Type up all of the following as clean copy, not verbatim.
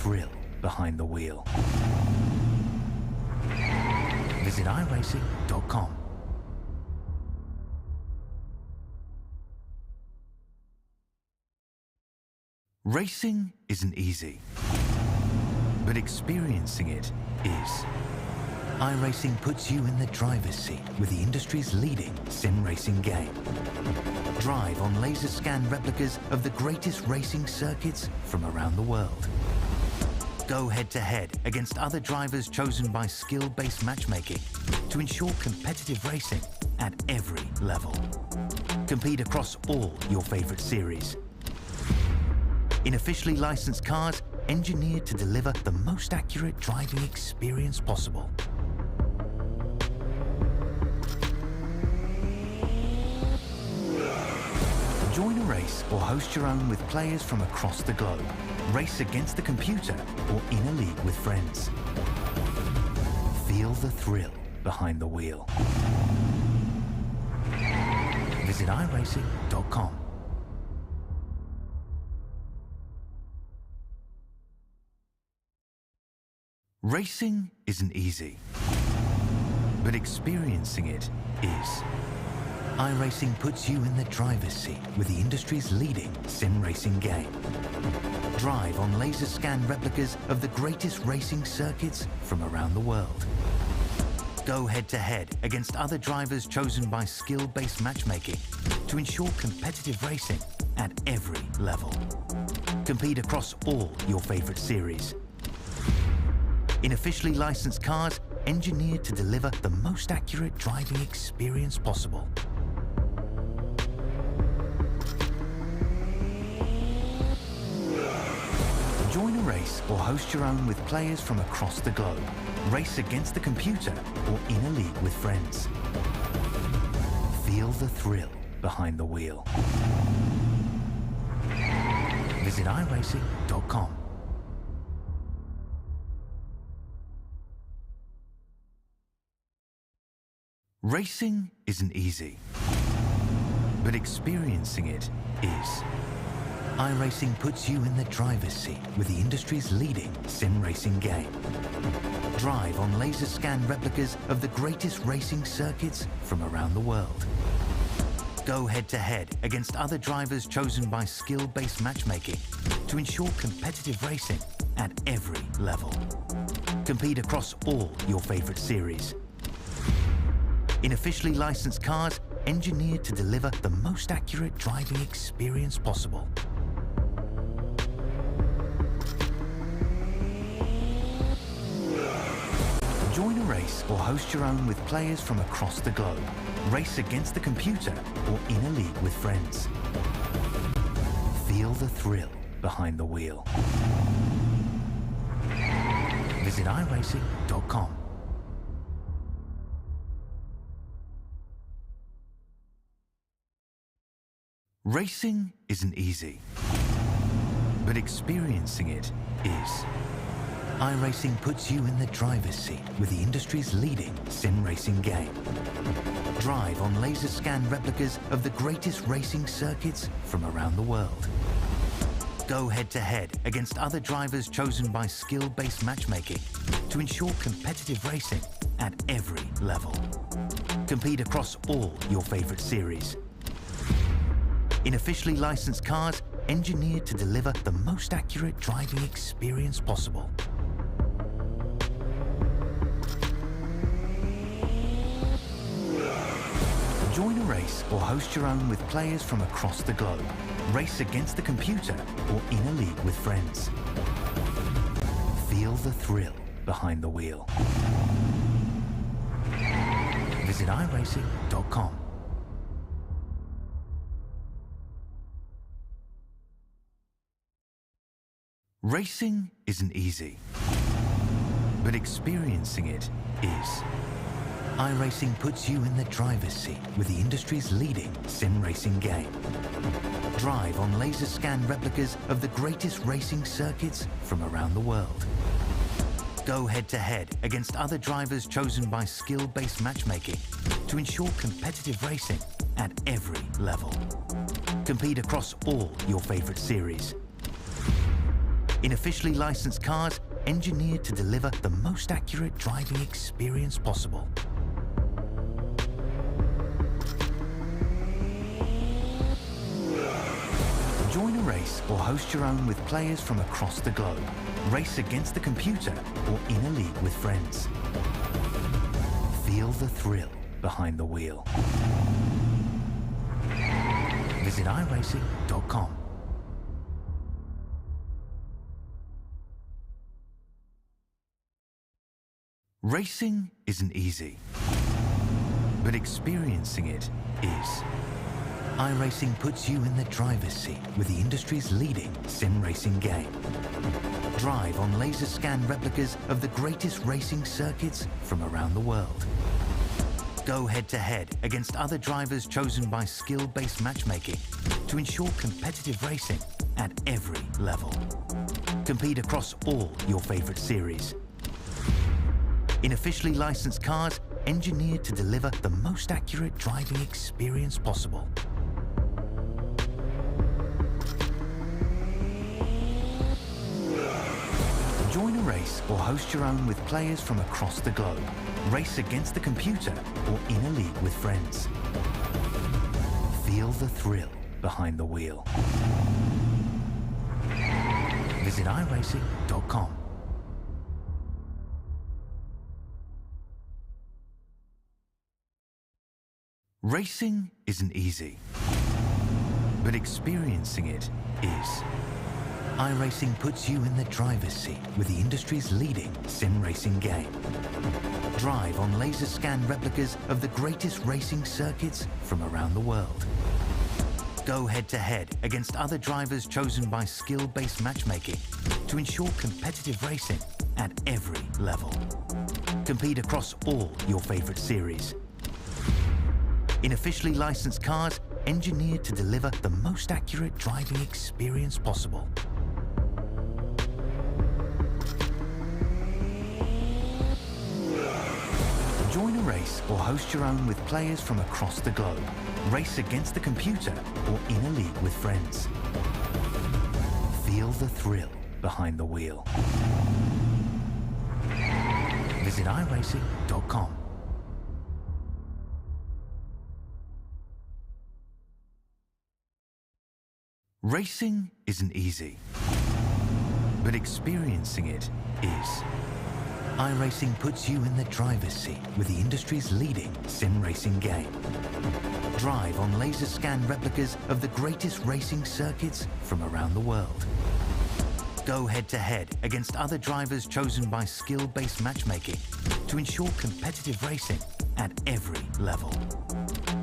thrill behind the wheel. Visit iRacing.com. Racing isn't easy, but experiencing it is. iRacing puts you in the driver's seat with the industry's leading sim racing game. Drive on laser scan replicas of the greatest racing circuits from around the world. Go head-to-head against other drivers chosen by skill-based matchmaking to ensure competitive racing at every level. Compete across all your favorite series. In officially licensed cars, engineered to deliver the most accurate driving experience possible. Join a race or host your own with players from across the globe. Race against the computer or in a league with friends. Feel the thrill behind the wheel. Visit iRacing.com. Racing isn't easy, but experiencing it is. iRacing puts you in the driver's seat with the industry's leading sim racing game. Drive on laser scan replicas of the greatest racing circuits from around the world. Go head-to-head against other drivers chosen by skill-based matchmaking to ensure competitive racing at every level. Compete across all your favorite series. In officially licensed cars, engineered to deliver the most accurate driving experience possible. Join a race or host your own with players from across the globe. Race against the computer or in a league with friends. Feel the thrill behind the wheel. Visit iRacing.com. Racing isn't easy, but experiencing it is. iRacing puts you in the driver's seat with the industry's leading sim racing game. Drive on laser scan replicas of the greatest racing circuits from around the world. Go head-to-head against other drivers chosen by skill-based matchmaking to ensure competitive racing at every level. Compete across all your favorite series. In officially licensed cars, engineered to deliver the most accurate driving experience possible. Join a race or host your own with players from across the globe. Race against the computer or in a league with friends. Feel the thrill behind the wheel. Visit iRacing.com. Racing isn't easy, but experiencing it is. iRacing puts you in the driver's seat with the industry's leading sim racing game. Drive on laser scan replicas of the greatest racing circuits from around the world. Go head-to-head against other drivers chosen by skill-based matchmaking to ensure competitive racing at every level. Compete across all your favorite series. In officially licensed cars, engineered to deliver the most accurate driving experience possible. Join a race or host your own with players from across the globe. Race against the computer or in a league with friends. Feel the thrill behind the wheel. Visit iRacing.com. Racing isn't easy, but experiencing it is. iRacing puts you in the driver's seat with the industry's leading sim racing game. Drive on laser scan replicas of the greatest racing circuits from around the world. Go head-to-head against other drivers chosen by skill-based matchmaking to ensure competitive racing at every level. Compete across all your favorite series. In officially licensed cars, engineered to deliver the most accurate driving experience possible. Join a race or host your own with players from across the globe. Race against the computer or in a league with friends. Feel the thrill behind the wheel. Visit iRacing.com. Racing isn't easy, but experiencing it is. iRacing puts you in the driver's seat with the industry's leading sim racing game. Drive on laser scan replicas of the greatest racing circuits from around the world. Go head-to-head against other drivers chosen by skill-based matchmaking to ensure competitive racing at every level. Compete across all your favorite series. In officially licensed cars, engineered to deliver the most accurate driving experience possible. Join a race or host your own with players from across the globe. Race against the computer or in a league with friends. Feel the thrill behind the wheel. Visit iRacing.com. Racing isn't easy, but experiencing it is. iRacing puts you in the driver's seat with the industry's leading sim racing game. Drive on laser scan replicas of the greatest racing circuits from around the world. Go head-to-head against other drivers chosen by skill-based matchmaking to ensure competitive racing at every level. Compete across all your favorite series. In officially licensed cars, engineered to deliver the most accurate driving experience possible. Join a race or host your own with players from across the globe. Race against the computer or in a league with friends. Feel the thrill behind the wheel. Visit iRacing.com. Racing isn't easy, but experiencing it is. iRacing puts you in the driver's seat with the industry's leading sim racing game. Drive on laser scan replicas of the greatest racing circuits from around the world. Go head-to-head against other drivers chosen by skill-based matchmaking to ensure competitive racing at every level.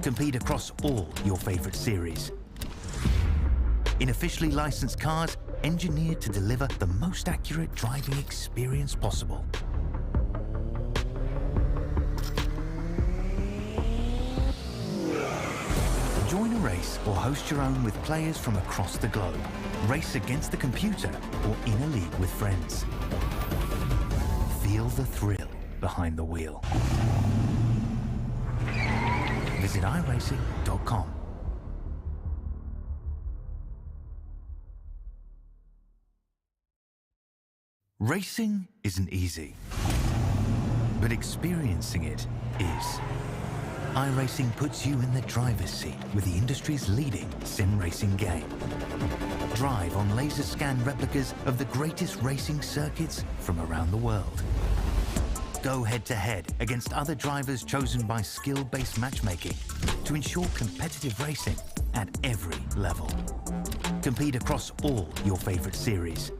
Compete across all your favorite series. In officially licensed cars, engineered to deliver the most accurate driving experience possible. Join a race or host your own with players from across the globe. Race against the computer or in a league with friends. Feel the thrill behind the wheel. Visit iRacing.com. Racing isn't easy, but experiencing it is. iRacing puts you in the driver's seat with the industry's leading sim racing game. Drive on laser scan replicas of the greatest racing circuits from around the world. Go head-to-head against other drivers chosen by skill-based matchmaking to ensure competitive racing at every level. Compete across all your favorite series.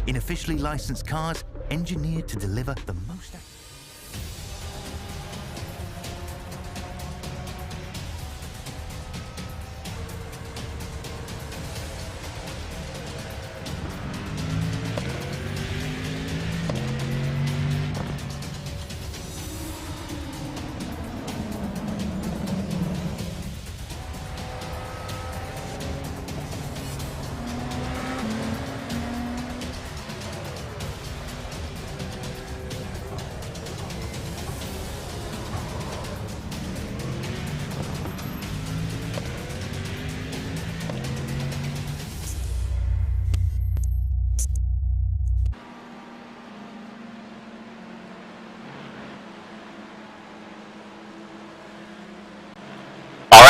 In officially licensed cars, engineered to deliver the most...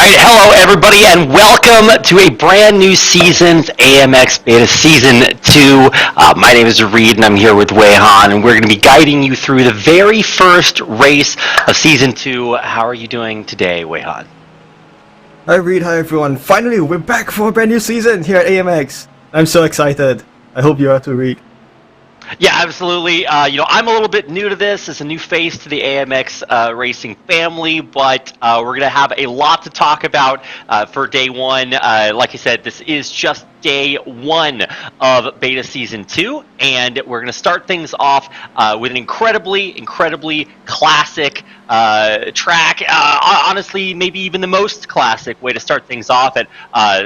right, hello everybody, and welcome to a brand new season's AMX Beta Season 2. My name is Reed, and I'm here with Weihan, and we're going to be guiding you through the very first race of Season 2. How are you doing today, Weihan? Hi Reed, hi everyone. Finally, we're back for a brand new season here at AMX. I'm so excited. I hope you are too, Reed. Yeah, absolutely. I'm a little bit new to this as a new face to the AMX racing family, but we're going to have a lot to talk about for day one. Like I said, this is just day one of Beta Season 2, and we're going to start things off with an incredibly classic track. Honestly, maybe even the most classic way to start things off at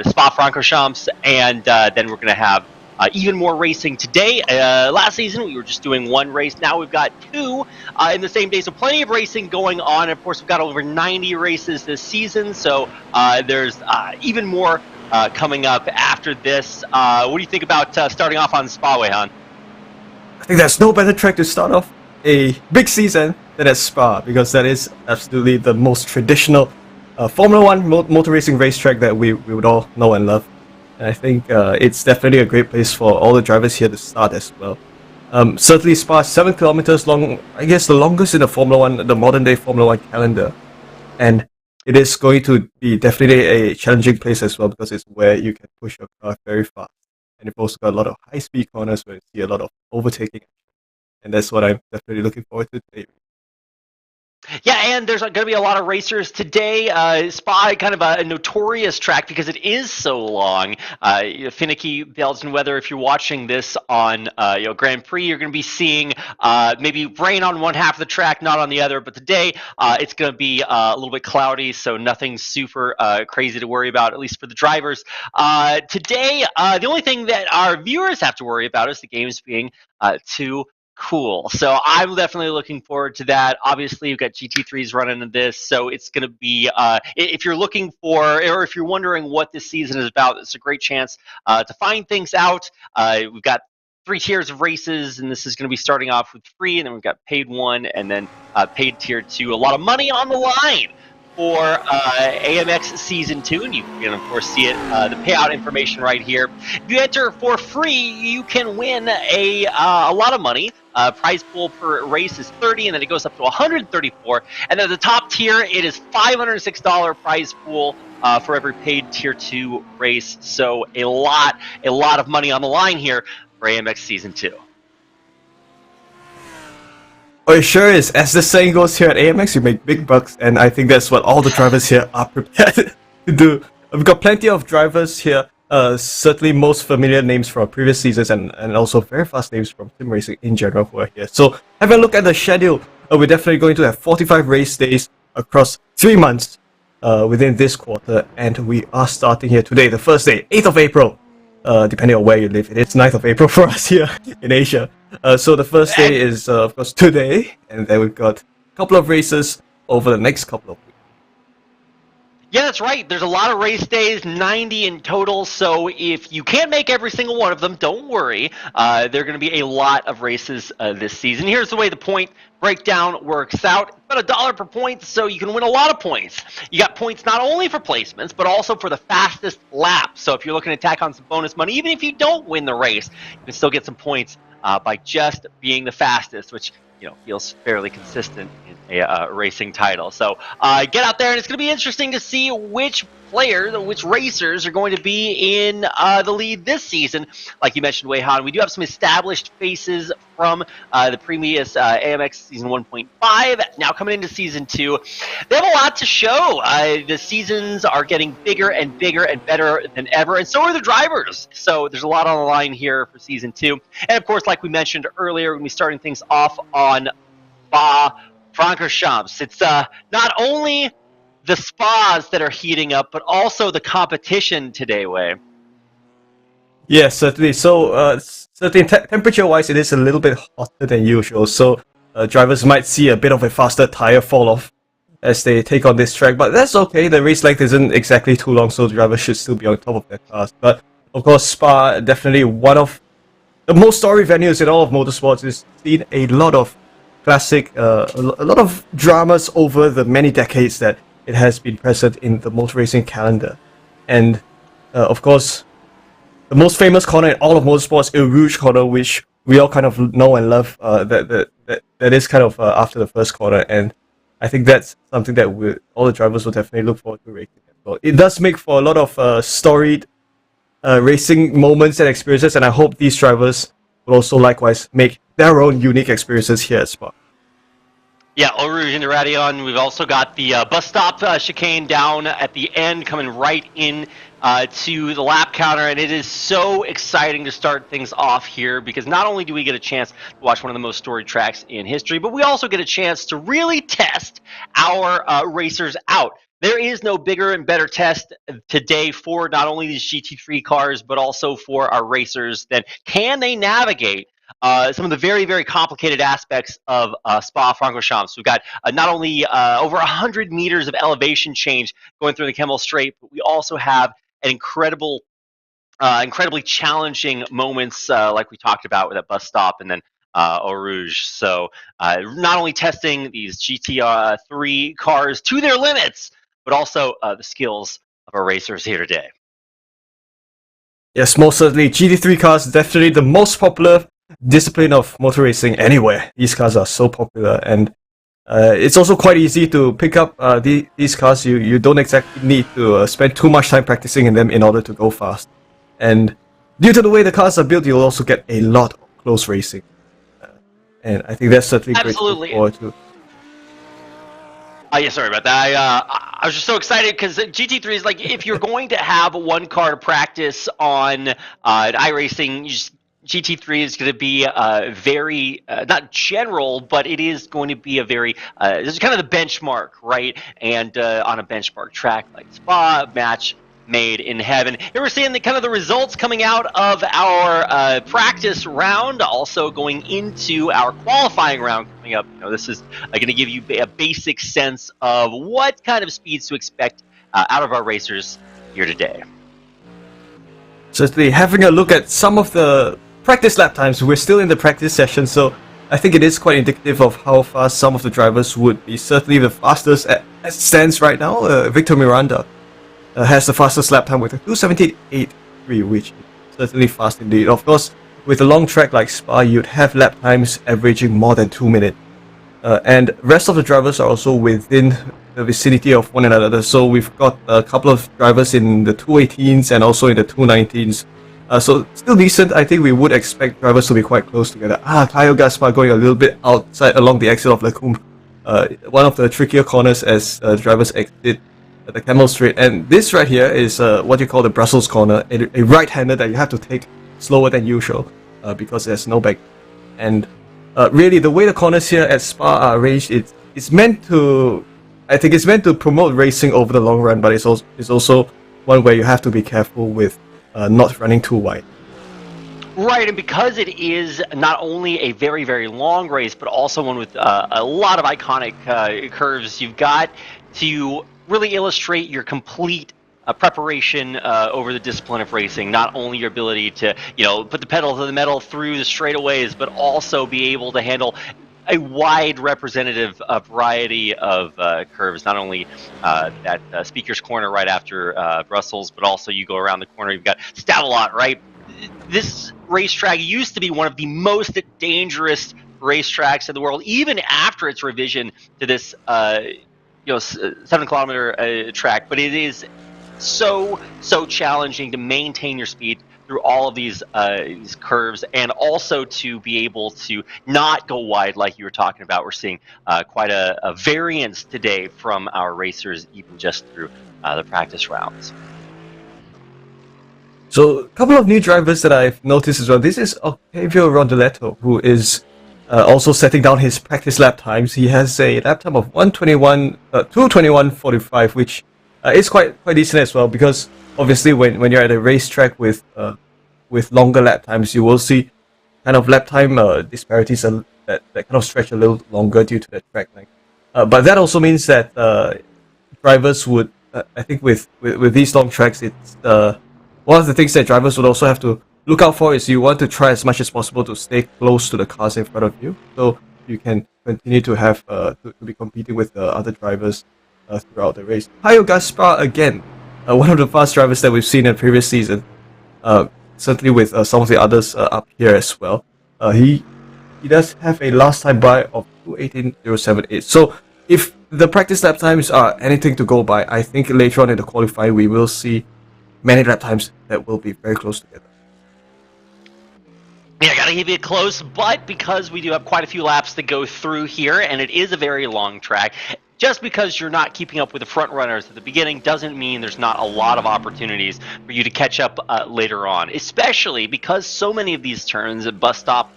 Spa-Francorchamps, and then we're going to have even more racing today. Last season, we were just doing one race. Now we've got two in the same day, so plenty of racing going on. Of course, we've got over 90 races this season, so there's even more coming up after this. What do you think about starting off on Spa, Weihan? I think there's no better track to start off a big season than at Spa, because that is absolutely the most traditional Formula 1 motor racing racetrack that we would all know and love. And I think it's definitely a great place for all the drivers here to start as well. Certainly Spa is 7 kilometers long, I guess the longest in the modern day Formula 1 calendar. And it is going to be definitely a challenging place as well, because it's where you can push your car very fast. And you've also got a lot of high speed corners where you see a lot of overtaking. And that's what I'm definitely looking forward to today. Yeah, and there's going to be a lot of racers today. Spa, kind of a notorious track because it is so long. Finicky Belgian weather. If you're watching this on Grand Prix, you're going to be seeing maybe rain on one half of the track, not on the other. But today, it's going to be a little bit cloudy, so nothing super crazy to worry about, at least for the drivers. Today, the only thing that our viewers have to worry about is the games being too cool. So I'm definitely looking forward to that. Obviously, you've got GT3s running in this, so it's going to be, if you're looking for, or if you're wondering what this season is about, it's a great chance to find things out. We've got 3 tiers of races, and this is going to be starting off with free, and then we've got paid 1, and then paid tier 2. A lot of money on the line for AMX Season 2, and you can, of course, see it, the payout information right here. If you enter for free, you can win a lot of money. Prize pool per race is 30, and then it goes up to 134. And then the top tier, it is $506 prize pool for every paid tier 2 race. So a lot of money on the line here for AMX Season 2. Oh, it sure is. As the saying goes here at AMX, you make big bucks, and I think that's what all the drivers here are prepared to do. We've got plenty of drivers here, certainly most familiar names from previous seasons, and also very fast names from sim racing in general who are here. So, having a look at the schedule, we're definitely going to have 45 race days across 3 months within this quarter, and we are starting here today, the first day, 8th of April. Depending on where you live, it's 9th of April for us here in Asia. So the first day is, of course, today, and then we've got a couple of races over the next couple of weeks. Yeah, that's right. There's a lot of race days, 90 in total, so if you can't make every single one of them, don't worry. There are going to be a lot of races this season. Here's the way the point breakdown works out. It's about $1 per point, so you can win a lot of points. You got points not only for placements, but also for the fastest lap. So if you're looking to tack on some bonus money, even if you don't win the race, you can still get some points by just being the fastest, which feels fairly consistent in a racing title. So get out there, and it's going to be interesting to see which racers are going to be in the lead this season. Like you mentioned, Weihan, we do have some established faces from the previous AMX Season 1.5, now coming into Season 2. They have a lot to show. The seasons are getting bigger and better than ever, and so are the drivers. So there's a lot on the line here for Season 2. And of course, like we mentioned earlier, we're going to be starting things off on Spa-Francorchamps. It's not only the spas that are heating up, but also the competition today, Wei. Yes, certainly. So, certainly temperature-wise, it is a little bit hotter than usual. So, drivers might see a bit of a faster tire fall off as they take on this track, but that's okay. The race length isn't exactly too long, so drivers should still be on top of their cars. But of course, Spa, definitely one of the most storied venues in all of motorsports. It's seen a lot of classic, a lot of dramas over the many decades that it has been present in the motor racing calendar. And of course, the most famous corner in all of motorsports, Eau Rouge corner, which we all kind of know and love, that is kind of after the first corner, and I think that's something that all the drivers will definitely look forward to racing as well. It does make for a lot of storied racing moments and experiences, and I hope these drivers will also likewise make their own unique experiences here at Spa. Yeah, Eau Rouge into Radion. We've also got the bus stop chicane down at the end, coming right in to the lap counter, and it is so exciting to start things off here because not only do we get a chance to watch one of the most storied tracks in history, but we also get a chance to really test our racers out. There is no bigger and better test today for not only these GT3 cars, but also for our racers than can they navigate some of the very, very complicated aspects of Spa-Francorchamps. We've got not only over 100 meters of elevation change going through the Kemmel Strait, but we also have an incredibly challenging moments like we talked about with that bus stop and then Eau Rouge. So not only testing these GT3 cars to their limits, but also the skills of our racers here today. Yes, most certainly. GT3 cars definitely the most popular discipline of motor racing anywhere. These cars are so popular, and it's also quite easy to pick up these cars. You don't exactly need to spend too much time practicing in them in order to go fast. And due to the way the cars are built, you'll also get a lot of close racing. And I think that's certainly great to look forward to. Yeah, sorry about that. I was just so excited because GT3 is like, if you're going to have one car to practice on iRacing, GT3 is going to be very, not general, but it is going to be a very, this is kind of the benchmark, right? And on a benchmark track like Spa, match made in heaven. Here we're seeing the results coming out of our practice round, also going into our qualifying round coming up. This is going to give you a basic sense of what kind of speeds to expect out of our racers here today. Certainly, having a look at some of the practice lap times, we're still in the practice session, so I think it is quite indicative of how fast some of the drivers would be. Certainly the fastest as it stands right now, Victor Miranda has the fastest lap time with a 2:78.83, which is certainly fast indeed. Of course, with a long track like Spa, you'd have lap times averaging more than 2 minutes. And rest of the drivers are also within the vicinity of one another. So we've got a couple of drivers in the 2:18s and also in the 2:19s. So still decent. I think we would expect drivers to be quite close together. Caio Gaspar going a little bit outside along the exit of Lecumbe. One of the trickier corners as drivers exit the Kemmel Strait. And this right here is what you call the Brussels corner, a right-hander that you have to take slower than usual because there's no back. And really, the way the corners here at Spa are arranged, it's meant to, I think it's meant to promote racing over the long run, but it's also one where you have to be careful with not running too wide. Right, and because it is not only a very, very long race, but also one with a lot of iconic curves, you've got to really illustrate your complete preparation over the discipline of racing. Not only your ability to, put the pedal to the metal through the straightaways, but also be able to handle a wide representative variety of curves. Not only that Speaker's Corner right after Brussels, but also you go around the corner, you've got Stavelot, right? This racetrack used to be one of the most dangerous racetracks in the world, even after its revision to this 7-kilometer track. But it is so challenging to maintain your speed through all of these curves, and also to be able to not go wide like you were talking about. We're seeing quite a variance today from our racers, even just through the practice rounds. So, a couple of new drivers that I've noticed as well. This is Octavio Rondeletto, who is also setting down his practice lap times. He has a lap time of 2:21.45, which is quite decent as well, because obviously when you're at a racetrack with longer lap times, you will see kind of lap time disparities that kind of stretch a little longer due to the track length. But that also means that drivers would, I think with these long tracks, it's one of the things that drivers would also have to look out for is you want to try as much as possible to stay close to the cars in front of you, so you can continue to have to be competing with the other drivers throughout the race. Caio Gaspar, again, one of the fast drivers that we've seen in previous season, certainly with some of the others up here as well. He does have a last time by of 2:18.078. So if the practice lap times are anything to go by, I think later on in the qualifying we will see many lap times that will be very close together. Yeah, gotta keep it close, but because we do have quite a few laps to go through here, and it is a very long track, just because you're not keeping up with the front runners at the beginning doesn't mean there's not a lot of opportunities for you to catch up later on, especially because so many of these turns at bus stop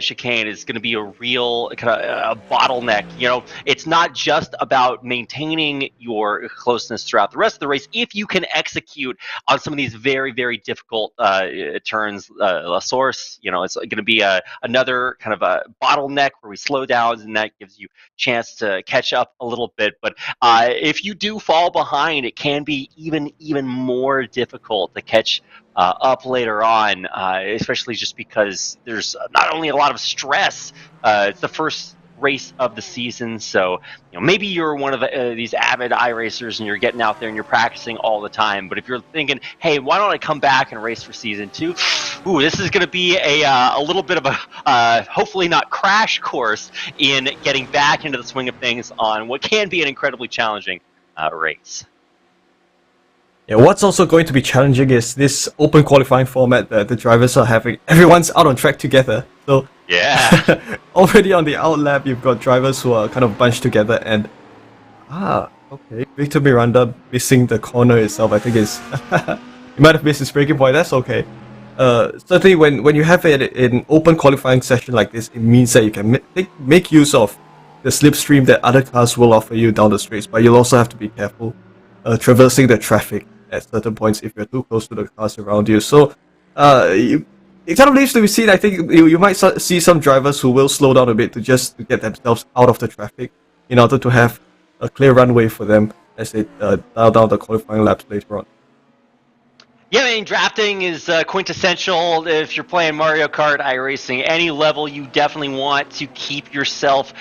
chicane is going to be a real kind of a bottleneck. You know, it's not just about maintaining your closeness throughout the rest of the race. If you can execute on some of these very, very difficult turns, La Source, you know, it's going to be another kind of a bottleneck where we slow down, and that gives you a chance to catch up a little bit. But if you do fall behind, it can be even more difficult to catch up later on, especially just because there's not only a lot of stress, it's the first race of the season, so you know, maybe you're one of these avid iRacers and you're getting out there and you're practicing all the time, but if you're thinking, hey, why don't I come back and race for season 2, ooh, this is going to be a little bit of a hopefully not crash course in getting back into the swing of things on what can be an incredibly challenging race. Yeah, what's also going to be challenging is this open qualifying format that the drivers are having. Everyone's out on track together. So yeah, already on the out lap, you've got drivers who are kind of bunched together, and okay, Victor Miranda missing the corner itself. I think is he might have missed his braking point. That's okay. Certainly, when you have an open qualifying session like this, it means that you can make use of the slipstream that other cars will offer you down the straights, but you'll also have to be careful traversing the traffic at certain points if you're too close to the cars around you. So it kind of leaves to be seen. I think you might see some drivers who will slow down a bit to get themselves out of the traffic in order to have a clear runway for them as they dial down the qualifying laps later on. Yeah, I mean, drafting is quintessential. If you're playing Mario Kart, iRacing, any level, you definitely want to keep yourself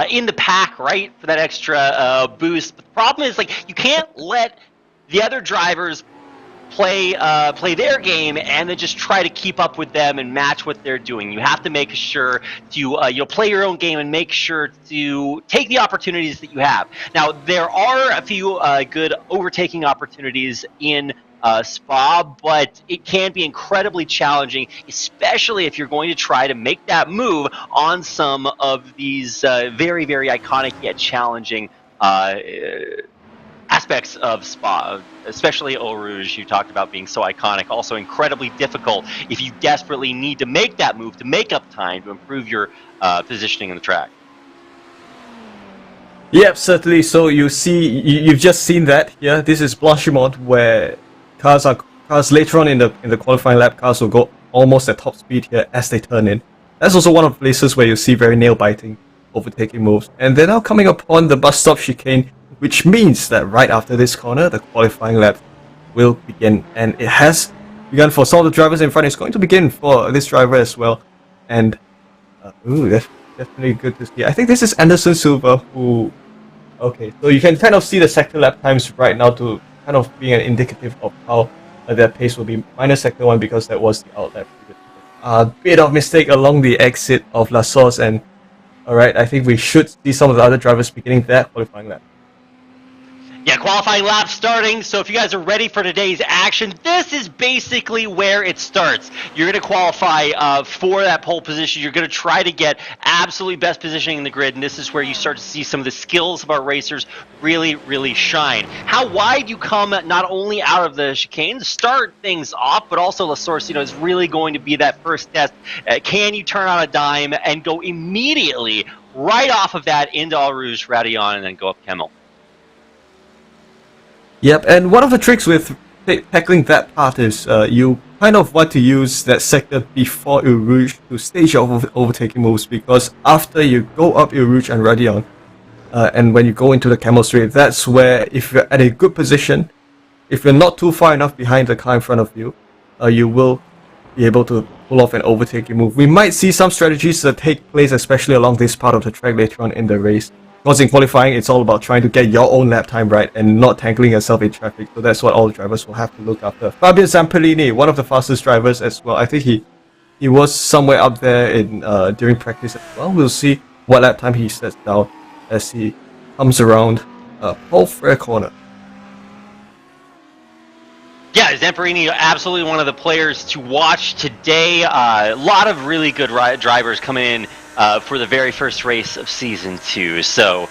in the pack, right, for that extra boost. But the problem is, like, you can't let the other drivers play their game and then just try to keep up with them and match what they're doing. You have to make sure to play your own game and make sure to take the opportunities that you have. Now, there are a few good overtaking opportunities in Spa, but it can be incredibly challenging, especially if you're going to try to make that move on some of these very, very iconic yet challenging aspects of Spa, especially Eau Rouge. You talked about being so iconic, also incredibly difficult if you desperately need to make that move to make up time to improve your positioning in the track. Yep, certainly. So you've just seen that. Yeah, this is Blanchimont, where cars later on in the qualifying lap, cars will go almost at top speed here as they turn in. That's also one of the places where you see very nail-biting overtaking moves. And they're now coming upon the bus stop chicane, which means that right after this corner, the qualifying lap will begin. And it has begun for some of the drivers in front. It's going to begin for this driver as well. And, that's definitely good to see. I think this is Anderson Silva who... Okay, so you can kind of see the sector lap times right now to kind of being an indicative of how their pace will be. Minus sector 1 because that was the out lap. A bit of mistake along the exit of La Source, and alright, I think we should see some of the other drivers beginning that qualifying lap. Yeah, qualifying lap starting, so if you guys are ready for today's action, this is basically where it starts. You're going to qualify for that pole position. You're going to try to get absolutely best positioning in the grid, and this is where you start to see some of the skills of our racers really, really shine. How wide you come not only out of the chicane to start things off, but also La Source, is really going to be that first test. Can you turn on a dime and go immediately right off of that into Eau Rouge, Radillon, and then go up Kemmel? Yep, and one of the tricks with tackling that part is you kind of want to use that sector before Eau Rouge to stage your overtaking moves, because after you go up Eau Rouge and Radillon, and when you go into the Kemmel Straight, that's where, if you're at a good position, if you're not too far enough behind the car in front of you, you will be able to pull off an overtaking move. We might see some strategies that take place, especially along this part of the track later on in the race. because in qualifying, it's all about trying to get your own lap time right and not tangling yourself in traffic. So that's what all drivers will have to look after. Fabio Zampellini, one of the fastest drivers as well. I think he was somewhere up there in during practice as well. We'll see what lap time he sets down as he comes around Paul Frere corner. Yeah, Zamperini, absolutely one of the players to watch today. A lot of really good drivers coming in for the very first race of season 2. So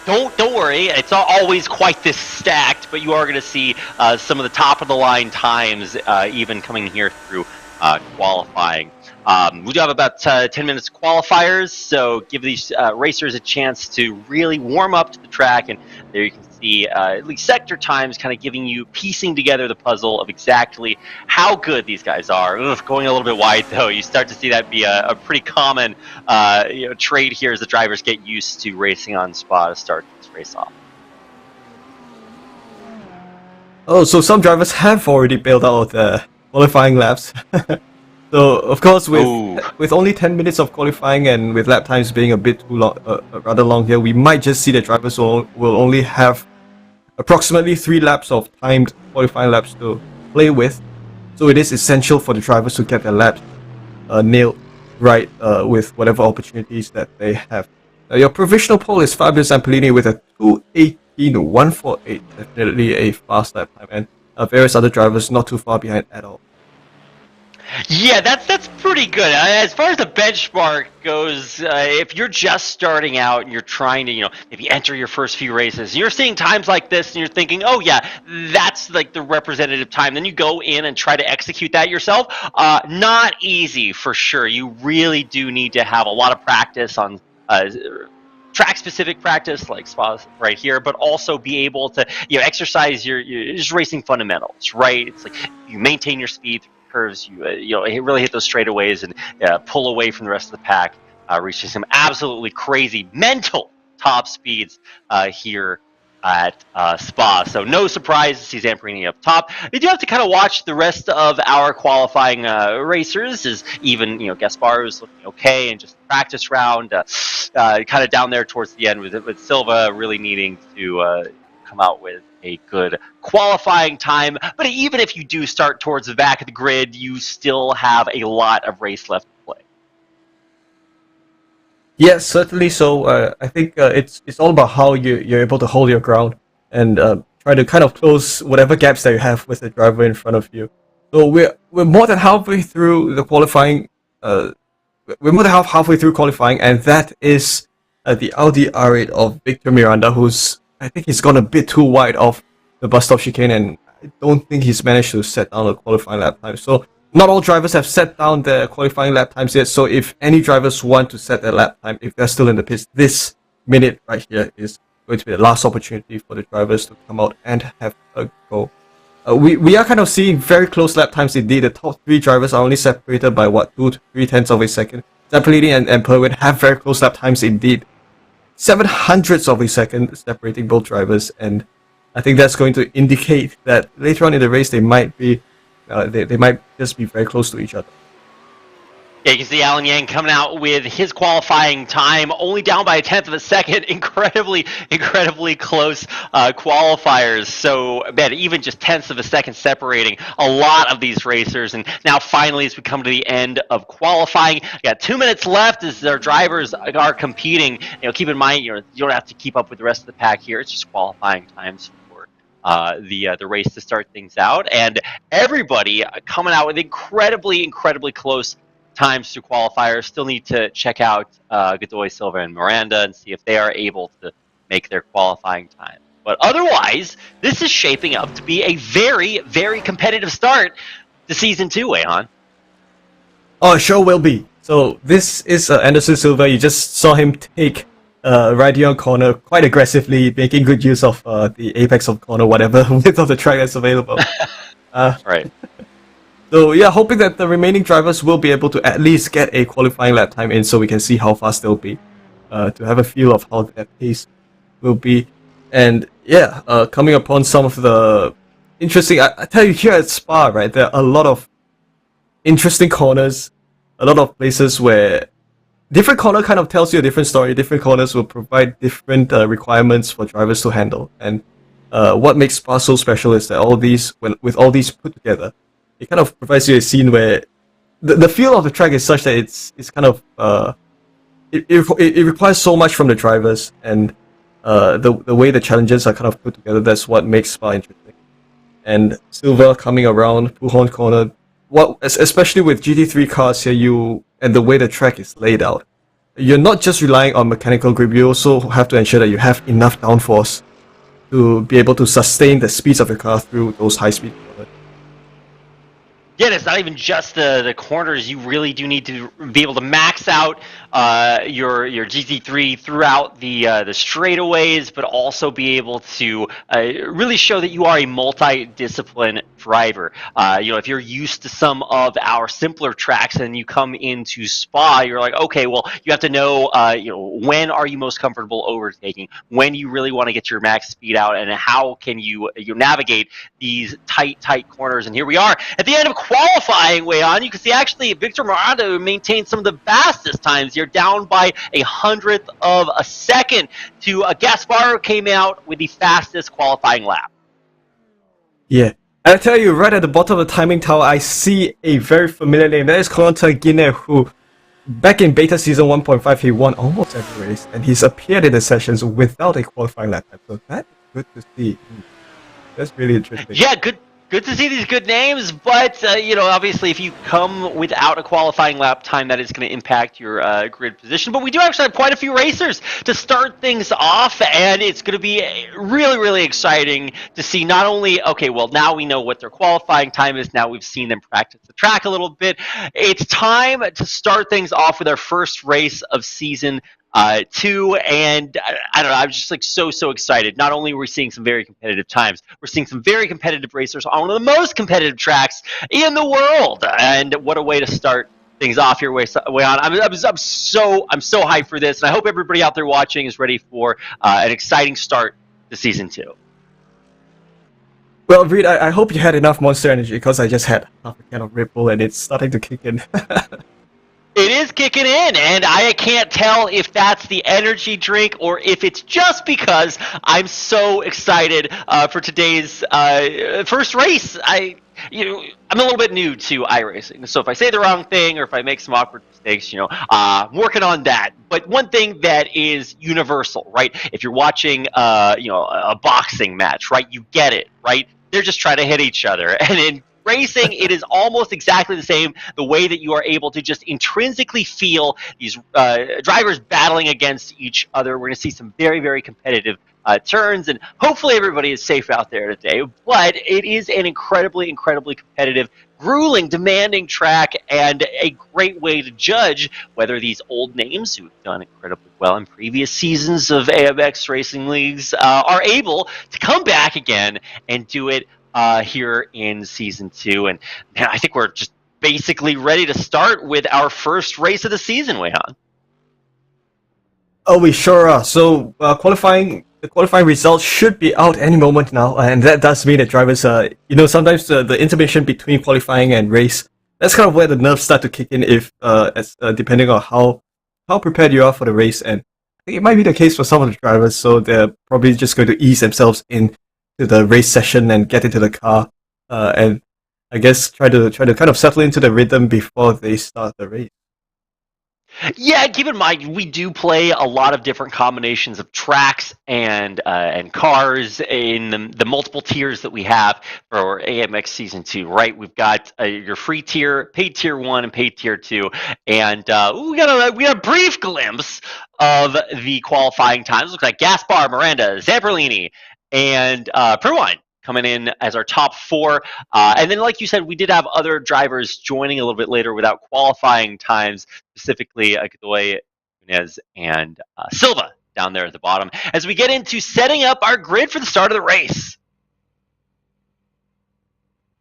don't worry, it's not always quite this stacked, but you are going to see some of the top of the line times even coming here through qualifying. We do have about 10 minutes of qualifiers, so give these racers a chance to really warm up to the track, and there you can see at least sector times kind of giving you, piecing together the puzzle of exactly how good these guys are. Ugh, going a little bit wide though, you start to see that be a pretty common trade here as the drivers get used to racing on Spa to start this race off. Oh, so some drivers have already bailed out the qualifying laps. So of course, with only 10 minutes of qualifying and with lap times being a bit too long, rather long here, we might just see that drivers will only have approximately 3 laps of timed qualifying laps to play with. So it is essential for the drivers to get their laps nailed right with whatever opportunities that they have. Your provisional pole is Fabio Zampellini with a 2:18.148, definitely a fast lap time, and various other drivers not too far behind at all. Yeah, that's pretty good. As far as the benchmark goes, if you're just starting out and you're trying to, maybe enter your first few races, you're seeing times like this and you're thinking, oh yeah, that's like the representative time. Then you go in and try to execute that yourself. Not easy for sure. You really do need to have a lot of practice on track-specific practice, like Spa right here, but also be able to, exercise your just racing fundamentals, right? It's like you maintain your speed through curves, you really hit those straightaways and pull away from the rest of the pack, reaching some absolutely crazy mental top speeds here at Spa. So no surprise to see Zamperini up top. We do have to kind of watch the rest of our qualifying racers, as even Gaspar was looking okay and just practice round, kind of down there towards the end with Silva really needing to come out with a good qualifying time. But even if you do start towards the back of the grid, you still have a lot of race left to play. Yes, certainly. So I think it's all about how you're able to hold your ground and try to kind of close whatever gaps that you have with the driver in front of you. So we're more than halfway through the qualifying. We're more than halfway through qualifying, and that is the Audi R8 of Victor Miranda, I think he's gone a bit too wide off the bus stop chicane, and I don't think he's managed to set down a qualifying lap time. So not all drivers have set down their qualifying lap times yet. So if any drivers want to set their lap time, if they're still in the pits, this minute right here is going to be the last opportunity for the drivers to come out and have a go. We are kind of seeing very close lap times indeed. The top 3 drivers are only separated by 2 to 3 tenths of a second. Zampellini and Perwin have very close lap times indeed. 700ths of a second separating both drivers, and I think that's going to indicate that later on in the race they might be they might just be very close to each other. Yeah, you can see Alan Yang coming out with his qualifying time, only down by 1/10 of a second. Incredibly close qualifiers. So, man, even just tenths of a second separating a lot of these racers. And now finally, as we come to the end of qualifying, got 2 minutes left as our drivers are competing. Keep in mind, you don't have to keep up with the rest of the pack here. It's just qualifying times for the race to start things out. And everybody coming out with incredibly close times through qualifiers. Still need to check out Godoy, Silva, and Miranda and see if they are able to make their qualifying time. But otherwise, this is shaping up to be a very competitive start to Season 2, Wei-Han. Oh, it sure will be. So this is Anderson Silva. You just saw him take right corner quite aggressively, making good use of the apex of corner, whatever width of the track that's available. Right. So yeah, hoping that the remaining drivers will be able to at least get a qualifying lap time in, so we can see how fast they'll be, to have a feel of how their pace will be. And yeah, coming upon some of the interesting, I tell you, here at Spa, right, there are a lot of interesting corners, a lot of places where different corner kind of tells you a different story. Different corners will provide different requirements for drivers to handle. And what makes Spa so special is that with all these put together, it kind of provides you a scene where the feel of the track is such that it's kind of it requires so much from the drivers, and the way the challenges are kind of put together, that's what makes Spa interesting. And Silver coming around Bullhorn corner, especially with GT3 cars here, and the way the track is laid out, you're not just relying on mechanical grip, you also have to ensure that you have enough downforce to be able to sustain the speeds of your car through those high speed corners. Yeah, and it's not even just the corners. You really do need to be able to max out your GT3 throughout the straightaways, but also be able to really show that you are a multi-discipline driver. If you're used to some of our simpler tracks and you come into Spa, you're like, okay, well, you have to know, when are you most comfortable overtaking, when you really want to get your max speed out, and how can you navigate these tight corners. And here we are at the end of qualifying. Way on, you can see actually Victor Miranda maintained some of the fastest times here, down by 100th of a second to Gaspar, came out with the fastest qualifying lap. Yeah, and I tell you, right at the bottom of the timing tower, I see a very familiar name. That is Corentin Guinet, who back in beta season 1.5 he won almost every race, and he's appeared in the sessions without a qualifying lap time. So that's good to see. That's really interesting. Yeah, good to see these good names, but obviously if you come without a qualifying lap time, that is going to impact your grid position. But we do actually have quite a few racers to start things off, and it's going to be really, really exciting to see not only, okay, well, now we know what their qualifying time is, now we've seen them practice the track a little bit. It's time to start things off with our first race of season 2, and I don't know, I'm just like so excited. Not only are we seeing some very competitive times, we're seeing some very competitive racers on one of the most competitive tracks in the world, and what a way to start things off here. Way on. I'm so hyped for this, and I hope everybody out there watching is ready for an exciting start to season 2. Well, Reed, I hope you had enough Monster Energy, because I just had half a can of Red Bull and it's starting to kick in. It is kicking in, and I can't tell if that's the energy drink or if it's just because I'm so excited for today's first race. I'm a little bit new to iRacing, so if I say the wrong thing or if I make some awkward mistakes, I'm working on that. But one thing that is universal, right? If you're watching, a boxing match, right? You get it, right? They're just trying to hit each other, and in racing, it is almost exactly the same. The way that you are able to just intrinsically feel these drivers battling against each other. We're going to see some very, very competitive turns, and hopefully everybody is safe out there today. But it is an incredibly, incredibly competitive, grueling, demanding track, and a great way to judge whether these old names who have done incredibly well in previous seasons of AMX racing leagues are able to come back again and do it here in season 2. And man, I think we're just basically ready to start with our first race of the season, Weihan. Oh, we sure are. So the qualifying results should be out any moment now, and that does mean that drivers, sometimes the intermission between qualifying and race, that's kind of where the nerves start to kick in, if depending on how prepared you are for the race. And I think it might be the case for some of the drivers, so they're probably just going to ease themselves in to the race session and get into the car, and I guess try to kind of settle into the rhythm before they start the race. Yeah, keep in mind we do play a lot of different combinations of tracks and cars in the multiple tiers that we have for AMX Season 2. Right, we've got your free tier, paid tier 1, and paid tier 2, and we got a brief glimpse of the qualifying times. Looks like Gaspar, Miranda, Zamperlini, and Perwine coming in as our top 4. And then, like you said, we did have other drivers joining a little bit later without qualifying times, specifically Godoy, Nunez, and Silva down there at the bottom, as we get into setting up our grid for the start of the race.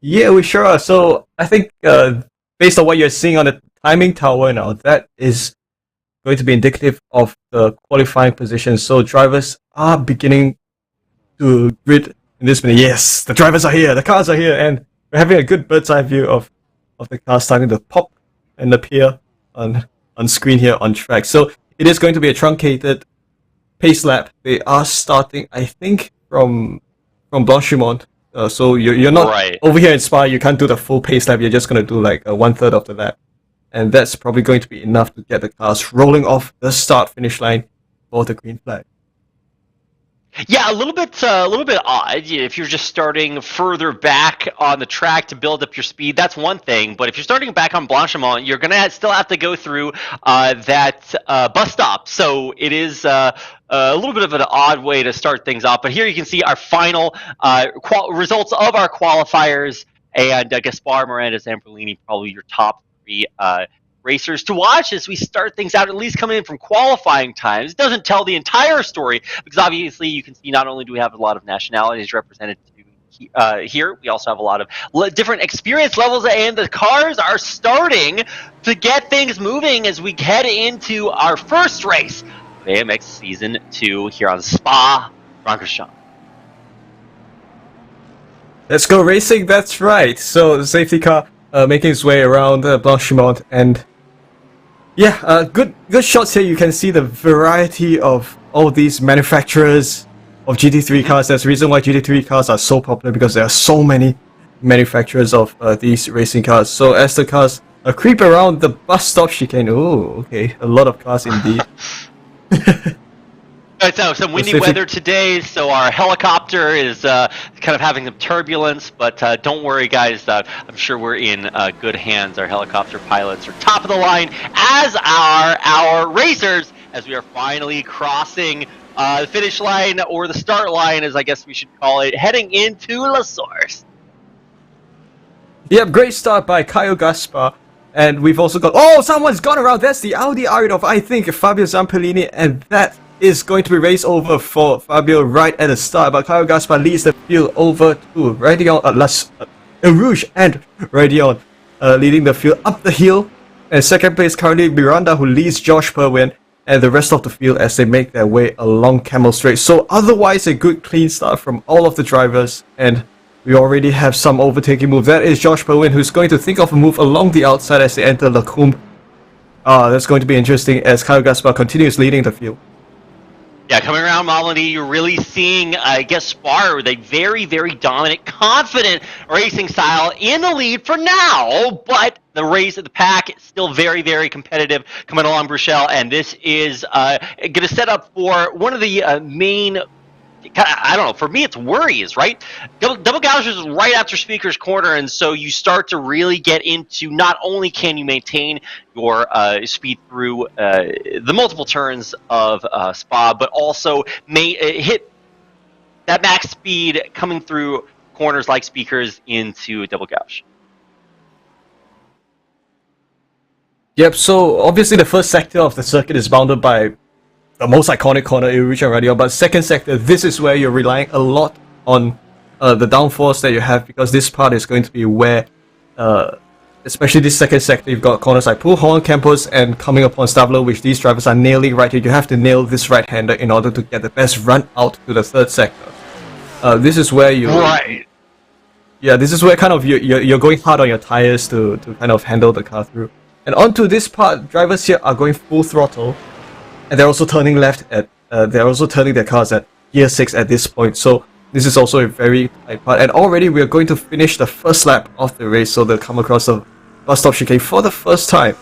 Yeah, we sure are. So I think based on what you're seeing on the timing tower now, that is going to be indicative of the qualifying position. So drivers are beginning to grid in this minute. Yes, the drivers are here, the cars are here, and we're having a good bird's eye view of the cars starting to pop and appear on on screen here on track. So it is going to be a truncated pace lap. They are starting, I think, from Blanchimont. So you're not Right. over here in Spa. You can't do the full pace lap. You're just going to do like 1/3 of the lap, and that's probably going to be enough to get the cars rolling off the start finish line for the green flag. Yeah, a little bit odd. If you're just starting further back on the track to build up your speed, that's one thing. But if you're starting back on Blanchimont, you're gonna still have to go through that bus stop. So it is a little bit of an odd way to start things off. But here you can see our final results of our qualifiers, and Gaspar, Miranda, Zamperlini, probably your top three racers to watch as we start things out, at least coming in from qualifying times. It doesn't tell the entire story because obviously you can see not only do we have a lot of nationalities represented here, we also have a lot of different experience levels, and the cars are starting to get things moving as we head into our first race of AMX Season 2 here on Spa-Francorchamps. Let's go racing, that's right. So the safety car making its way around Blanchimont, and yeah, good shots here. You can see the variety of all these manufacturers of GT3 cars. There's a reason why GT3 cars are so popular, because there are so many manufacturers of these racing cars. So as the cars creep around the bus stop chicane, oh, okay, a lot of cars indeed. So some windy weather today, so our helicopter is kind of having some turbulence, but don't worry, guys. I'm sure we're in good hands. Our helicopter pilots are top of the line, as are our racers, as we are finally crossing the finish line, or the start line, as I guess we should call it, heading into La Source. Yep, great start by Caio Gaspar. And we've also got... Oh, someone's gone around! That's the Audi R8 of, I think, Fabio Zampellini, and that is going to be race over for Fabio right at the start, but Caio Gaspar leads the field over to Radion, Rouge and Radion, leading the field up the hill. And second place currently Miranda, who leads Josh Perwin, and the rest of the field as they make their way along Camel Straight. So otherwise a good clean start from all of the drivers, and we already have some overtaking move. That is Josh Perwin, who's going to think of a move along the outside as they enter Lacombe. That's going to be interesting as Caio Gaspar continues leading the field. Yeah, coming around Malmedy, you're really seeing, Gaspar with a very, very dominant, confident racing style in the lead for now, but the race at the pack is still very, very competitive coming along Bruchel, and this is going to set up for one of the main, I don't know, for me it's worries, right? Double gouge is right after Speaker's Corner, and so you start to really get into not only can you maintain your speed through the multiple turns of Spa, but also hit that max speed coming through corners like Speakers into double gouge. Yep, so obviously the first sector of the circuit is bounded by the most iconic corner, Rouge and Radion, but second sector, this is where you're relying a lot on the downforce that you have, because this part is going to be where, especially this second sector, you've got corners like Pulhorn, Campos, and coming upon Stavlo, which these drivers are nailing right here. You have to nail this right-hander in order to get the best run out to the third sector. This is where you... Right. Yeah, this is where kind of you're going hard on your tires to kind of handle the car through. And onto this part, drivers here are going full throttle. And they're also turning left at, they're also turning their cars at gear 6 at this point. So this is also a very tight part. And already we're going to finish the first lap of the race. So they'll come across the bus stop chicane for the first time.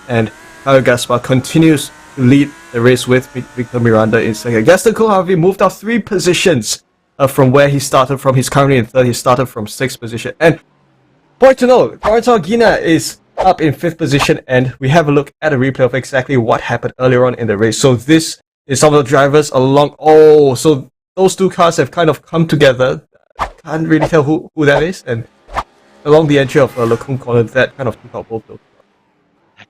And Caio Gaspar continues to lead the race with Victor Miranda in second. Gaston Kohlhavi moved up 3 positions from where he started from. He's currently in third. He started from 6th position. And point to note, Corentin Guina is up in 5th position, and we have a look at a replay of exactly what happened earlier on in the race. So this is some of the drivers along. Oh, so those two cars have kind of come together. Can't really tell who that is. And along the entry of Lacombe Corner, that kind of took out both those.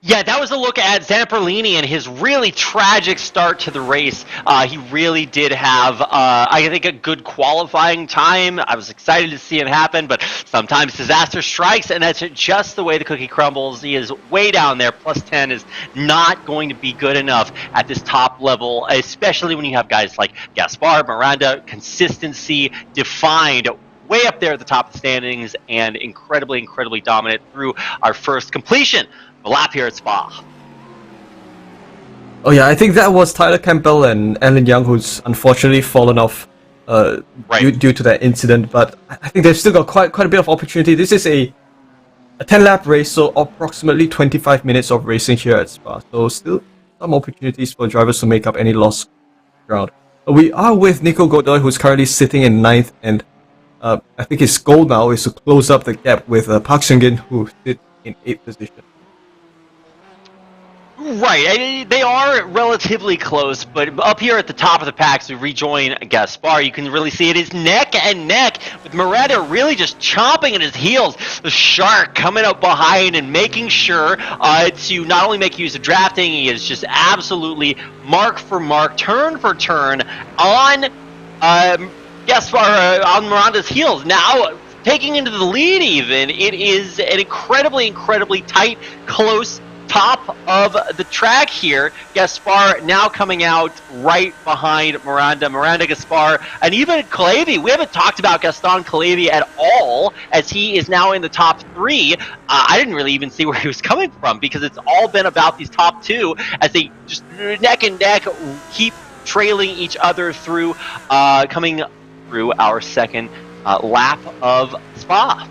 Yeah, that was a look at Zamperlini and his really tragic start to the race. He really did have, I think, a good qualifying time. I was excited to see it happen, but sometimes disaster strikes, and that's just the way the cookie crumbles. He is way down there. Plus 10 is not going to be good enough at this top level, especially when you have guys like Gaspar, Miranda, consistency defined way up there at the top of the standings, and incredibly, incredibly dominant through our first completion. A lap here at Spa. Oh yeah, I think that was Tyler Campbell and Alan Young, who's unfortunately fallen off due to that incident. But I think they've still got quite a bit of opportunity. This is a 10-lap race, so approximately 25 minutes of racing here at Spa. So still some opportunities for drivers to make up any lost ground. We are with Nico Godoy, who's currently sitting in 9th, and I think his goal now is to close up the gap with Park Seung-gin, who sits in 8th position. Right, they are relatively close, but up here at the top of the pack, as we rejoin Gaspar, you can really see it is neck and neck, with Miranda really just chomping at his heels. The Shark coming up behind and making sure to not only make use of drafting, he is just absolutely mark for mark, turn for turn on Gaspar, on Miranda's heels. Now, taking into the lead even, it is an incredibly tight, close top of the track here. Gaspar now coming out right behind Miranda, Gaspar, and even Calavi. We haven't talked about Gaston Calavi at all, as he is now in the top 3. I didn't really even see where he was coming from, because it's all been about these top 2 as they just neck and neck keep trailing each other through, coming through our second lap of Spa.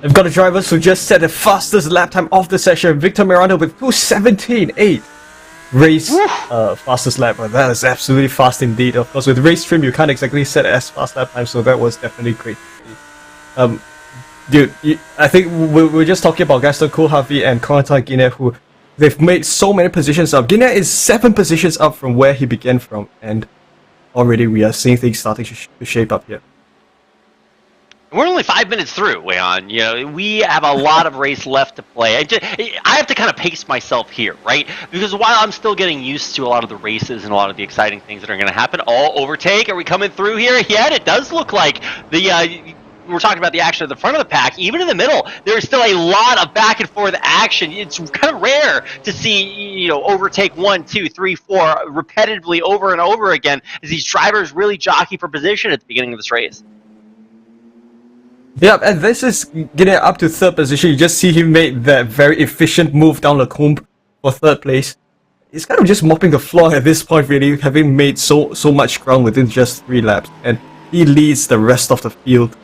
I've got the drivers who just set the fastest lap time of the session. Victor Miranda with 2:17.8 race fastest lap. But that is absolutely fast indeed. Of course, with race stream, you can't exactly set as fast lap time, so that was definitely great. Dude, I think we're just talking about Gaston Koolhavi and Corentin Guinet, who they've made so many positions up. Guinet is 7 positions up from where he began from, and already we are seeing things starting to shape up here. We're only 5 minutes through, Weon. You know, we have a lot of race left to play. I have to kind of pace myself here, right? Because while I'm still getting used to a lot of the races and a lot of the exciting things that are going to happen, overtake, are we coming through here yet? It does look like we're talking about the action at the front of the pack. Even in the middle, there's still a lot of back and forth action. It's kind of rare to see, overtake 1, 2, 3, 4 repetitively over and over again as these drivers really jockey for position at the beginning of this race. Yeah, and this is getting up to 3rd position. You just see him make that very efficient move down the comb for 3rd place. He's kind of just mopping the floor at this point, really, having made so much ground within just 3 laps. And he leads the rest of the field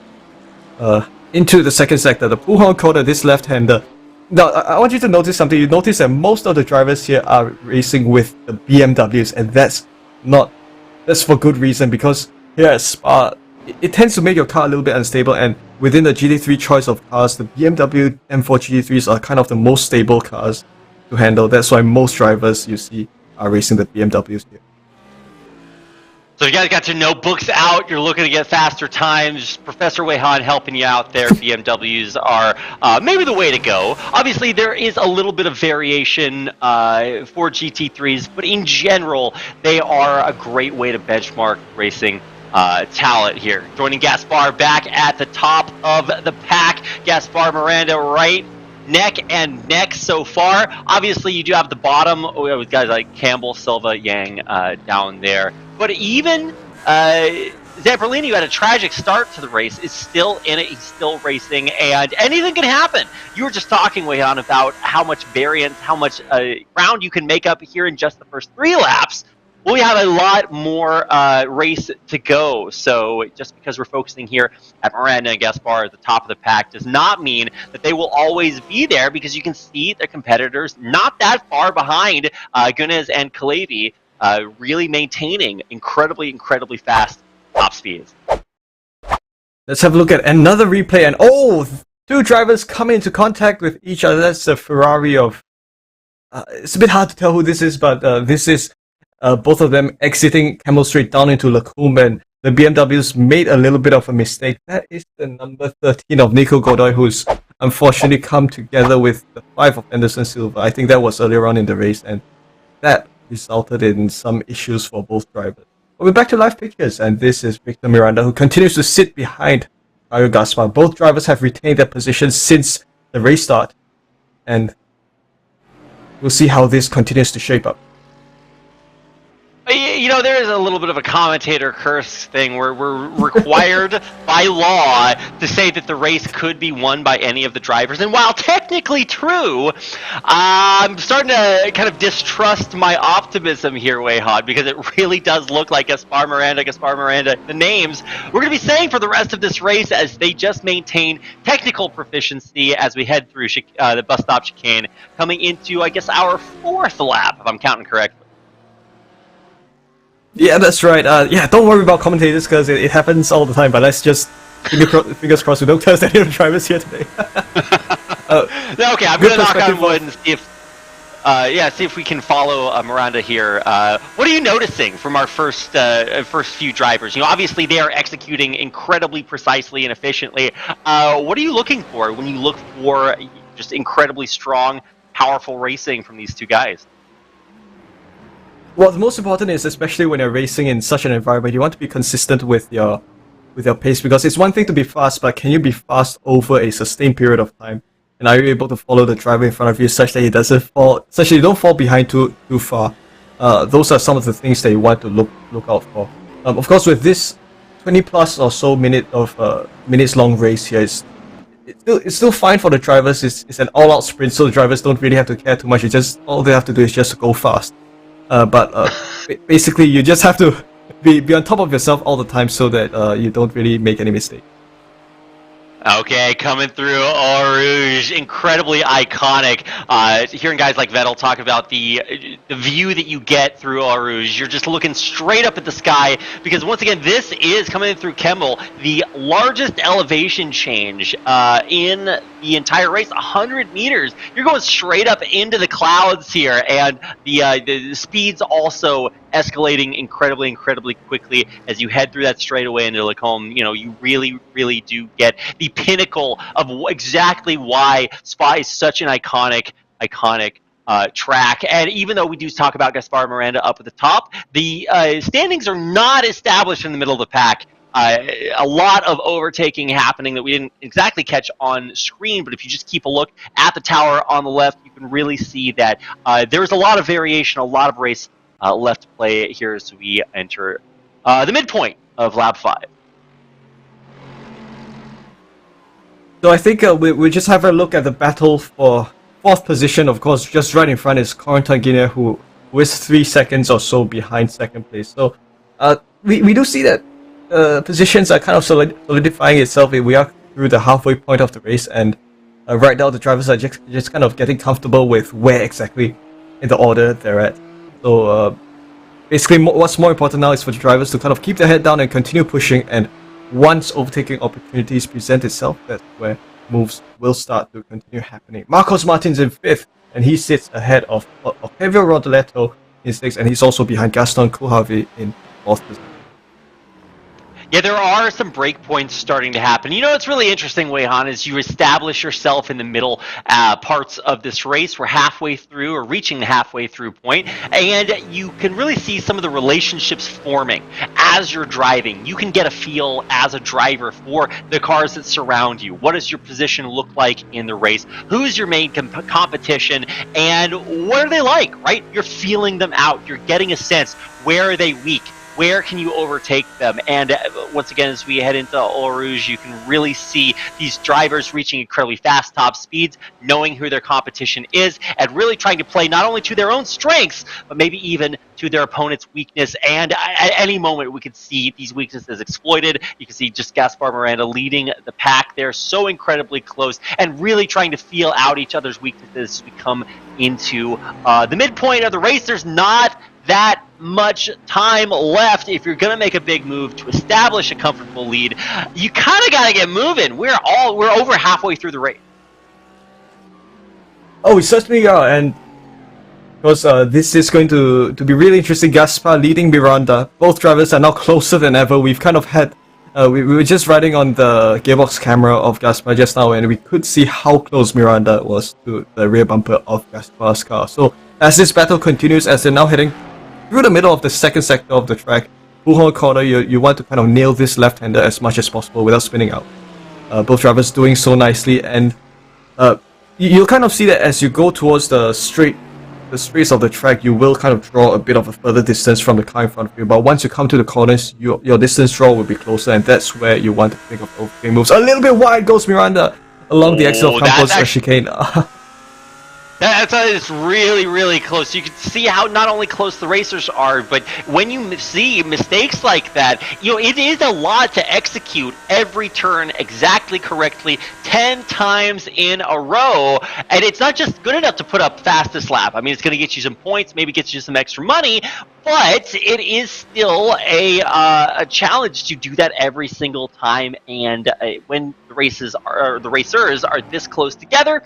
into the second sector. The Puhong corner, this left-hander. Now, I want you to notice something. You notice that most of the drivers here are racing with the BMWs, and that's for good reason, because here at Spa, it tends to make your car a little bit unstable, and within the GT3 choice of cars, the BMW M4 GT3s are kind of the most stable cars to handle. That's why most drivers you see are racing the BMWs here. So you guys got your notebooks out, you're looking to get faster times, Professor Weihan helping you out there. BMWs are maybe the way to go. Obviously there is a little bit of variation for GT3s, but in general, they are a great way to benchmark racing talent here. Joining Gaspar back at the top of the pack. Gaspar, Miranda right neck and neck so far. Obviously you do have the bottom with guys like Campbell, Silva, Yang down there. But even Zamperlini, who had a tragic start to the race, is still in it. He's still racing, and anything can happen. You were just talking, Weihan, about how much variance, how much ground you can make up here in just the first 3 laps. Well, we have a lot more race to go, so just because we're focusing here at Miranda and Gaspar at the top of the pack does not mean that they will always be there, because you can see their competitors not that far behind Gunnez and Calavi, really maintaining incredibly fast top speeds. Let's have a look at another replay, and 2 drivers come into contact with each other. That's the Ferrari of... it's a bit hard to tell who this is, but this is both of them exiting Camel Street down into Lacombe, and the BMWs made a little bit of a mistake. That is the number 13 of Nico Godoy, who's unfortunately come together with the 5 of Anderson Silva. I think that was earlier on in the race, and that resulted in some issues for both drivers. But we're back to live pictures, and this is Victor Miranda, who continues to sit behind Mario Gaspar. Both drivers have retained their positions since the race start, and we'll see how this continues to shape up. There is is a little bit of a commentator curse thing where we're required by law to say that the race could be won by any of the drivers. And while technically true, I'm starting to kind of distrust my optimism here, Wayhod, because it really does look like Gaspar Miranda, the names we're going to be saying for the rest of this race as they just maintain technical proficiency as we head through the bus stop chicane, coming into, I guess, our 4th lap, if I'm counting correctly. Yeah, that's right. Yeah, don't worry about commentators because it happens all the time. But let's just fingers crossed we don't test any of the drivers here today. Okay, I'm gonna knock on wood and see if, see if we can follow Miranda here. What are you noticing from our first few drivers? You know, obviously they are executing incredibly precisely and efficiently. What are you looking for when you look for just incredibly strong, powerful racing from these two guys? Well, the most important is, especially when you're racing in such an environment, you want to be consistent with your pace, because it's one thing to be fast, but can you be fast over a sustained period of time? And are you able to follow the driver in front of you such that he doesn't fall, such that you don't fall behind too far? Those are some of the things that you want to look out for. Of course, with this 20 plus or so minutes long race here, it's still fine for the drivers. It's an all out sprint, so the drivers don't really have to care too much. All they have to do is just go fast. But basically, you just have to be on top of yourself all the time so that you don't really make any mistakes. Okay, coming through Eau Rouge, incredibly iconic. Hearing guys like Vettel talk about the view that you get through Eau Rouge, you're just looking straight up at the sky, because once again, this is coming in through Kemmel, the largest elevation change in the entire race, 100 meters. You're going straight up into the clouds here, and the speeds also escalating incredibly quickly as you head through that straightaway into Lacombe. You know, you really do get the pinnacle of exactly why Spa is such an iconic track. And even though we do talk about Gaspar Miranda up at the top, the standings are not established in the middle of the pack. A lot of overtaking happening that we didn't exactly catch on screen, but if you just keep a look at the tower on the left, you can really see that there's a lot of variation, a lot of race left to play here as we enter the midpoint of lap 5. So I think we just have a look at the battle for 4th position. Of course, just right in front is Corentin Guinea, who is 3 seconds or so behind 2nd place. So we do see that positions are kind of solidifying itself. We are through the halfway point of the race, and right now the drivers are just kind of getting comfortable with where exactly in the order they're at. So basically, what's more important now is for the drivers to kind of keep their head down and continue pushing, and once overtaking opportunities present itself, that's where moves will start to continue happening. Marcos Martins in 5th, and he sits ahead of Octavio Rodoletto in 6th, and he's also behind Gaston Couharvi in 4th position. Yeah, there are some breakpoints starting to happen. You know, it's really interesting, Weihan, is you establish yourself in the middle parts of this race. We're halfway through, or reaching the halfway through point, and you can really see some of the relationships forming as you're driving. You can get a feel as a driver for the cars that surround you. What does your position look like in the race? Who's your main competition, and what are they like, right? You're feeling them out. You're getting a sense. Where are they weak? Where can you overtake them? And once again, as we head into Eau Rouge, you can really see these drivers reaching incredibly fast top speeds, knowing who their competition is, and really trying to play not only to their own strengths, but maybe even to their opponent's weakness. And at any moment, we could see these weaknesses exploited. You can see just Gaspar Miranda leading the pack there, so incredibly close, and really trying to feel out each other's weaknesses as we come into the midpoint of the race. There's not that much time left. If you're going to make a big move to establish a comfortable lead, you kind of got to get moving. We're over halfway through the race. Oh, we certainly are, and because this is going to be really interesting. Gaspar leading Miranda. Both drivers are now closer than ever. We've kind of had we were just riding on the gearbox camera of Gaspar just now, and we could see how close Miranda was to the rear bumper of Gaspar's car. So as this battle continues, as they're now heading through the middle of the second sector of the track, Bullhorn corner, you want to kind of nail this left-hander as much as possible without spinning out. Both drivers doing so nicely, and you'll kind of see that as you go towards the straight the streets of the track, you will kind of draw a bit of a further distance from the car in front of you. But once you come to the corners, your distance draw will be closer, and that's where you want to think of overtaking moves. A little bit wide goes Miranda along the exit of Campos chicane. It's really, really close. You can see how not only close the racers are, but when you see mistakes like that, it is a lot to execute every turn exactly correctly 10 times in a row. And it's not just good enough to put up fastest lap. I mean, it's going to get you some points, maybe get you some extra money, but it is still a challenge to do that every single time. And when the racers are this close together,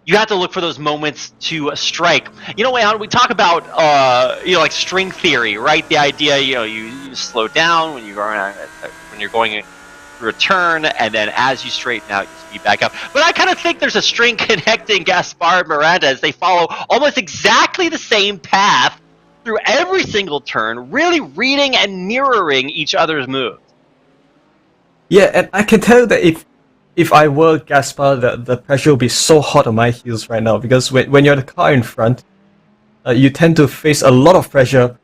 you have to look for those moments to strike. Wei-Han, we talk about, like string theory, right? The idea, you slow down when you're going through a turn, and then as you straighten out, you speed back up. But I kind of think there's a string connecting Gaspar and Miranda as they follow almost exactly the same path through every single turn, really reading and mirroring each other's moves. Yeah, and I can tell that if I were Gaspar, the pressure would be so hot on my heels right now, because when you're the car in front, you tend to face a lot of pressure,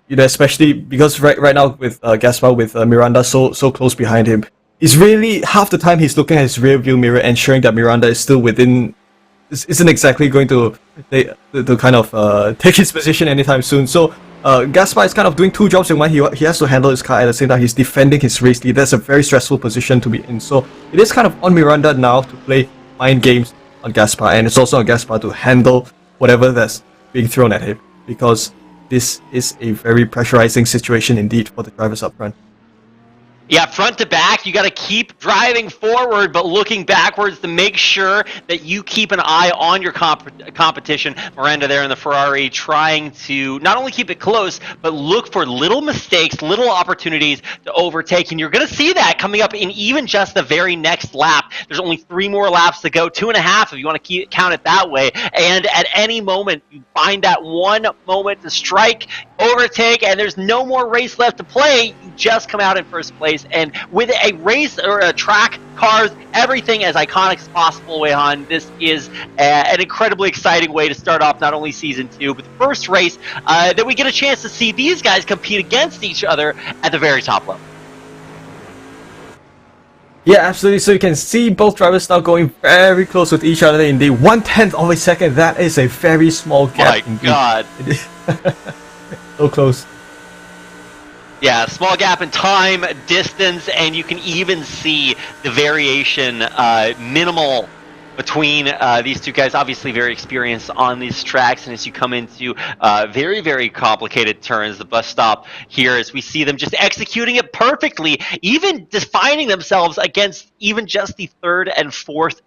especially because right now with Gaspar, with Miranda so close behind him, he's really, half the time he's looking at his rear view mirror, ensuring that Miranda is still within, isn't exactly going to kind of take his position anytime soon. So Gaspar is kind of doing two jobs in one. He has to handle his car at the same time. He's defending his race lead. That's a very stressful position to be in. So it is kind of on Miranda now to play mind games on Gaspar, and it's also on Gaspar to handle whatever that's being thrown at him, because this is a very pressurizing situation indeed for the drivers up front. Yeah, front to back, you got to keep driving forward, but looking backwards to make sure that you keep an eye on your competition. Miranda there in the Ferrari trying to not only keep it close, but look for little mistakes, little opportunities to overtake. And you're going to see that coming up in even just the very next lap. There's only 3 more laps to go, 2.5 if you want to count it that way. And at any moment, you find that one moment to strike, overtake, and there's no more race left to play. You just come out in first place. And with a race or a track, cars, everything as iconic as possible, Wei-Han, this is an incredibly exciting way to start off not only Season 2, but the first race that we get a chance to see these guys compete against each other at the very top level. Yeah, absolutely. So you can see both drivers now going very close with each other in the 1/10 of a second. That is a very small gap. My God. So close. Yeah, small gap in time, distance, and you can even see the variation, minimal, between these two guys. Obviously very experienced on these tracks, and as you come into very, very complicated turns, the bus stop here, as we see them just executing it perfectly, even defining themselves against even just the 3rd and 4th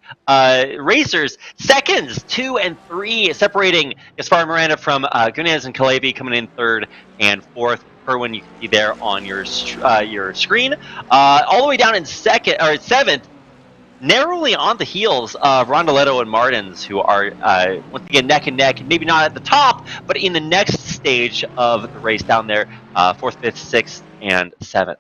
racers. Seconds 2 and 3 separating Gaspar Miranda from Gunez and Kalebi, coming in 3rd and 4th. When you can see there on your screen, all the way down in 7th, narrowly on the heels of Rondeletto and Martins, who are once again neck and neck, maybe not at the top, but in the next stage of the race down there, 4th, 5th, 6th, and 7th.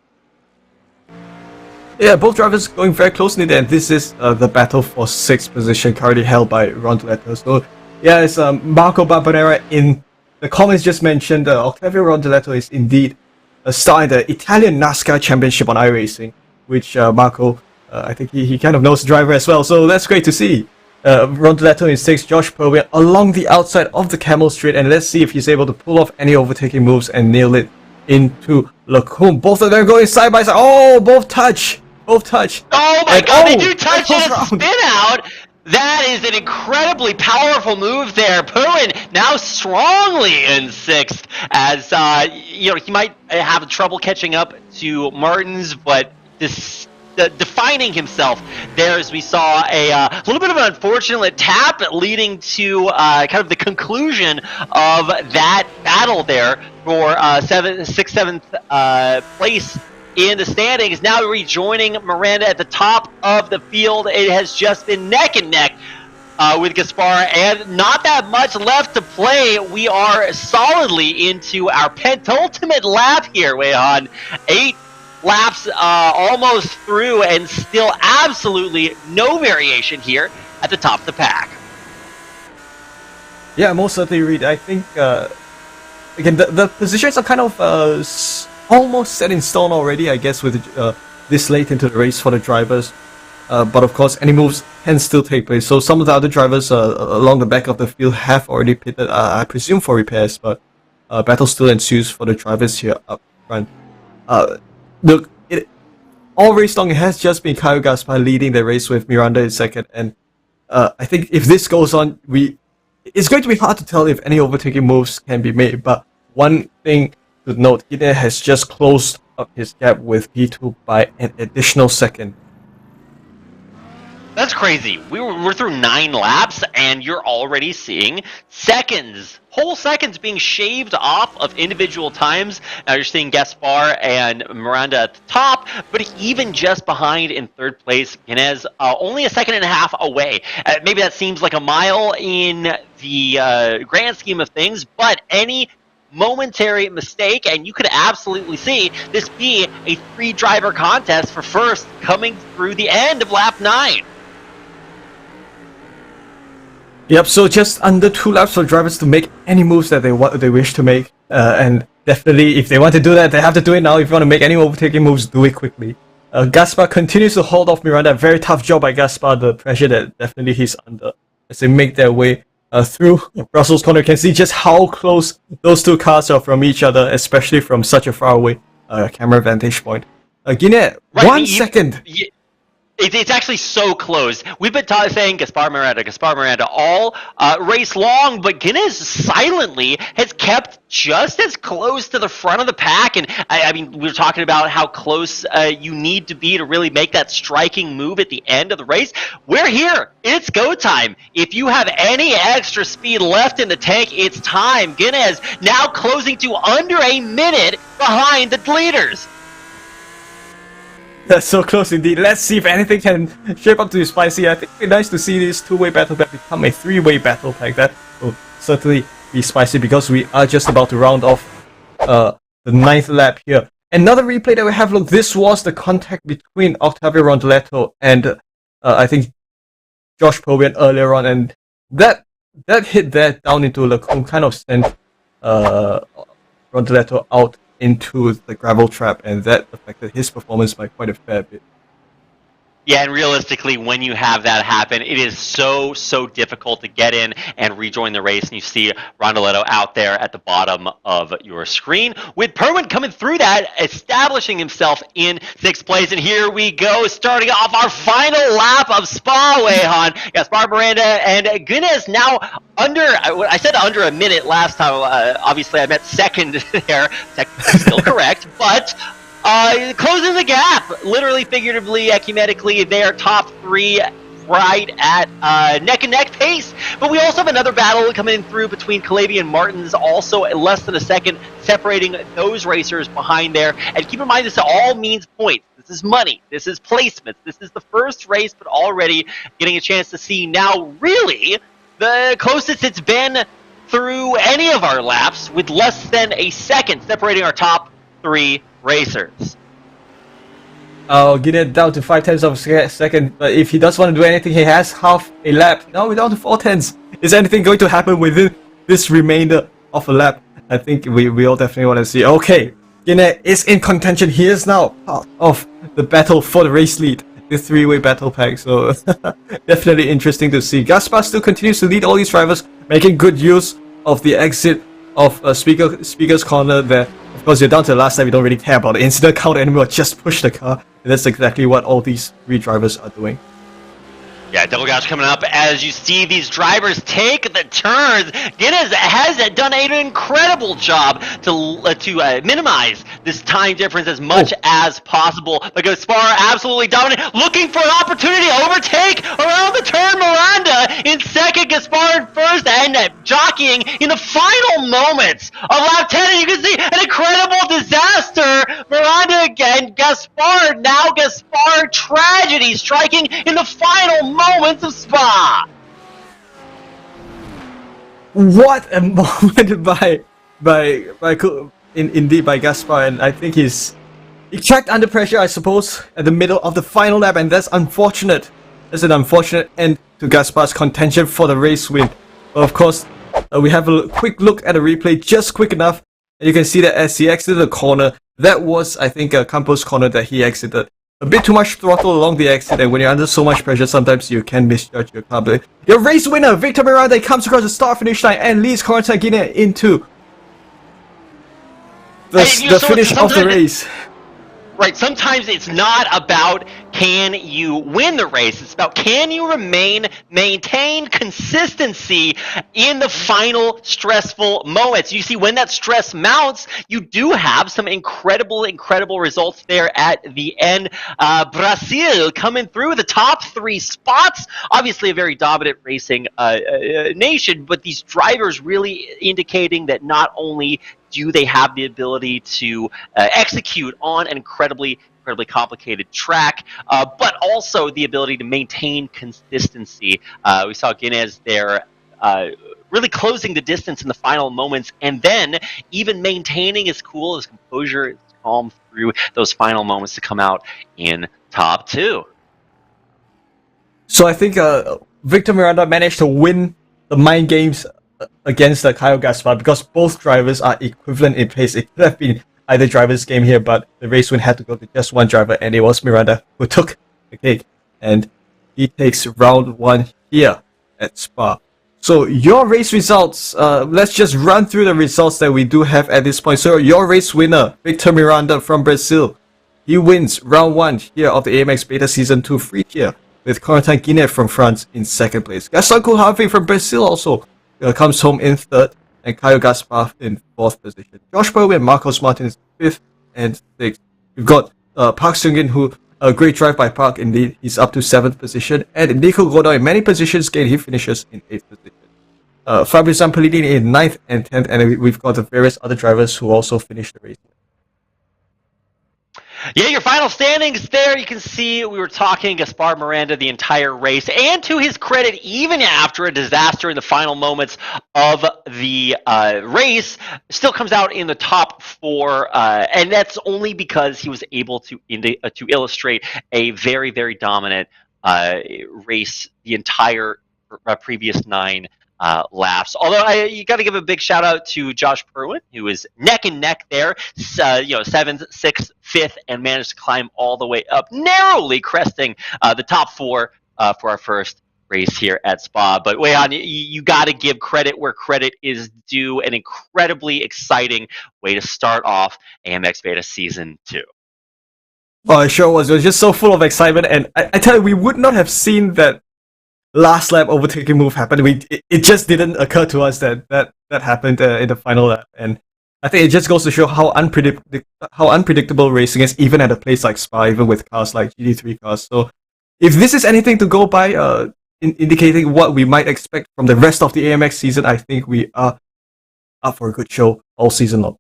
Yeah, both drivers going very closely there. This is the battle for 6th position, currently held by Rondeletto. So yeah, it's Marco Barbanera in the comments just mentioned. Octavio Rondeletto is indeed a star in the Italian NASCAR Championship on iRacing, which Marco, I think he kind of knows the driver as well, so that's great to see. Rondeletto in 6th, Josh Perwin along the outside of the Camel Straight, and let's see if he's able to pull off any overtaking moves and nail it into Lacombe. Both of them going side by side. Oh, both touch! Both touch! Oh my God, they do touch and a spin out! That is an incredibly powerful move there. Perwin now strongly in 6th, as he might have trouble catching up to Martins, but defining himself there, as we saw a little bit of an unfortunate tap leading to kind of the conclusion of that battle there for 6th, 7th place in the standings. Now rejoining Miranda at the top of the field. It has just been neck and neck with Gaspar, and not that much left to play. We are solidly into our penultimate lap here, Wei-Han. 8 laps almost through, and still absolutely no variation here at the top of the pack. Yeah, most certainly, Reed. I think again the positions are kind of almost set in stone already. I guess with this late into the race for the drivers. But of course, any moves can still take place. So some of the other drivers along the back of the field have already pitted, I presume, for repairs. But battle still ensues for the drivers here up front. Look, all race long it has just been Kyle Gaspar leading the race with Miranda in second. And I think if this goes on, it's going to be hard to tell if any overtaking moves can be made. But one thing to note, Guinness has just closed up his gap with P2 by an additional second. That's crazy. We're through 9 laps, and you're already seeing whole seconds being shaved off of individual times. Now you're seeing Gaspar and Miranda at the top, but even just behind in third place, Guinness only a second and a half away. Maybe that seems like a mile in the grand scheme of things, but any momentary mistake, and you could absolutely see this be a 3-driver contest for first coming through the end of lap 9. Yep, so just under 2 laps for drivers to make any moves that they wish to make, and definitely if they want to do that, they have to do it now. If you want to make any overtaking moves, do it quickly. Gaspar continues to hold off Miranda. Very tough job by Gaspar, the pressure that definitely he's under as they make their way through Russell's corner. You can see just how close those two cars are from each other, especially from such a far away camera vantage point. Guinness, right, 1 second. It's actually so close. We've been saying Gaspar Miranda all race long, but Guinness silently has kept just as close to the front of the pack. And I mean, we were talking about how close you need to be to really make that striking move at the end of the race. We're here. It's go time. If you have any extra speed left in the tank, it's time. Guinness now closing to under a minute behind the leaders. That's so close indeed. Let's see if anything can shape up to be spicy. I think it'd be nice to see this 2-way battle pack become a 3-way battle pack. That will certainly be spicy because we are just about to round off the 9th lap here. Another replay that we have, look, this was the contact between Octavio Rondeletto and I think Josh Probian earlier on, and that hit there down into Lacombe kind of sent Rondeletto out into the gravel trap, and that affected his performance by quite a fair bit. Yeah, and realistically, when you have that happen, it is so difficult to get in and rejoin the race, and you see Rondeletto out there at the bottom of your screen, with Perwin coming through that, establishing himself in 6th place, and here we go, starting off our final lap of Spa, Weyhan. Gaspar Miranda and Guinness now I said under a minute last time, obviously I meant second there, technically still correct, but closing the gap, literally, figuratively, ecumenically, they are top 3 right at neck and neck pace. But we also have another battle coming through between Calabi and Martins, also less than a second separating those racers behind there. And keep in mind, this all means points. This is money. This is placements. This is the first race, but already getting a chance to see now really the closest it's been through any of our laps, with less than a second separating our top 3 racers. I'll get it down to 5/10 of a second, but if he does want to do anything, he has half a lap. Now we're down to 4/10. Is anything going to happen within this remainder of a lap? I think we all definitely want to see. Okay, Guinness is in contention. He is now part of the battle for the race lead, the 3-way battle pack, so definitely interesting to see. Gaspar still continues to lead all these drivers, making good use of the exit of Speaker's Corner there. Of course, you're down to the last time, you don't really care about the incident count anymore, just push the car. And that's exactly what all these 3 drivers are doing. Yeah, double gouge coming up as you see these drivers take the turns. Guinness has done an incredible job to minimize this time difference as much as possible. But Gaspar absolutely dominant, looking for an opportunity to overtake around the turn. Miranda in second, Gaspar in first, and jockeying in the final moments of lap 10. And you can see an incredible disaster. Miranda again, Gaspar, now Gaspar tragedy striking in the final moments of Spa. What a moment by Gaspar, and I think he checked under pressure, I suppose, at the middle of the final lap, and that's unfortunate. That's an unfortunate end to Gaspar's contention for the race win. But of course, we have a quick look at the replay, just quick enough. And you can see that as he exited the corner, that was, I think, Campos' corner that he exited. A bit too much throttle along the exit, and when you're under so much pressure, sometimes you can misjudge your car. But your race winner, Victor Miranda, comes across the start-finish line and leads Corentin Guinet into the finish of the race. Right, sometimes it's not about can you win the race, it's about can you maintain consistency in the final stressful moments. You see, when that stress mounts, you do have some incredible results there at the end. Brazil coming through the top 3 spots, obviously a very dominant racing nation, but these drivers really indicating that not only do they have the ability to execute on an incredibly complicated track, but also the ability to maintain consistency. We saw Guinness there really closing the distance in the final moments, and then even maintaining his cool, his composure, his calm through those final moments to come out in top 2. So I think Victor Miranda managed to win the mind games against Kyle Gaspar because both drivers are equivalent in pace. It could have been either driver's game here, but the race win had to go to just one driver, and it was Miranda who took the cake. And he takes round 1 here at Spa. So your race results, let's just run through the results that we do have at this point. So your race winner, Victor Miranda from Brazil, he wins round 1 here of the AMX Beta Season 2 free tier, with Corentin Guinet from France in 2nd place. Gaston Couhave from Brazil also comes home in 3rd, and Caio Gaspar in 4th position. Josh Perwin and Marcos Martins 5th and 6th. We've got Park Seung-in, who a great drive by Park indeed. He's up to 7th position, and Nico Godoy, many positions gained. He finishes in 8th position. Fabio Zampellini in 9th and 10th, and we've got the various other drivers who also finished the race. Yeah, your final standings there, you can see we were talking Gaspar Miranda the entire race, and to his credit, even after a disaster in the final moments of the race, still comes out in the top 4, and that's only because he was able to illustrate a very dominant race the entire previous 9 laps. Although you got to give a big shout out to Josh Perwin, who is neck and neck there, 7th, 6th, 5th, and managed to climb all the way up, narrowly cresting the top 4 for our first race here at Spa. But Weihan, you got to give credit where credit is due. An incredibly exciting way to start off AMX Beta Season 2. Oh, it sure was. It was just so full of excitement, and I tell you, we would not have seen that last lap overtaking move happened. It just didn't occur to us that happened in the final lap, and I think it just goes to show how unpredictable racing is, even at a place like Spa, even with cars like GT3 cars. So if this is anything to go by, indicating what we might expect from the rest of the AMX season, I think we are up for a good show all season long.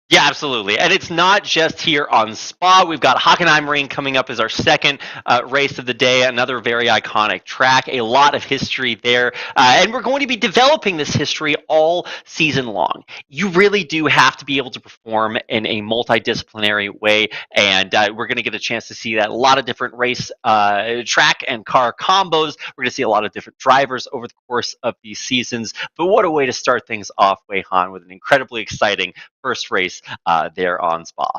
Yeah, absolutely. And it's not just here on Spa. We've got HockenheimRing coming up as our second race of the day, another very iconic track, a lot of history there. And we're going to be developing this history all season long. You really do have to be able to perform in a multidisciplinary way, and we're going to get a chance to see that. A lot of different race track and car combos. We're going to see a lot of different drivers over the course of these seasons. But what a way to start things off, Weihan, with an incredibly exciting first race there on Spa.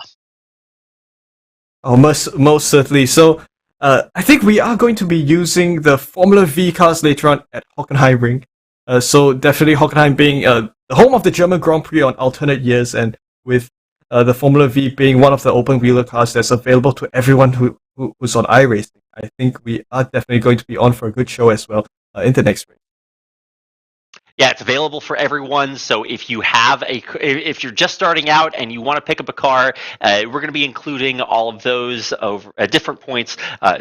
Oh, most certainly. So, I think we are going to be using the Formula Vee cars later on at HockenheimRing. So definitely Hockenheim being the home of the German Grand Prix on alternate years, and with the Formula Vee being one of the open wheeler cars that's available to everyone who's on iRacing. I think we are definitely going to be on for a good show as well in the next race. Yeah, it's available for everyone. So if you're just starting out and you want to pick up a car, we're going to be including all of those over at different points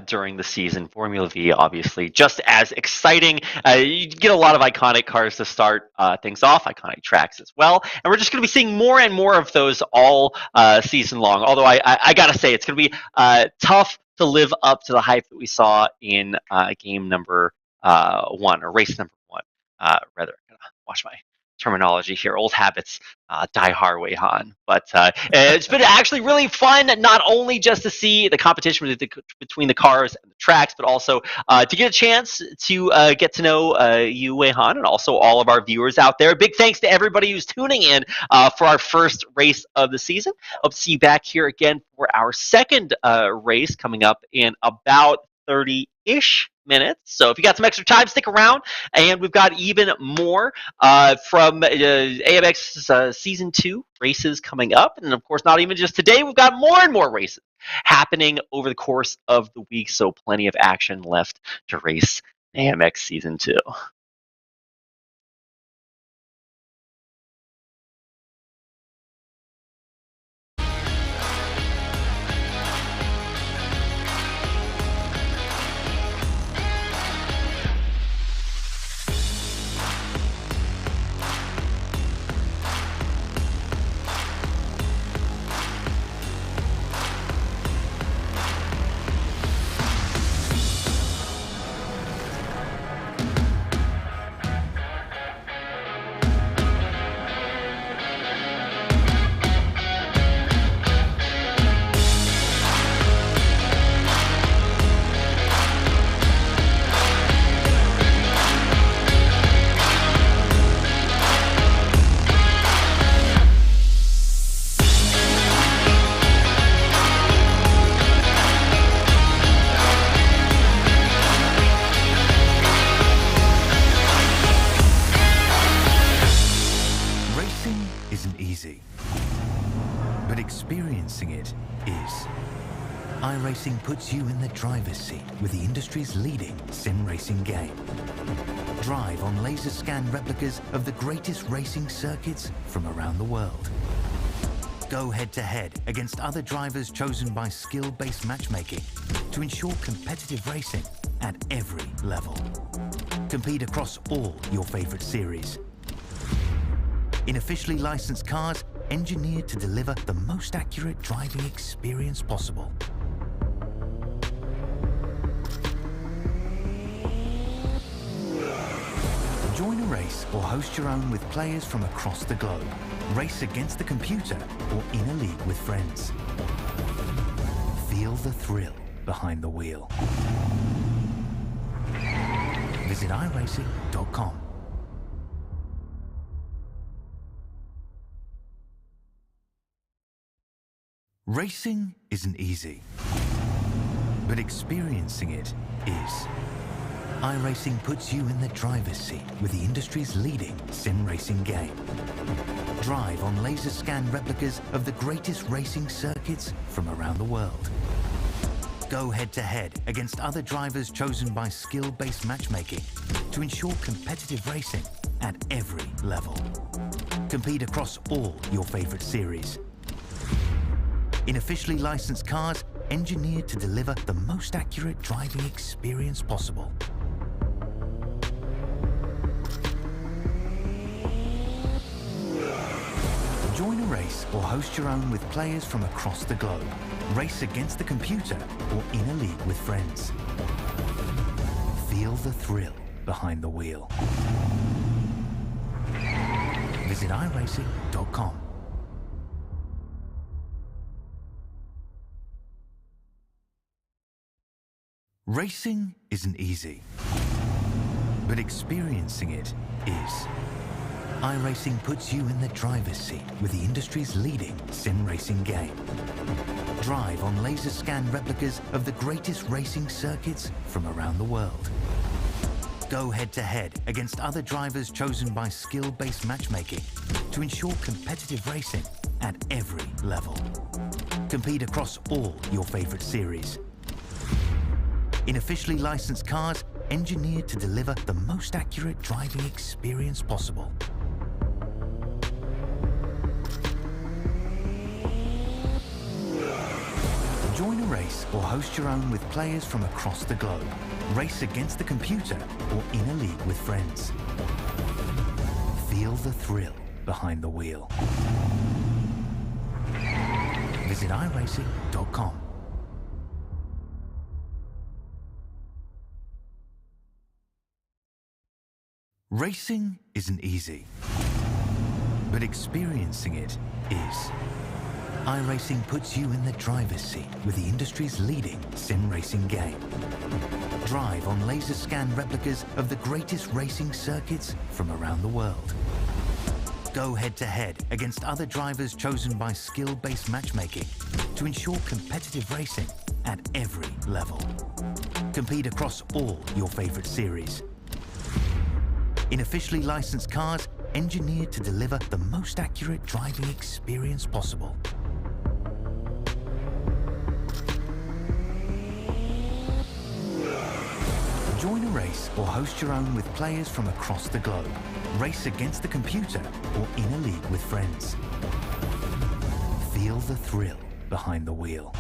during the season. Formula Vee, obviously, just as exciting. You get a lot of iconic cars to start things off, iconic tracks as well. And we're just going to be seeing more and more of those all season long. Although I got to say, it's going to be tough to live up to the hype that we saw in game number 1, or race number 1, rather. Watch my terminology here, old habits die hard, Weihan. But it's been actually really fun, not only just to see the competition between the cars and the tracks, but also to get a chance to get to know you, Weihan, and also all of our viewers out there. Big thanks to everybody who's tuning in for our first race of the season. Hope to see you back here again for our second race coming up in about 30-ish minutes. So if you got some extra time, stick around, and we've got even more from AMX Season 2 races coming up. And of course, not even just today, we've got more and more races happening over the course of the week, so plenty of action left to race AMX Season 2. but experiencing it is. iRacing puts you in the driver's seat with the industry's leading sim racing game. Drive on laser scan replicas of the greatest racing circuits from around the world. Go head-to-head against other drivers chosen by skill-based matchmaking to ensure competitive racing at every level. Compete across all your favorite series. In officially licensed cars, engineered to deliver the most accurate driving experience possible. Join a race or host your own with players from across the globe. Race against the computer or in a league with friends. Feel the thrill behind the wheel. Visit iRacing.com. Racing isn't easy, but experiencing it is. iRacing puts you in the driver's seat with the industry's leading sim racing game. Drive on laser scan replicas of the greatest racing circuits from around the world. Go head-to-head against other drivers chosen by skill-based matchmaking to ensure competitive racing at every level. Compete across all your favorite series. In officially licensed cars, engineered to deliver the most accurate driving experience possible. Join a race or host your own with players from across the globe. Race against the computer or in a league with friends. Feel the thrill behind the wheel. Visit iRacing.com. Racing isn't easy, but experiencing it is. iRacing puts you in the driver's seat with the industry's leading sim racing game. Drive on laser scan replicas of the greatest racing circuits from around the world. Go head-to-head against other drivers chosen by skill-based matchmaking to ensure competitive racing at every level. Compete across all your favorite series. In officially licensed cars, engineered to deliver the most accurate driving experience possible. Join a race or host your own with players from across the globe. Race against the computer or in a league with friends. Feel the thrill behind the wheel. Visit iRacing.com. Racing isn't easy, but experiencing it is. iRacing puts you in the driver's seat with the industry's leading sim racing game. Drive on laser scan replicas of the greatest racing circuits from around the world. Go head-to-head against other drivers chosen by skill-based matchmaking to ensure competitive racing at every level. Compete across all your favorite series. In officially licensed cars, engineered to deliver the most accurate driving experience possible. Join a race or host your own with players from across the globe. Race against the computer or in a league with friends. Feel the thrill behind the wheel.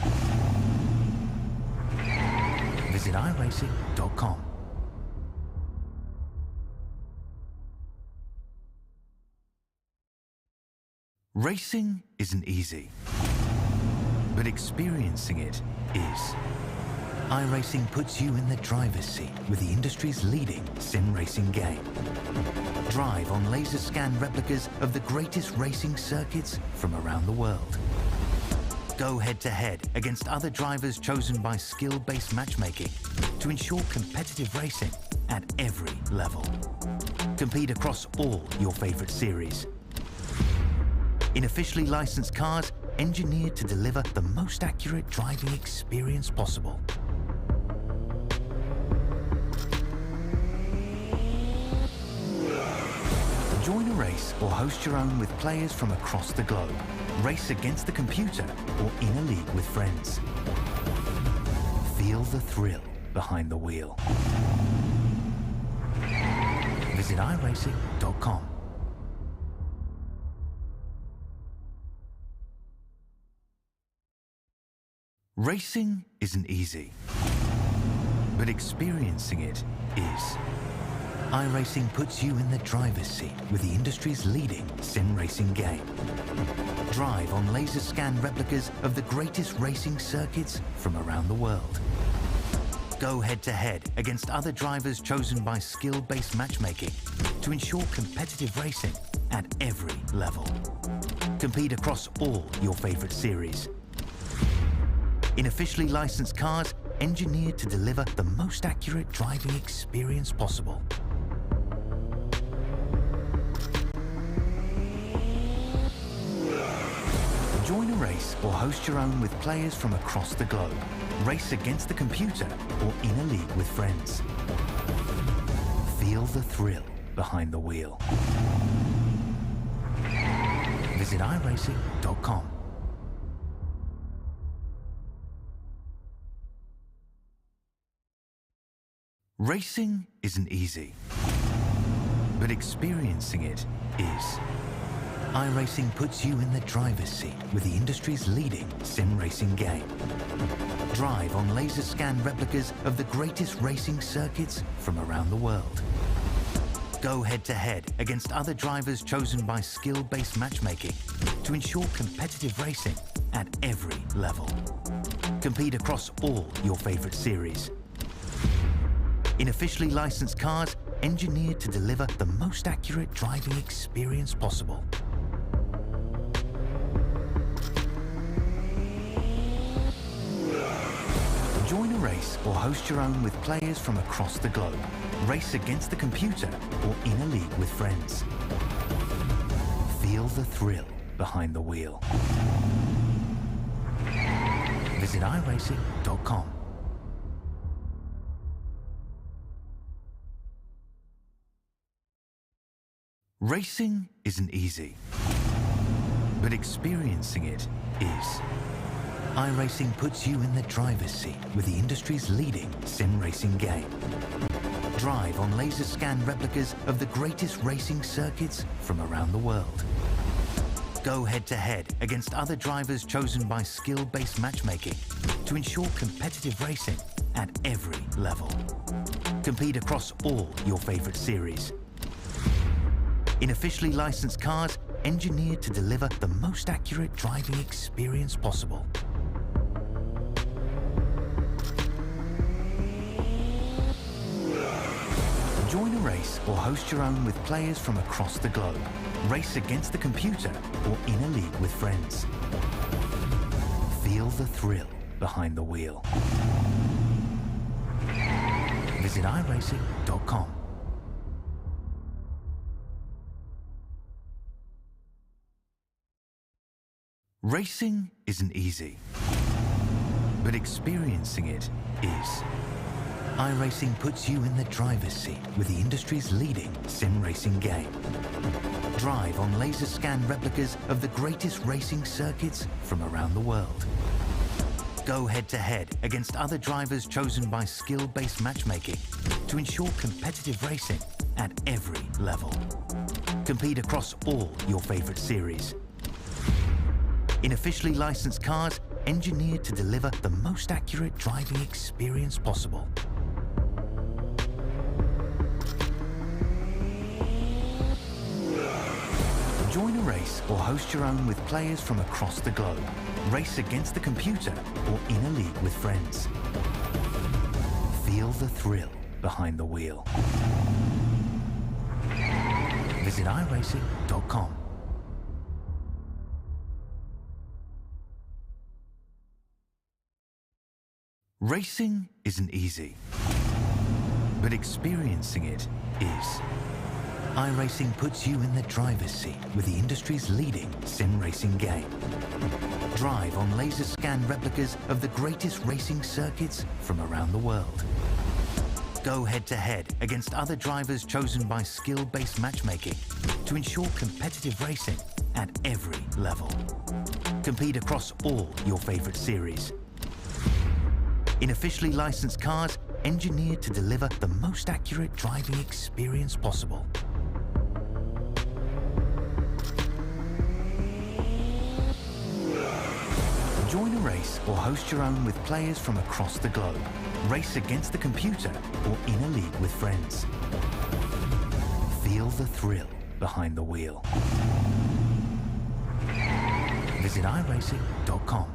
Visit iRacing.com. Racing isn't easy, but experiencing it is. iRacing puts you in the driver's seat with the industry's leading sim racing game. Drive on laser scan replicas of the greatest racing circuits from around the world. Go head-to-head against other drivers chosen by skill-based matchmaking to ensure competitive racing at every level. Compete across all your favorite series. In officially licensed cars, engineered to deliver the most accurate driving experience possible. Join a race or host your own with players from across the globe. Race against the computer or in a league with friends. Feel the thrill behind the wheel. Visit iRacing.com. Racing isn't easy, but experiencing it is. iRacing puts you in the driver's seat with the industry's leading sim racing game. Drive on laser scan replicas of the greatest racing circuits from around the world. Go head-to-head against other drivers chosen by skill-based matchmaking to ensure competitive racing at every level. Compete across all your favorite series. In officially licensed cars, engineered to deliver the most accurate driving experience possible. Join a race or host your own with players from across the globe. Race against the computer or in a league with friends. Feel the thrill behind the wheel. Visit iRacing.com. Racing isn't easy, but experiencing it is. iRacing puts you in the driver's seat with the industry's leading sim racing game. Drive on laser scan replicas of the greatest racing circuits from around the world. Go head-to-head against other drivers chosen by skill-based matchmaking to ensure competitive racing at every level. Compete across all your favorite series. In officially licensed cars, engineered to deliver the most accurate driving experience possible. Join a race or host your own with players from across the globe. Race against the computer or in a league with friends. Feel the thrill behind the wheel. Visit iRacing.com. Racing isn't easy, but experiencing it is. iRacing puts you in the driver's seat with the industry's leading sim racing game. Drive on laser scan replicas of the greatest racing circuits from around the world. Go head-to-head against other drivers chosen by skill-based matchmaking to ensure competitive racing at every level. Compete across all your favorite series. In officially licensed cars, engineered to deliver the most accurate driving experience possible. Join a race or host your own with players from across the globe. Race against the computer or in a league with friends. Feel the thrill behind the wheel. Visit iRacing.com. Racing isn't easy, but experiencing it is. iRacing puts you in the driver's seat with the industry's leading sim racing game. Drive on laser scan replicas of the greatest racing circuits from around the world. Go head-to-head against other drivers chosen by skill-based matchmaking to ensure competitive racing at every level. Compete across all your favorite series. In officially licensed cars, engineered to deliver the most accurate driving experience possible. Join a race or host your own with players from across the globe. Race against the computer or in a league with friends. Feel the thrill behind the wheel. Visit iRacing.com. Racing isn't easy, but experiencing it is. iRacing puts you in the driver's seat with the industry's leading sim racing game. Drive on laser scan replicas of the greatest racing circuits from around the world. Go head-to-head against other drivers chosen by skill-based matchmaking to ensure competitive racing at every level. Compete across all your favorite series. In officially licensed cars, engineered to deliver the most accurate driving experience possible. Join a race or host your own with players from across the globe. Race against the computer or in a league with friends. Feel the thrill behind the wheel. Visit iRacing.com.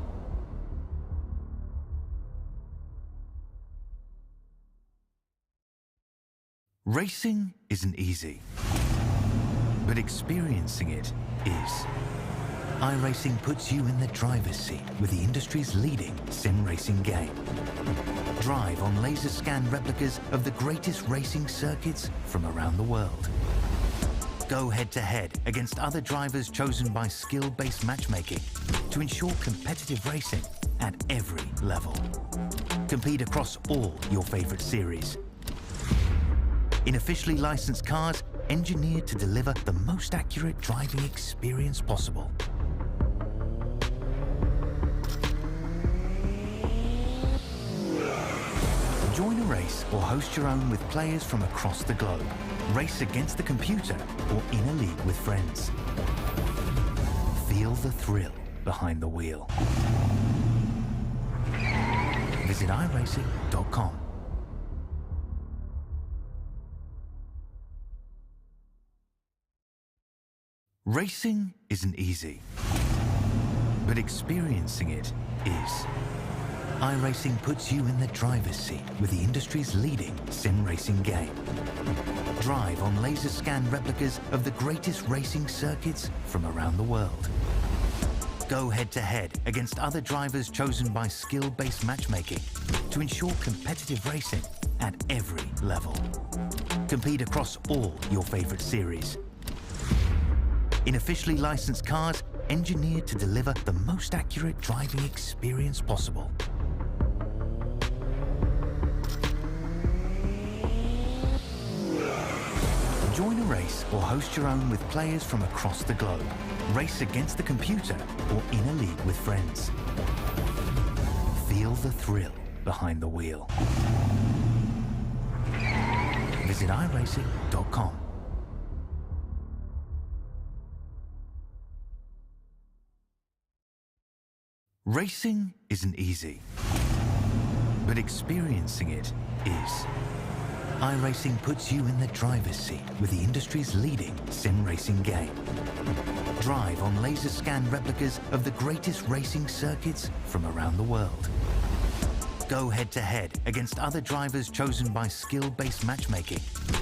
Racing isn't easy, but experiencing it is. iRacing puts you in the driver's seat with the industry's leading sim racing game. Drive on laser scan replicas of the greatest racing circuits from around the world. Go head-to-head against other drivers chosen by skill-based matchmaking to ensure competitive racing at every level. Compete across all your favorite series. In officially licensed cars, engineered to deliver the most accurate driving experience possible. Join a race or host your own with players from across the globe. Race against the computer or in a league with friends. Feel the thrill behind the wheel. Visit iRacing.com. Racing isn't easy, but experiencing it is. iRacing puts you in the driver's seat with the industry's leading sim racing game. Drive on laser scan replicas of the greatest racing circuits from around the world. Go head-to-head against other drivers chosen by skill-based matchmaking to ensure competitive racing at every level. Compete across all your favorite series. In officially licensed cars, engineered to deliver the most accurate driving experience possible. Join a race or host your own with players from across the globe. Race against the computer or in a league with friends. Feel the thrill behind the wheel. Visit iRacing.com. Racing isn't easy, but experiencing it is. iRacing puts you in the driver's seat with the industry's leading sim racing game. Drive on laser scan replicas of the greatest racing circuits from around the world. Go head-to-head against other drivers chosen by skill-based matchmaking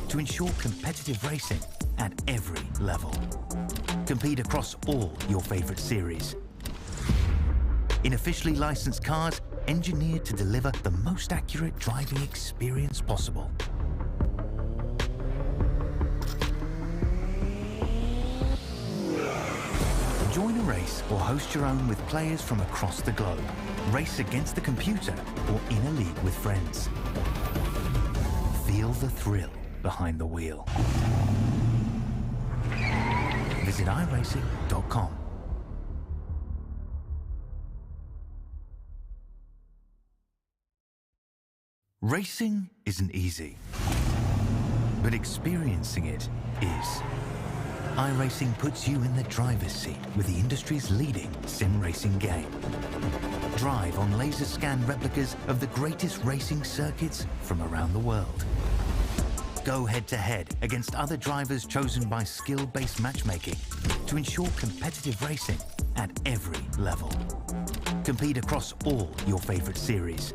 to ensure competitive racing at every level. Compete across all your favorite series. In officially licensed cars engineered to deliver the most accurate driving experience possible. Join a race or host your own with players from across the globe. Race against the computer or in a league with friends. Feel the thrill behind the wheel. Visit iRacing.com. Racing isn't easy, but experiencing it is. iRacing puts you in the driver's seat with the industry's leading sim racing game. Drive on laser scan replicas of the greatest racing circuits from around the world. Go head-to-head against other drivers chosen by skill-based matchmaking to ensure competitive racing at every level. Compete across all your favorite series.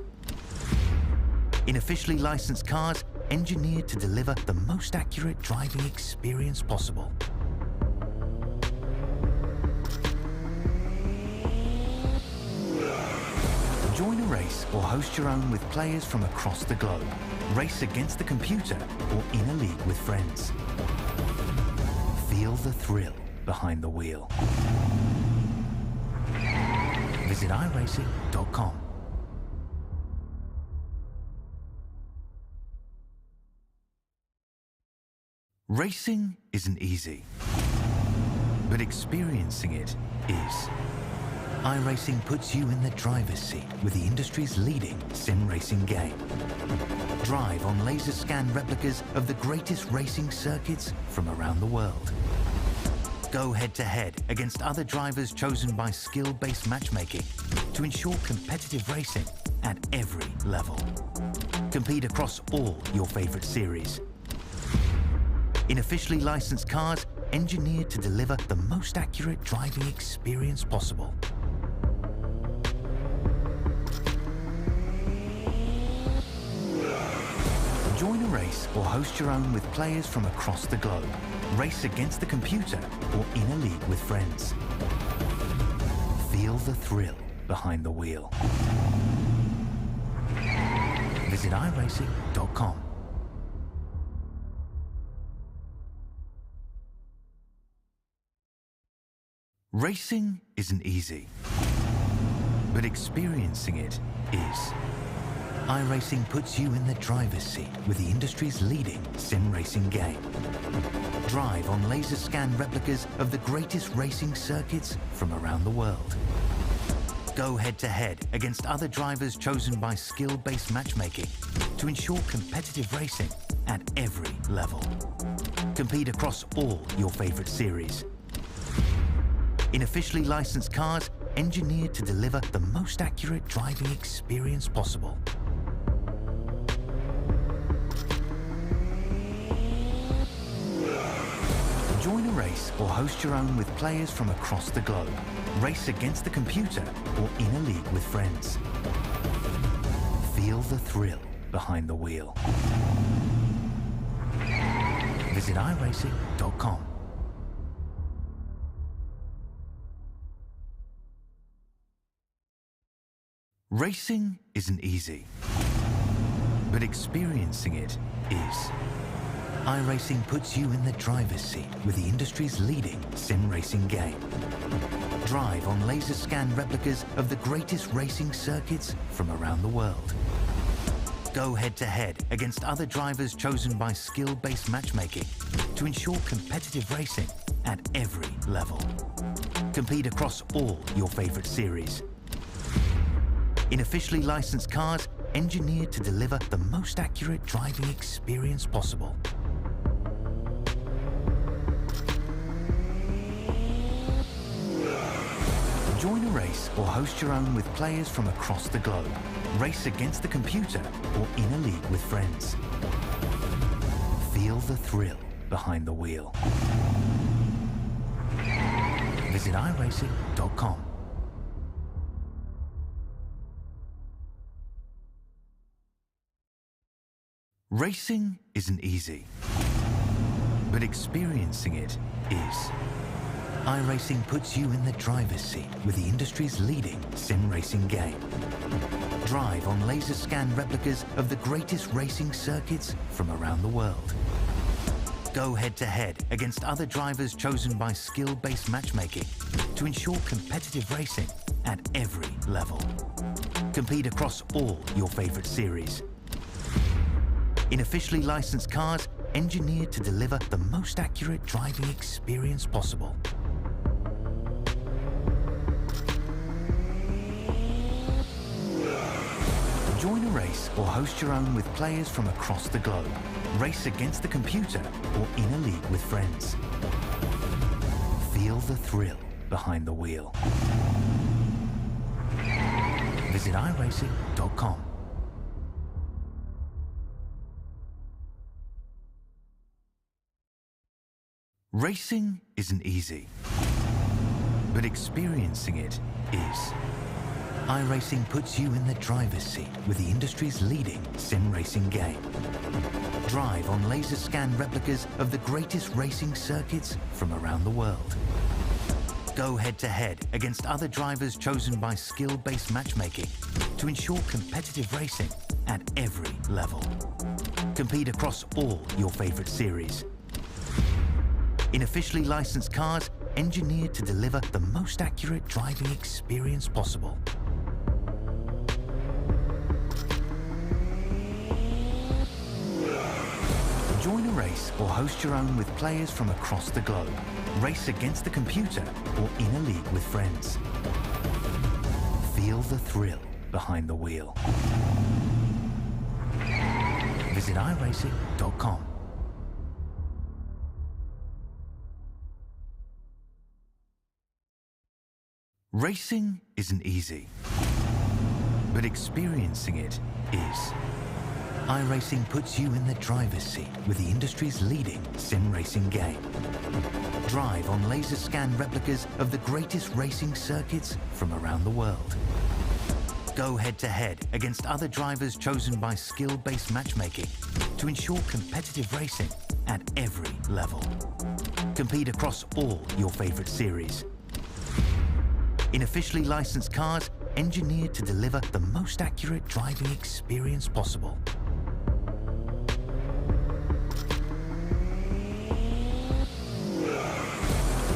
In officially licensed cars engineered to deliver the most accurate driving experience possible. Join a race or host your own with players from across the globe. Race against the computer or in a league with friends. Feel the thrill behind the wheel. Visit iRacing.com. Racing isn't easy, but experiencing it is. iRacing puts you in the driver's seat with the industry's leading sim racing game. Drive on laser scan replicas of the greatest racing circuits from around the world. Go head-to-head against other drivers chosen by skill-based matchmaking to ensure competitive racing at every level. Compete across all your favorite series. In officially licensed cars engineered to deliver the most accurate driving experience possible. Join a race or host your own with players from across the globe. Race against the computer or in a league with friends. Feel the thrill behind the wheel. Visit iRacing.com. Racing isn't easy, but experiencing it is. iRacing puts you in the driver's seat with the industry's leading sim racing game. Drive on laser scan replicas of the greatest racing circuits from around the world. Go head-to-head against other drivers chosen by skill-based matchmaking to ensure competitive racing at every level. Compete across all your favorite series. In officially licensed cars engineered to deliver the most accurate driving experience possible. Join a race or host your own with players from across the globe. Race against the computer or in a league with friends. Feel the thrill behind the wheel. Visit iRacing.com. Racing isn't easy, but experiencing it is. iRacing puts you in the driver's seat with the industry's leading sim racing game. Drive on laser scan replicas of the greatest racing circuits from around the world. Go head-to-head against other drivers chosen by skill-based matchmaking to ensure competitive racing at every level. Compete across all your favorite series. In officially licensed cars engineered to deliver the most accurate driving experience possible. Join a race or host your own with players from across the globe. Race against the computer or in a league with friends. Feel the thrill behind the wheel. Visit iRacing.com. Racing isn't easy, but experiencing it is. iRacing puts you in the driver's seat with the industry's leading sim racing game. Drive on laser scan replicas of the greatest racing circuits from around the world. Go head-to-head against other drivers chosen by skill-based matchmaking to ensure competitive racing at every level. Compete across all your favorite series. In officially licensed cars engineered to deliver the most accurate driving experience possible. Join a race or host your own with players from across the globe. Race against the computer or in a league with friends. Feel the thrill behind the wheel. Visit iRacing.com. Racing isn't easy, but experiencing it is. iRacing puts you in the driver's seat with the industry's leading sim racing game. Drive on laser scan replicas of the greatest racing circuits from around the world. Go head-to-head against other drivers chosen by skill-based matchmaking to ensure competitive racing at every level. Compete across all your favorite series. In officially licensed cars engineered to deliver the most accurate driving experience possible. Join a race or host your own with players from across the globe. Race against the computer or in a league with friends. Feel the thrill behind the wheel. Visit iRacing.com. Racing isn't easy, but experiencing it is. iRacing puts you in the driver's seat with the industry's leading sim racing game. Drive on laser scan replicas of the greatest racing circuits from around the world. Go head-to-head against other drivers chosen by skill-based matchmaking to ensure competitive racing at every level. Compete across all your favorite series. In officially licensed cars engineered to deliver the most accurate driving experience possible.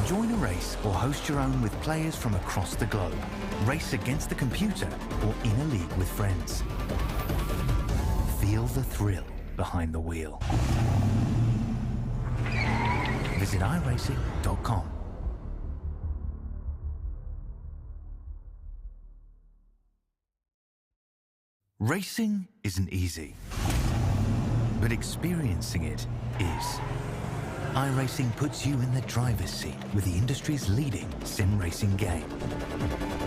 Join a race or host your own with players from across the globe. Race against the computer or in a league with friends. Feel the thrill behind the wheel. Visit iRacing.com. Racing isn't easy, but experiencing it is. iRacing puts you in the driver's seat with the industry's leading sim racing game.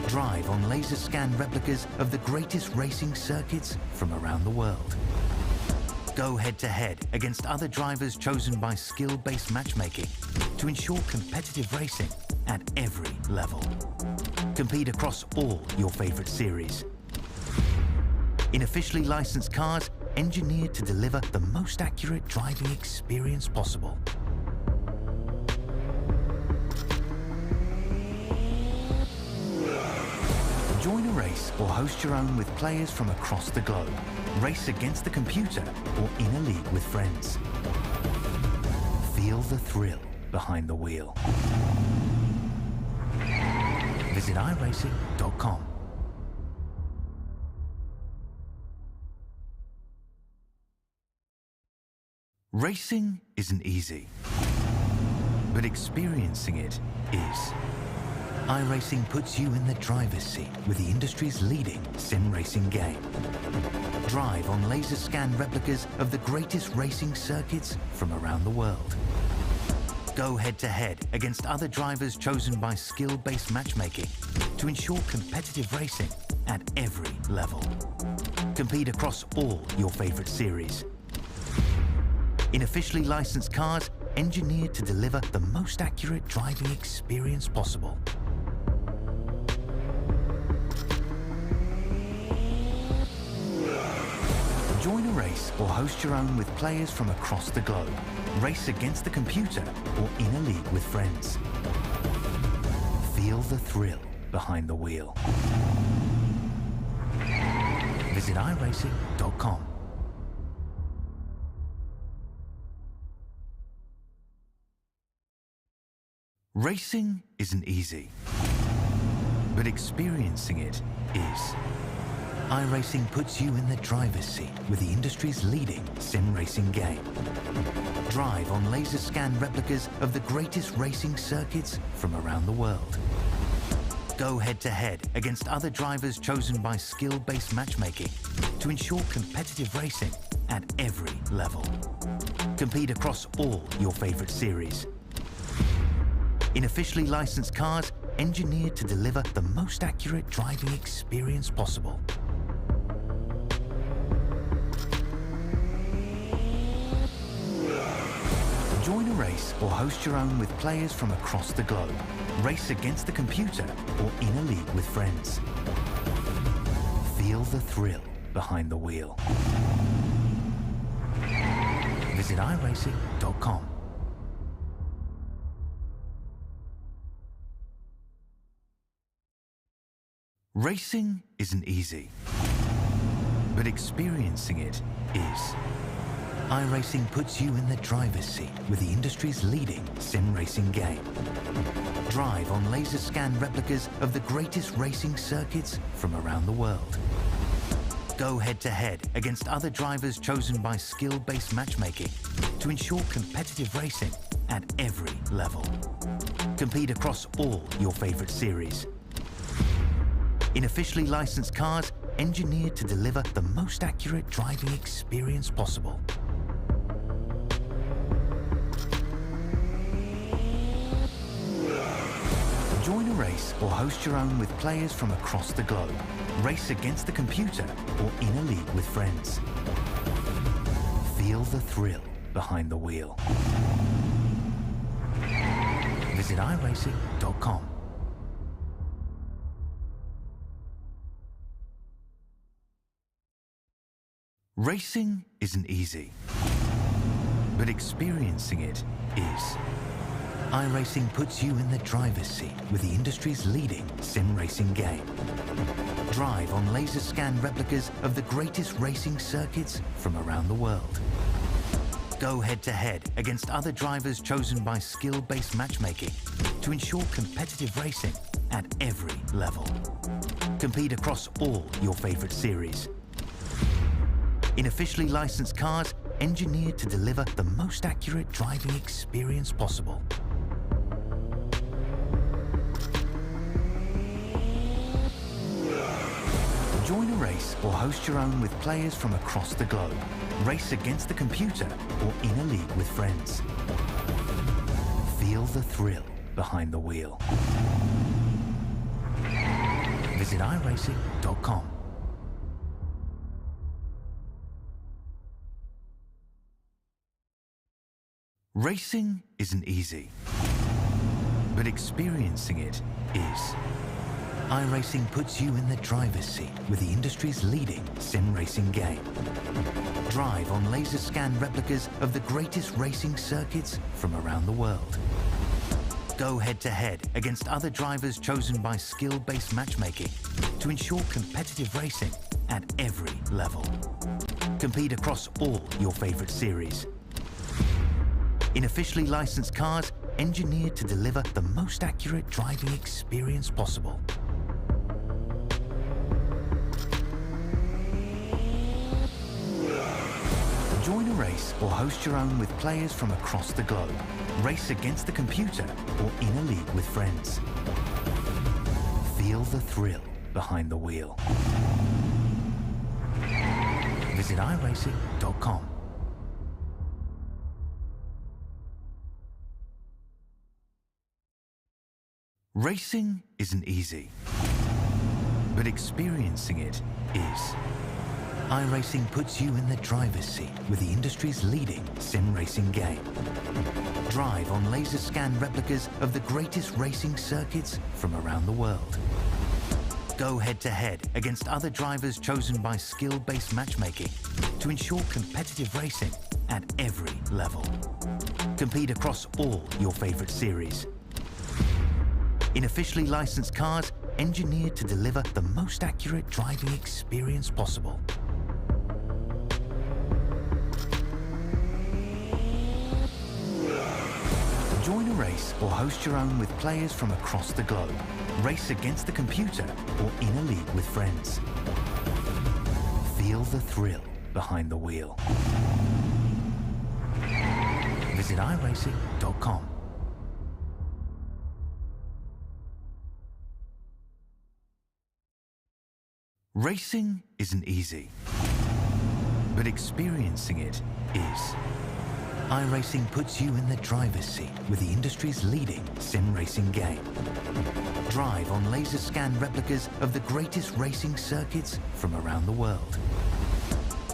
Drive on laser scan replicas of the greatest racing circuits from around the world. Go head-to-head against other drivers chosen by skill-based matchmaking to ensure competitive racing at every level. Compete across all your favorite series. In officially licensed cars engineered to deliver the most accurate driving experience possible. Join a race or host your own with players from across the globe. Race against the computer or in a league with friends. Feel the thrill behind the wheel. Visit iRacing.com. Racing isn't easy, but experiencing it is. iRacing puts you in the driver's seat with the industry's leading sim racing game. Drive on laser scan replicas of the greatest racing circuits from around the world. Go head-to-head against other drivers chosen by skill-based matchmaking to ensure competitive racing at every level. Compete across all your favorite series. In officially licensed cars engineered to deliver the most accurate driving experience possible. Join a race or host your own with players from across the globe. Race against the computer or in a league with friends. Feel the thrill behind the wheel. Visit iRacing.com. Racing isn't easy, but experiencing it is. iRacing puts you in the driver's seat with the industry's leading sim racing game. Drive on laser scan replicas of the greatest racing circuits from around the world. Go head-to-head against other drivers chosen by skill-based matchmaking to ensure competitive racing at every level. Compete across all your favorite series. In officially licensed cars, engineered to deliver the most accurate driving experience possible. Join a race or host your own with players from across the globe. Race against the computer or in a league with friends. Feel the thrill behind the wheel. Visit iRacing.com. Racing isn't easy, but experiencing it is. iRacing puts you in the driver's seat with the industry's leading sim racing game. Drive on laser scan replicas of the greatest racing circuits from around the world. Go head-to-head against other drivers chosen by skill-based matchmaking to ensure competitive racing at every level. Compete across all your favorite series. In officially licensed cars, engineered to deliver the most accurate driving experience possible. Join a race or host your own with players from across the globe. Race against the computer or in a league with friends. Feel the thrill behind the wheel. Visit iRacing.com. Racing isn't easy, but experiencing it is. iRacing puts you in the driver's seat with the industry's leading sim racing game. Drive on laser scan replicas of the greatest racing circuits from around the world. Go head-to-head against other drivers chosen by skill-based matchmaking to ensure competitive racing at every level. Compete across all your favorite series. In officially licensed cars, engineered to deliver the most accurate driving experience possible. Join a race or host your own with players from across the globe. Race against the computer or in a league with friends. Feel the thrill behind the wheel. Visit iRacing.com. Racing isn't easy, but experiencing it is. iRacing puts you in the driver's seat with the industry's leading sim racing game. Drive on laser scan replicas of the greatest racing circuits from around the world. Go head-to-head against other drivers chosen by skill-based matchmaking to ensure competitive racing at every level. Compete across all your favorite series. In officially licensed cars, engineered to deliver the most accurate driving experience possible. Join a race or host your own with players from across the globe. Race against the computer or in a league with friends. Feel the thrill behind the wheel. Visit iRacing.com. Racing isn't easy, but experiencing it is. iRacing puts you in the driver's seat with the industry's leading sim racing game. Drive on laser scan replicas of the greatest racing circuits from around the world. Go head-to-head against other drivers chosen by skill-based matchmaking to ensure competitive racing at every level. Compete across all your favorite series. In officially licensed cars, engineered to deliver the most accurate driving experience possible. Join a race or host your own with players from across the globe. Race against the computer or in a league with friends. Feel the thrill behind the wheel. Visit iRacing.com. Racing isn't easy, but experiencing it is. iRacing puts you in the driver's seat with the industry's leading sim racing game. Drive on laser scan replicas of the greatest racing circuits from around the world.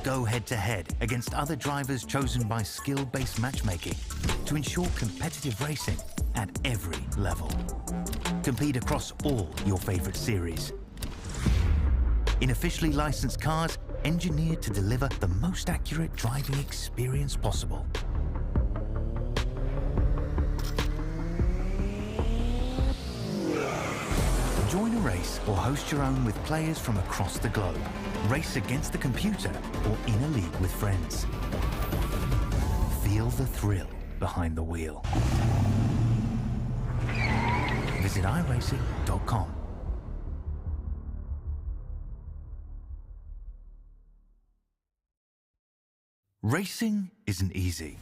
Go head-to-head against other drivers chosen by skill-based matchmaking to ensure competitive racing at every level. Compete across all your favorite series. In officially licensed cars, engineered to deliver the most accurate driving experience possible. Join a race or host your own with players from across the globe. Race against the computer or in a league with friends. Feel the thrill behind the wheel. Visit iRacing.com. Racing isn't easy,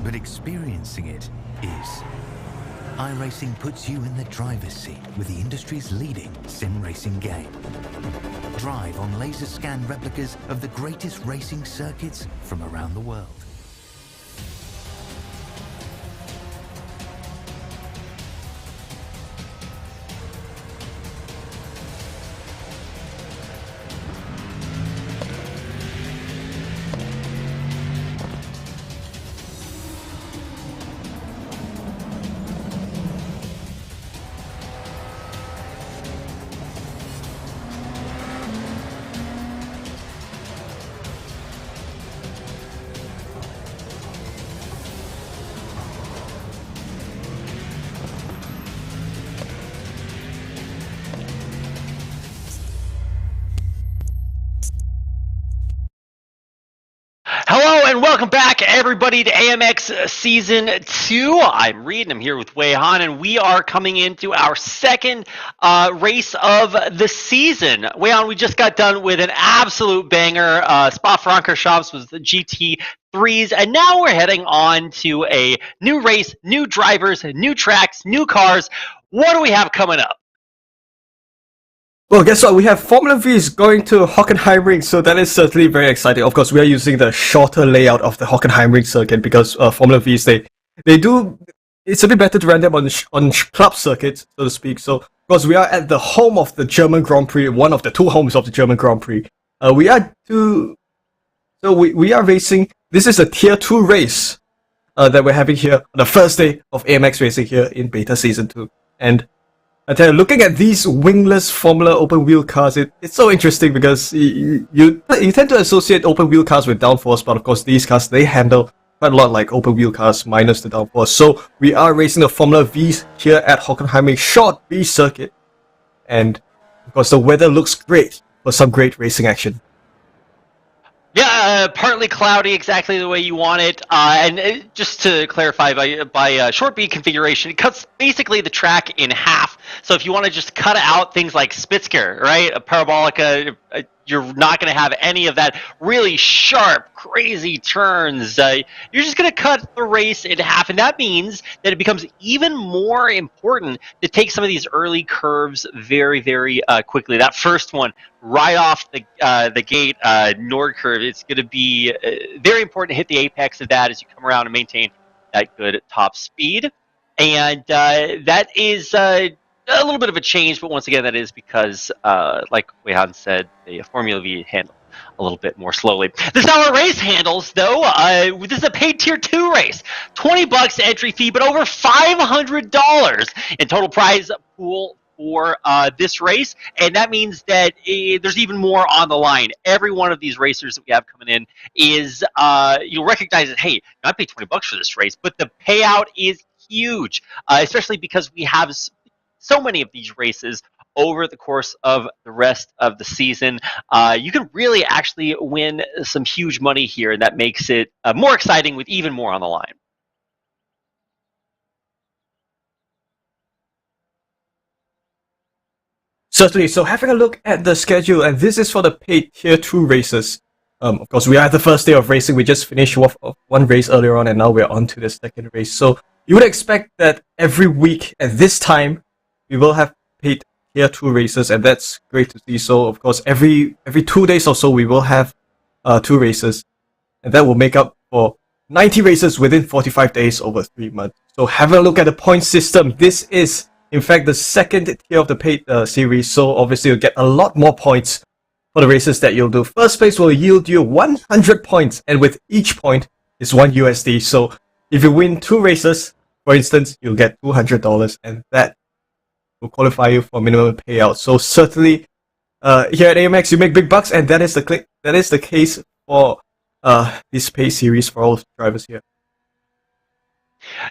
but experiencing it is. iRacing puts you in the driver's seat with the industry's leading sim racing game. Drive on laser scan replicas of the greatest racing circuits from around the world. Hello and welcome back, everybody, to AMX Season 2. I'm Reed, and I'm here with Wei Han, and we are coming into our second race of the season. Wei Han, we just got done with an absolute banger. Spa-Francorchamps was the GT3s, and now we're heading on to a new race, new drivers, new tracks, new cars. What do we have coming up? Well, guess what? We have Formula Vee is going to HockenheimRing, so that is certainly very exciting. Of course, we are using the shorter layout of the HockenheimRing circuit because Formula Vee, they do. It's a bit better to run them on club circuits, so to speak. So, of course, we are at the home of the German Grand Prix, one of the two homes of the German Grand Prix. We are racing. This is a Tier 2 race that we're having here on the first day of AMX racing here in Beta Season 2, and I tell you, looking at these wingless Formula open wheel cars, it's so interesting because you tend to associate open wheel cars with downforce, but of course these cars, they handle quite a lot like open wheel cars minus the downforce. So we are racing the Formula V's here at Hockenheimring short B circuit, and of course the weather looks great for some great racing action. Yeah, partly cloudy, exactly the way you want it. And just to clarify, by short B configuration, it cuts basically the track in half. So if you want to just cut out things like Spitzker, right, a parabolica, you're not going to have any of that really sharp, crazy turns. You're just going to cut the race in half, and that means that it becomes even more important to take some of these early curves very, very quickly. That first one, right off the gate, Nord curve, it's going to be very important to hit the apex of that as you come around and maintain that good top speed. And that is a little bit of a change, but once again, that is because, like Wei Han said, the Formula Vee handles a little bit more slowly. This is how our race handles, though. This is a paid Tier 2 race. $20 entry fee, but over $500 in total prize pool for this race, and that means that there's even more on the line. Every one of these racers that we have coming in is you'll recognize that, hey, I paid $20 for this race, but the payout is huge, especially because we have so many of these races over the course of the rest of the season. You can really actually win some huge money here, and that makes it more exciting with even more on the line. Certainly. So having a look at the schedule, and this is for the paid Tier 2 races. Of course, we are at the first day of racing. We just finished one race earlier on, and now we're on to the second race. So you would expect that every week at this time, we will have paid Tier 2 races, and that's great to see. So, of course, every 2 days or so, we will have 2 races, and that will make up for 90 races within 45 days over 3 months. So having a look at the point system, this is in fact the second tier of the paid series, so obviously you'll get a lot more points for the races that you'll do. First place will yield you 100 points, and with each point is 1 USD. So if you win 2 races, for instance, you'll get $200, and that will qualify you for minimum payout. So certainly here at AMX you make big bucks, and that is the case for this pay series for all the drivers here.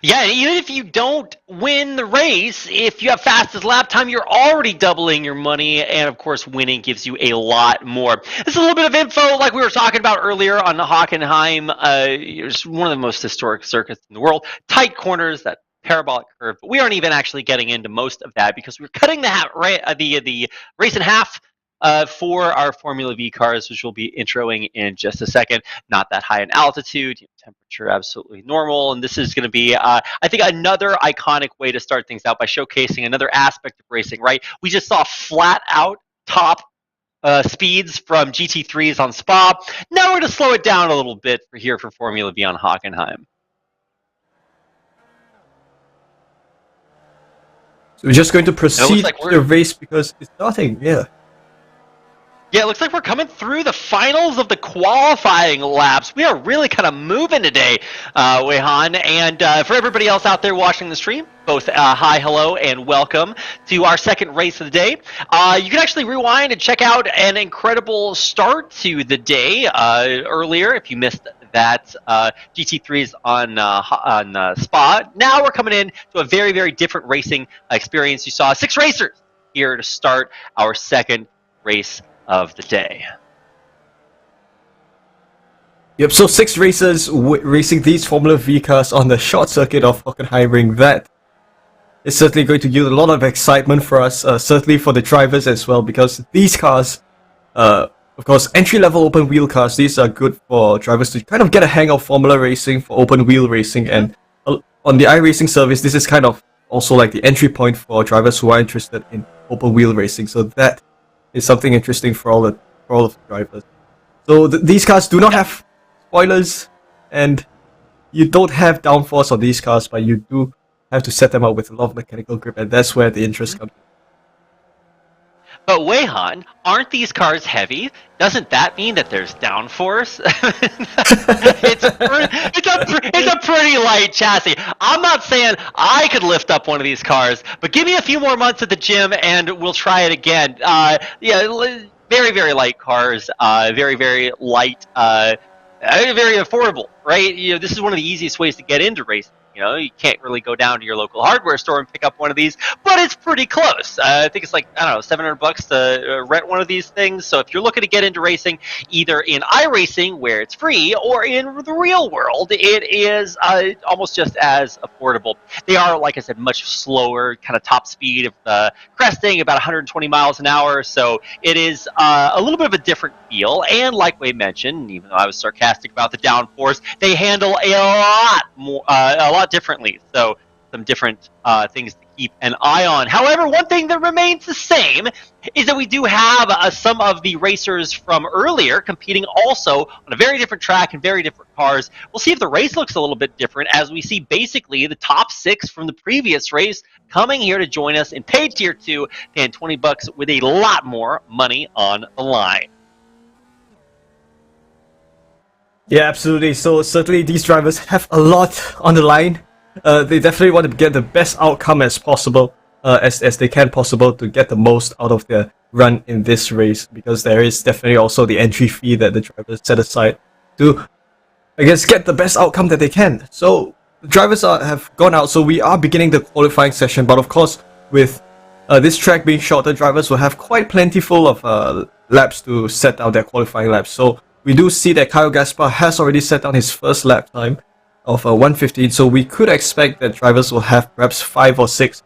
Yeah, even if you don't win the race, if you have fastest lap time, you're already doubling your money, and of course, winning gives you a lot more. This is a little bit of info, like we were talking about earlier on the Hockenheim. It's one of the most historic circuits in the world. Tight corners, that parabolic curve, but we aren't even actually getting into most of that because we're cutting the race in half. For our Formula Vee cars, which we'll be introing in just a second. Not that high in altitude, temperature absolutely normal, and this is going to be, I think, another iconic way to start things out by showcasing another aspect of racing, right? We just saw flat-out top speeds from GT3s on Spa. Now we're going to slow it down a little bit for Formula Vee on Hockenheim. So we're just going to proceed to the race because it's starting, yeah. Yeah, it looks like we're coming through the finals of the qualifying laps. We are really kind of moving today, Wei Han. And for everybody else out there watching the stream, both hi, hello, and welcome to our second race of the day. You can actually rewind and check out an incredible start to the day earlier if you missed that GT3s on Spa. Now we're coming in to a very, very different racing experience. You saw 6 racers here to start our second race of the day. Yep, so 6 racers racing these Formula Vee cars on the short circuit of HockenheimRing. That is certainly going to yield a lot of excitement for us, certainly for the drivers as well, because these cars, of course, entry-level open-wheel cars, these are good for drivers to kind of get a hang of Formula racing, for open-wheel racing, and on the iRacing service, this is kind of also like the entry point for drivers who are interested in open-wheel racing, so that is something interesting for all of the drivers. So these cars do not have spoilers, and you don't have downforce on these cars, but you do have to set them up with a lot of mechanical grip, and that's where the interest comes in. But Wei Han, aren't these cars heavy? Doesn't that mean that there's downforce? it's a pretty light chassis. I'm not saying I could lift up one of these cars, but give me a few more months at the gym and we'll try it again. Yeah, very, very light cars, very, very light, very affordable, right? You know, this is one of the easiest ways to get into racing. You know, you can't really go down to your local hardware store and pick up one of these, but it's pretty close. I think it's like, I don't know, $700 to rent one of these things. So if you're looking to get into racing, either in iRacing, where it's free, or in the real world, it is almost just as affordable. They are, like I said, much slower, kind of top speed of cresting, about 120 miles an hour. So it is a little bit of a different feel. And like we mentioned, even though I was sarcastic about the downforce, they handle a lot differently, so some different things to keep an eye on. However, one thing that remains the same is that we do have some of the racers from earlier competing also on a very different track and very different cars. We'll see if the race looks a little bit different as we see basically the top 6 from the previous race coming here to join us in paid tier 2, paying $20 with a lot more money on the line. Yeah, absolutely. So certainly these drivers have a lot on the line. They definitely want to get the best outcome as possible. as they can possible to get the most out of their run in this race, because there is definitely also the entry fee that the drivers set aside to, I guess, get the best outcome that they can. So the drivers have gone out, so we are beginning the qualifying session, but of course with this track being shorter, drivers will have quite plentiful of laps to set down their qualifying laps. So we do see that Kyle Gaspar has already set down his first lap time of 1:15, so we could expect that drivers will have perhaps 5 or 6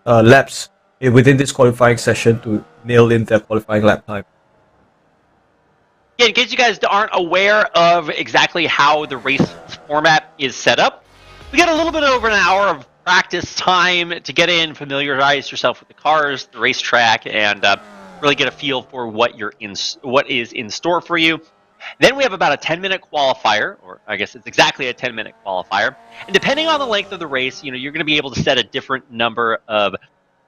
laps within this qualifying session to nail in their qualifying lap time. Yeah, in case you guys aren't aware of exactly how the race format is set up, we got a little bit over an hour of practice time to get in, familiarize yourself with the cars, the racetrack, and really get a feel for what is in store for you. Then we have about a 10-minute qualifier, or I guess it's exactly a 10-minute qualifier. And depending on the length of the race, you're going to be able to set a different number of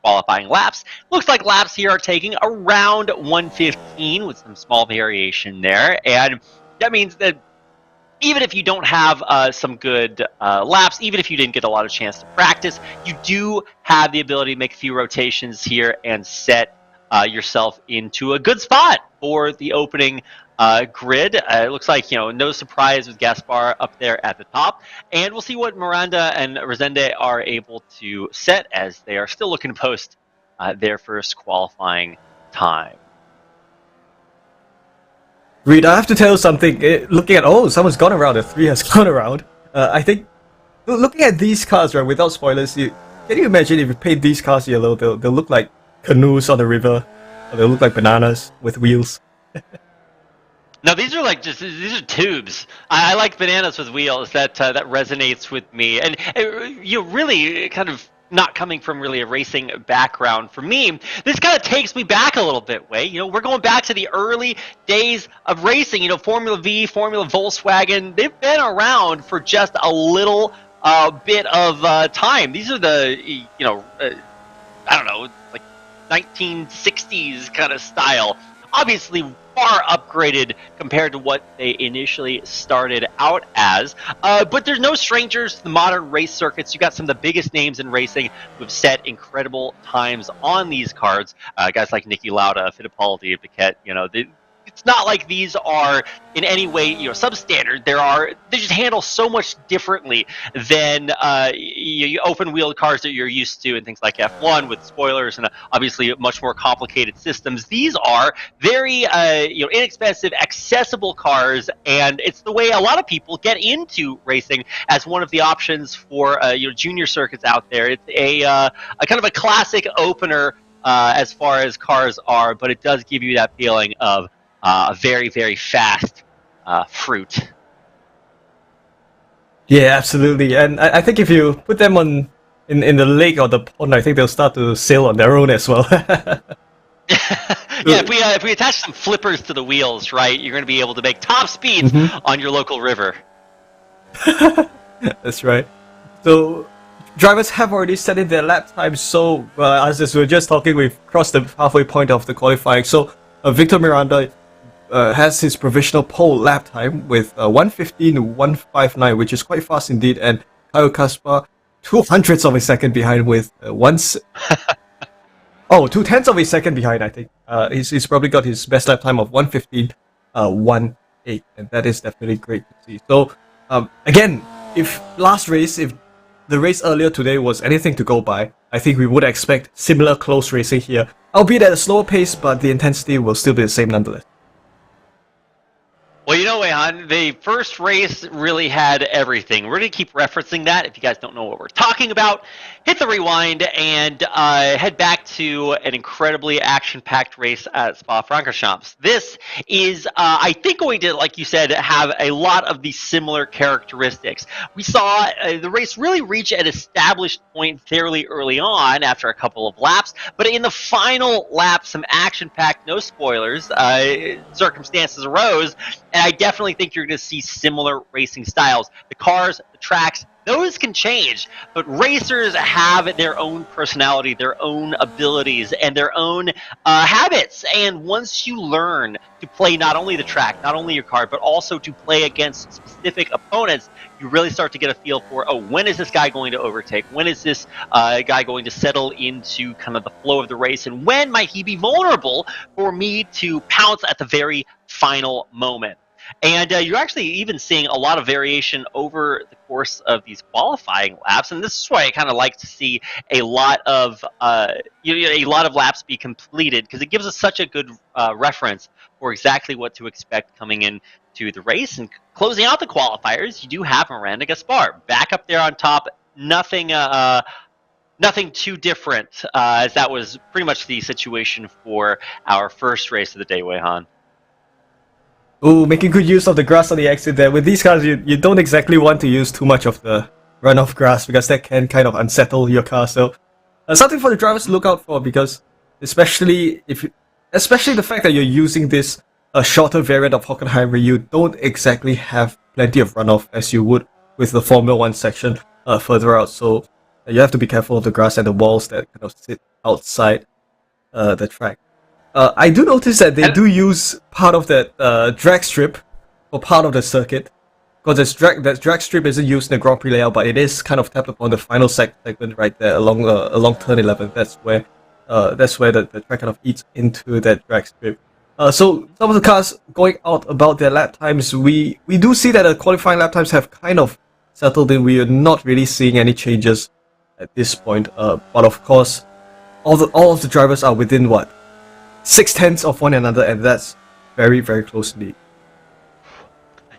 qualifying laps. Looks like laps here are taking around 1:15 with some small variation there. And that means that even if you don't have some good laps, even if you didn't get a lot of chance to practice, you do have the ability to make a few rotations here and set yourself into a good spot for the opening grid. It looks like, no surprise with Gaspar up there at the top. And we'll see what Miranda and Resende are able to set, as they are still looking to post their first qualifying time. Reed, I have to tell you something. Looking at, someone's gone around, the 3 has gone around. I think, looking at these cars, right, without spoilers, can you imagine if you paint these cars yellow, they'll look like canoes on the river, or they'll look like bananas with wheels. No, these are these are tubes. I like bananas with wheels. That resonates with me. And really kind of not coming from really a racing background for me, this kind of takes me back a little bit, Wei. We're going back to the early days of racing. Formula Vee, Formula Volkswagen, they've been around for just a little bit of time. These are the, I don't know, like 1960s kind of style. Obviously far upgraded compared to what they initially started out as. But there's no strangers to the modern race circuits. You got some of the biggest names in racing who have set incredible times on these cards. Guys like Niki Lauda, Fittipaldi, Piquet, it's not like these are in any way, substandard. They just handle so much differently than open wheel cars that you're used to, and things like F1 with spoilers and obviously much more complicated systems. These are very inexpensive, accessible cars, and it's the way a lot of people get into racing as one of the options for junior circuits out there. It's a kind of a classic opener as far as cars are, but it does give you that feeling of a very, very fast fruit. Yeah, absolutely. And I think if you put them in the lake or the pond, I think they'll start to sail on their own as well. Yeah, if we attach some flippers to the wheels, right, you're going to be able to make top speeds on your local river. That's right. So drivers have already set in their lap times. So as we were just talking, we've crossed the halfway point of the qualifying. So Victor Miranda has his provisional pole lap time with 1:15.159, which is quite fast indeed, and Kyle Gaspar 0.02 of a second behind with 0.2 of a second behind, I think. He's probably got his best lap time of 1:15.18, and that is definitely great to see. So again, if the race earlier today was anything to go by, I think we would expect similar close racing here, albeit at a slower pace, but the intensity will still be the same nonetheless. Well, Wei-Han, the first race really had everything. We're going to keep referencing that. If you guys don't know what we're talking about, hit the rewind and head back to an incredibly action-packed race at Spa-Francorchamps. This is, I think, going to, like you said, have a lot of these similar characteristics. We saw the race really reach an established point fairly early on after a couple of laps, but in the final lap, some action-packed, no spoilers, circumstances arose, and I definitely think you're going to see similar racing styles. The cars, the tracks, those can change, but racers have their own personality, their own abilities, and their own habits. And once you learn to play not only the track, not only your car, but also to play against specific opponents, you really start to get a feel for, oh, when is this guy going to overtake? When is this guy going to settle into kind of the flow of the race? And when might he be vulnerable for me to pounce at the very final moment? And you're actually even seeing a lot of variation over the course of these qualifying laps, and this is why I kind of like to see a lot of laps be completed, because it gives us such a good reference for exactly what to expect coming in to the race. And closing out the qualifiers, you do have Miranda Gaspar back up there on top. Nothing too different, as that was pretty much the situation for our first race of the day, Weihan. Ooh, making good use of the grass on the exit there. With these cars, you don't exactly want to use too much of the runoff grass, because that can kind of unsettle your car. So something for the drivers to look out for, because especially the fact that you're using this shorter variant of HockenheimRing, you don't exactly have plenty of runoff as you would with the Formula 1 section further out. So you have to be careful of the grass and the walls that kind of sit outside the track. I do notice that they do use part of that drag strip for part of the circuit, because that drag strip isn't used in the Grand Prix layout, but it is kind of tapped upon the final segment right there along turn 11. That's where the track kind of eats into that drag strip. So some of the cars going out about their lap times, we do see that the qualifying lap times have kind of settled in. We are not really seeing any changes at this point, but of course, all of the drivers are within 0.6 of one another, and that's very, very close indeed.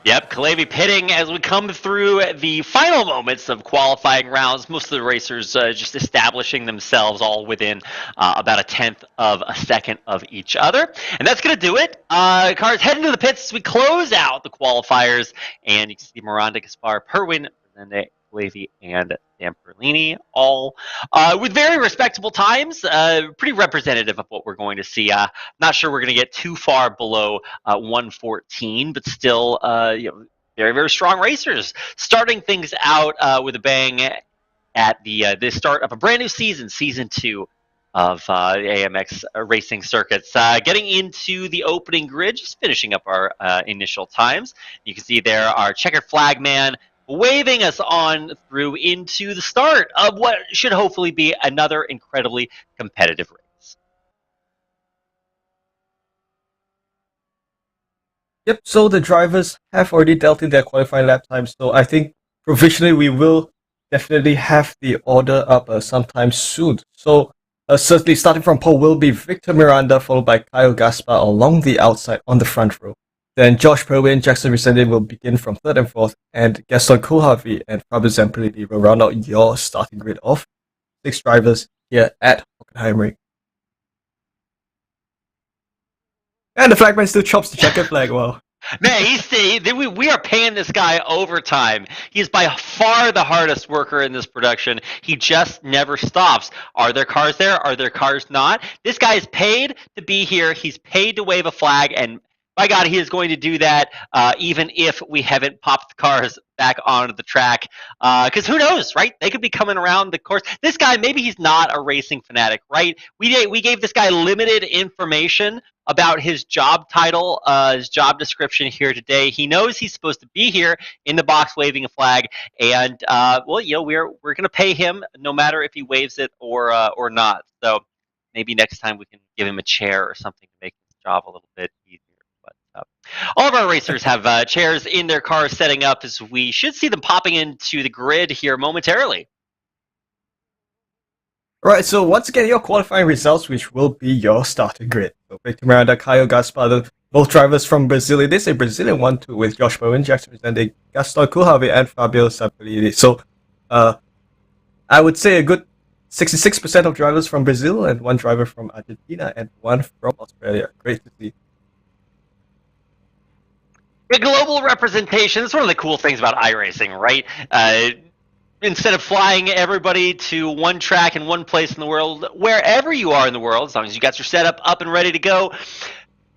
Yep, Kalevi pitting as we come through the final moments of qualifying rounds. Most of the racers just establishing themselves all within about 1/10 of a second of each other. And that's going to do it. Cars heading to the pits as we close out the qualifiers. And you can see Miranda Gaspar, Perwin, Fernandez, Kalevi, and Dan Perlini, all with very respectable times, pretty representative of what we're going to see. Not sure we're going to get too far below 114, but still, very, very strong racers. Starting things out with a bang at the start of a brand new season, Season 2 of AMX Racing Circuits. Getting into the opening grid, just finishing up our initial times. You can see there our checkered flag man waving us on through into the start of what should hopefully be another incredibly competitive race. Yep, so the drivers have already dealt in their qualifying lap times, so I think provisionally we will definitely have the order up sometime soon. So certainly starting from pole will be Victor Miranda, followed by Kyle Gaspar along the outside on the front row. Then Josh Perwin, Jackson Resende will begin from 3rd and 4th, and Gaston Kohlharvey and Fabio Zampellini will round out your starting grid of 6 drivers here at HockenheimRing. And the flagman still chops the checkered flag, wow. Man, we are paying this guy overtime. He's by far the hardest worker in this production. He just never stops. Are there cars there? Are there cars not? This guy is paid to be here. He's paid to wave a flag, and by God, he is going to do that even if we haven't popped the cars back onto the track. Because who knows, right? They could be coming around the course. This guy, maybe he's not a racing fanatic, right? We gave this guy limited information about his job title, his job description here today. He knows he's supposed to be here in the box waving a flag, and we're going to pay him no matter if he waves it or not. So maybe next time we can give him a chair or something to make his job a little bit easier. All of our racers have chairs in their cars setting up, as we should see them popping into the grid here momentarily. Alright, so once again, your qualifying results, which will be your starting grid. So Victor Miranda, Caio Gaspar, both drivers from Brazil. It is a Brazilian 1-2 with Josh Bowen, Jackson Resende, Gaston Kohlharvey, and Fabio Zampellini. So I would say a good 66% of drivers from Brazil, and 1 driver from Argentina, and 1 from Australia. Great to see. The global representation is one of the cool things about iRacing, right? Instead of flying everybody to one track in one place in the world, wherever you are in the world, as long as you got your setup up and ready to go,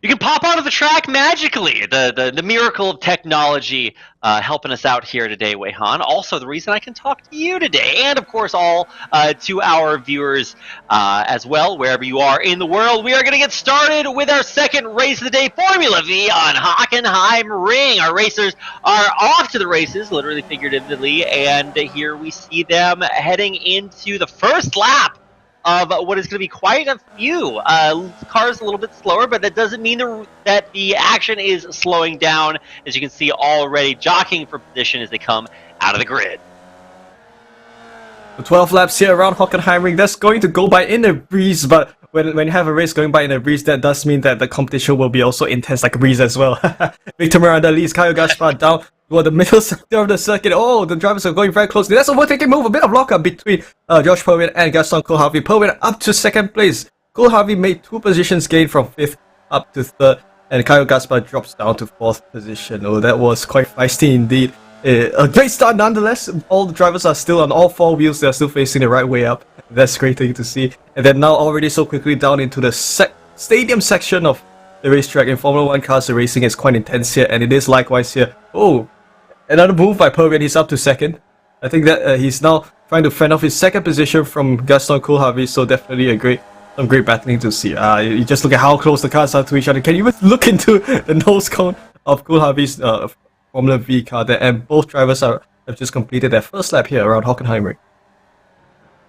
You can pop onto the track magically. The miracle of technology helping us out here today, Wei Han. Also, the reason I can talk to you today, and of course, all to our viewers as well, wherever you are in the world. We are going to get started with our second race of the day, Formula Vee on HockenheimRing. Our racers are off to the races, literally, figuratively, and here we see them heading into the first lap of what is going to be quite a few cars, a little bit slower, but that doesn't mean that the action is slowing down, as you can see already jockeying for position as they come out of the grid. 12 laps here around HockenheimRing. That's going to go by in a breeze, but when you have a race going by in a breeze, that does mean that the competition will be also intense like a breeze as well. Victor Miranda leads Kyle Gaspar down toward the middle sector of the circuit. Oh, the drivers are going very closely. That's a overtaking move, a bit of lockup between Josh Perwin and Gaston Kohlhavi. Perwin up to second place. Kohlhavi made 2 positions gain from 5th up to 3rd, and Kyle Gaspar drops down to 4th position. Oh, that was quite feisty indeed. A great start nonetheless. All the drivers are still on all 4 wheels. They're still facing the right way up. That's a great thing to see. And then now already so quickly down into the stadium section of the racetrack. In Formula 1 cars, the racing is quite intense here, and it is likewise here. Oh, another move by Perwin. He's up to 2nd. I think that he's now trying to fend off his 2nd position from Gaston Kohlhavi, so definitely some great battling to see. You just look at how close the cars are to each other. Can you even look into the nose cone of Kohlhavi's Formula Vee car there, and both drivers have just completed their first lap here around Hockenheimring.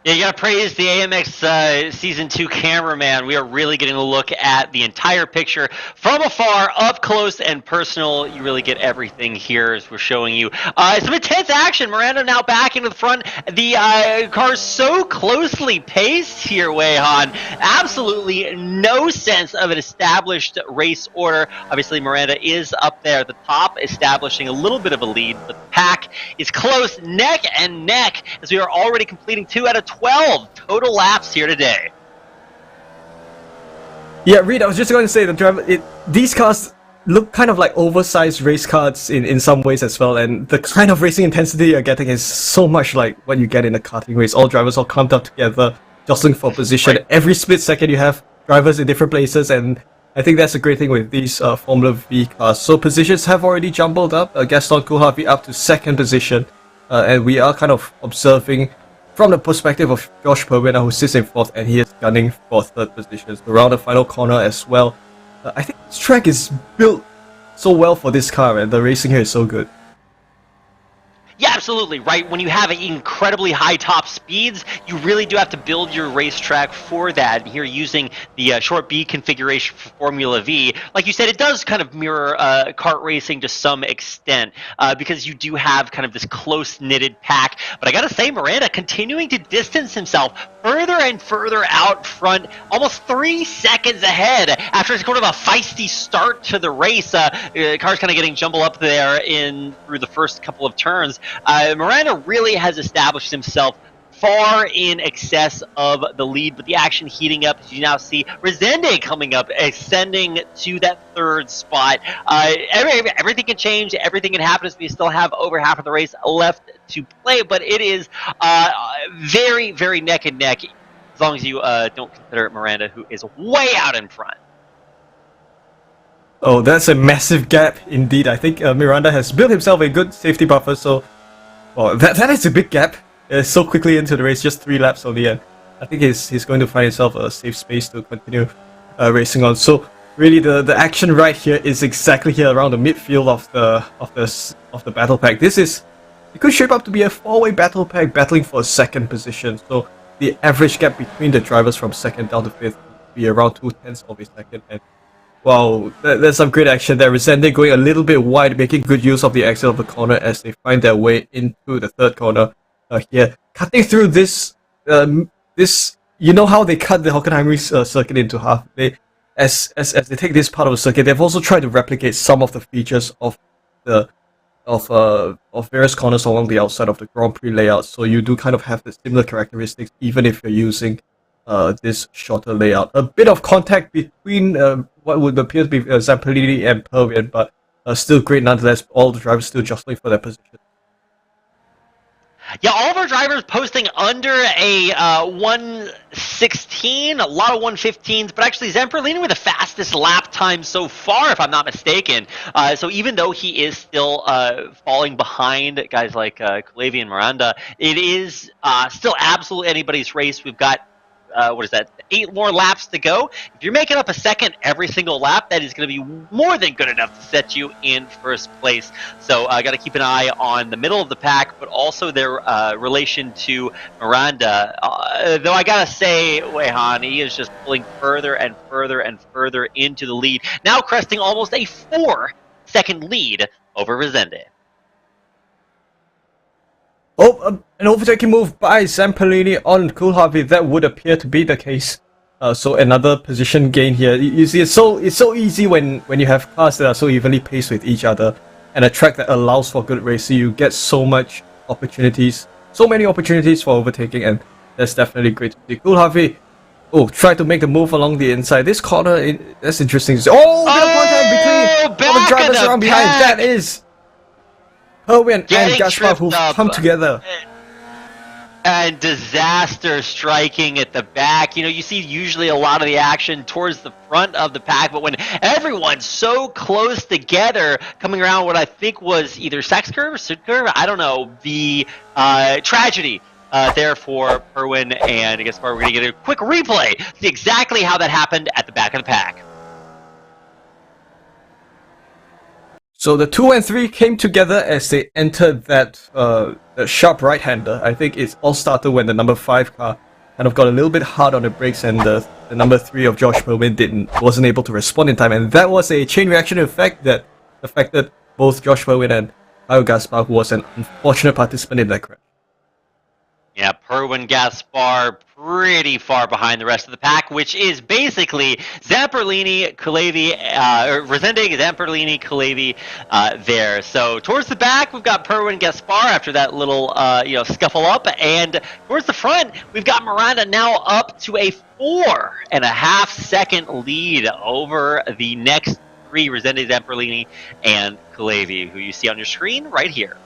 Yeah, you gotta praise the AMX Season 2 cameraman. We are really getting a look at the entire picture from afar, up close and personal. You really get everything here as we're showing you. Some intense action. Miranda now back into the front. The car's so closely paced here, Wei Han. Absolutely no sense of an established race order. Obviously, Miranda is up there at the top, establishing a little bit of a lead, but the pack is close, neck and neck, as we are already completing 2 out of 12 total laps here today. Yeah, Reed, I was just going to say these cars look kind of like oversized race cars in some ways as well, and the kind of racing intensity you're getting is so much like what you get in a karting race. All drivers all clumped up together, jostling for position. Right. Every split second you have drivers in different places, and I think that's a great thing with these Formula Vee cars. So positions have already jumbled up. Gaston Kohlhavi up to 2nd position, and we are kind of observing from the perspective of Josh Perwin, who sits in 4th, and he is gunning for 3rd position. So around the final corner as well. I think this track is built so well for this car, and the racing here is so good. Yeah, absolutely, right? When you have incredibly high top speeds, you really do have to build your racetrack for that. And here using the short B configuration for Formula Vee, like you said, it does kind of mirror kart racing to some extent because you do have kind of this close-knitted pack. But I gotta say, Miranda continuing to distance himself further and further out front, almost 3 seconds ahead after sort of a feisty start to the race. Car's kind of getting jumbled up there through the first couple of turns. Miranda really has established himself far in excess of the lead, but the action heating up as you now see Resende coming up, ascending to that 3rd spot. Everything can change, everything can happen as we still have over half of the race left to play, but it is very, very neck and neck, as long as you don't consider Miranda, who is way out in front. Oh, that's a massive gap indeed. I think Miranda has built himself a good safety buffer, so well, that is a big gap. So quickly into the race, just 3 laps only, and I think he's going to find himself a safe space to continue racing on. So really, the action right here is exactly here around the midfield of the battle pack. It could shape up to be a 4-way battle pack battling for a 2nd position. So the average gap between the drivers from 2nd down to 5th would be around 0.2 of a second. And wow, there's some great action there. Resende going a little bit wide, making good use of the exit of the corner as they find their way into the 3rd corner here. Cutting through this, you know how they cut the Hockenheimring circuit into half? As they take this part of the circuit, they've also tried to replicate some of the features of various corners along the outside of the Grand Prix layout. So you do kind of have the similar characteristics, even if you're using this shorter layout. A bit of contact between what would appear to be Zampellini and Perwin, but still great nonetheless. All the drivers still jostling for their position. Yeah, all of our drivers posting under a 116, a lot of 115s, but actually Zamperlini with the fastest lap time so far, if I'm not mistaken. So even though he is still falling behind guys like Kalevi and Miranda, it is still absolutely anybody's race. We've got what is that? 8 more laps to go. If you're making up a second every single lap, that is going to be more than good enough to set you in first place. So I got to keep an eye on the middle of the pack, but also their relation to Miranda. Though I got to say, Weihan, he is just pulling further and further and further into the lead. Now cresting almost a 4-second lead over Resende. Oh, an overtaking move by Zamperlini on Coolharvey. That would appear to be the case. So another position gain here. You see, it's so easy when you have cars that are so evenly paced with each other, and a track that allows for good racing. You get so many opportunities for overtaking, and that's definitely great to see. Coolharvey, try to make the move along the inside. This corner, that's interesting to see. Oh, contact between all the drivers around behind. That is Herwin and Gaspar who've come together. And disaster striking at the back. You know, you see usually a lot of the action towards the front of the pack, but when everyone's so close together, coming around what I think was either Sachs curve or Sud curve, I don't know, the tragedy there for Herwin and Gaspar. We're going to get a quick replay, see exactly how that happened at the back of the pack. So the 2 and 3 came together as they entered that the sharp right-hander. I think it all started when the number 5 car kind of got a little bit hard on the brakes, and the number 3 of Josh Merwin wasn't able to respond in time, and that was a chain reaction effect that affected both Josh Merwin and Kyle Gaspar, who was an unfortunate participant in that crash. Yeah, Perwin Gaspar pretty far behind the rest of the pack, which is basically Zamperlini, Kalevi, Resende, Zamperlini, Kalevi there. So towards the back, we've got Perwin Gaspar after that little scuffle up, and towards the front, we've got Miranda now up to a 4.5 second lead over the next 3, Resende, Zamperlini, and Kalevi, who you see on your screen right here.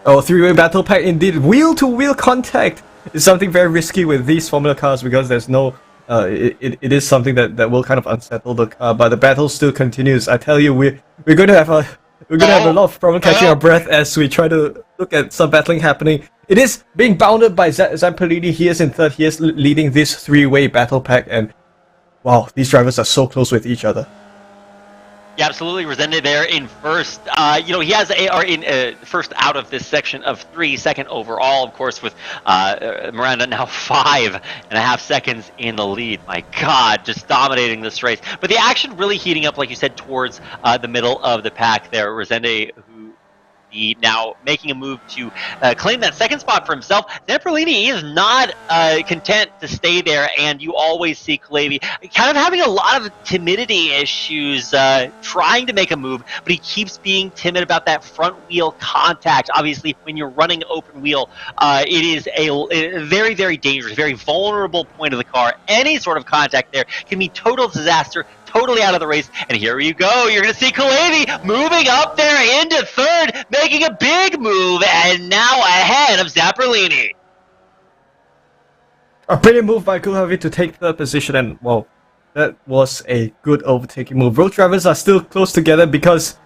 Oh, 3-way battle pack indeed. Wheel-to-wheel contact is something very risky with these Formula cars because there's no... it is something that will kind of unsettle the car, but the battle still continues. I tell you, we're going to have a lot of problem catching our breath as we try to look at some battling happening. It is being bounded by Zamperlini. He is in third. He is leading this 3-way battle pack, and wow, these drivers are so close with each other. Yeah, absolutely. Resende there in first. He has in first out of this section of 3, second overall, of course, with Miranda now 5.5 seconds in the lead. My God, just dominating this race. But the action really heating up, like you said, towards the middle of the pack there. Resende, who now making a move to claim that second spot for himself. Zamperlini is not content to stay there, and you always see Kalevi kind of having a lot of timidity issues, trying to make a move, but he keeps being timid about that front wheel contact. Obviously, when you're running open wheel, it is a very, very dangerous, very vulnerable point of the car. Any sort of contact there can be total disaster, totally out of the race. And here you go. You're going to see Kalevi moving up there into third, making a big move, and now ahead of Zamperlini. A brilliant move by Coolharvey to take third position, and wow, that was a good overtaking move. Road drivers are still close together because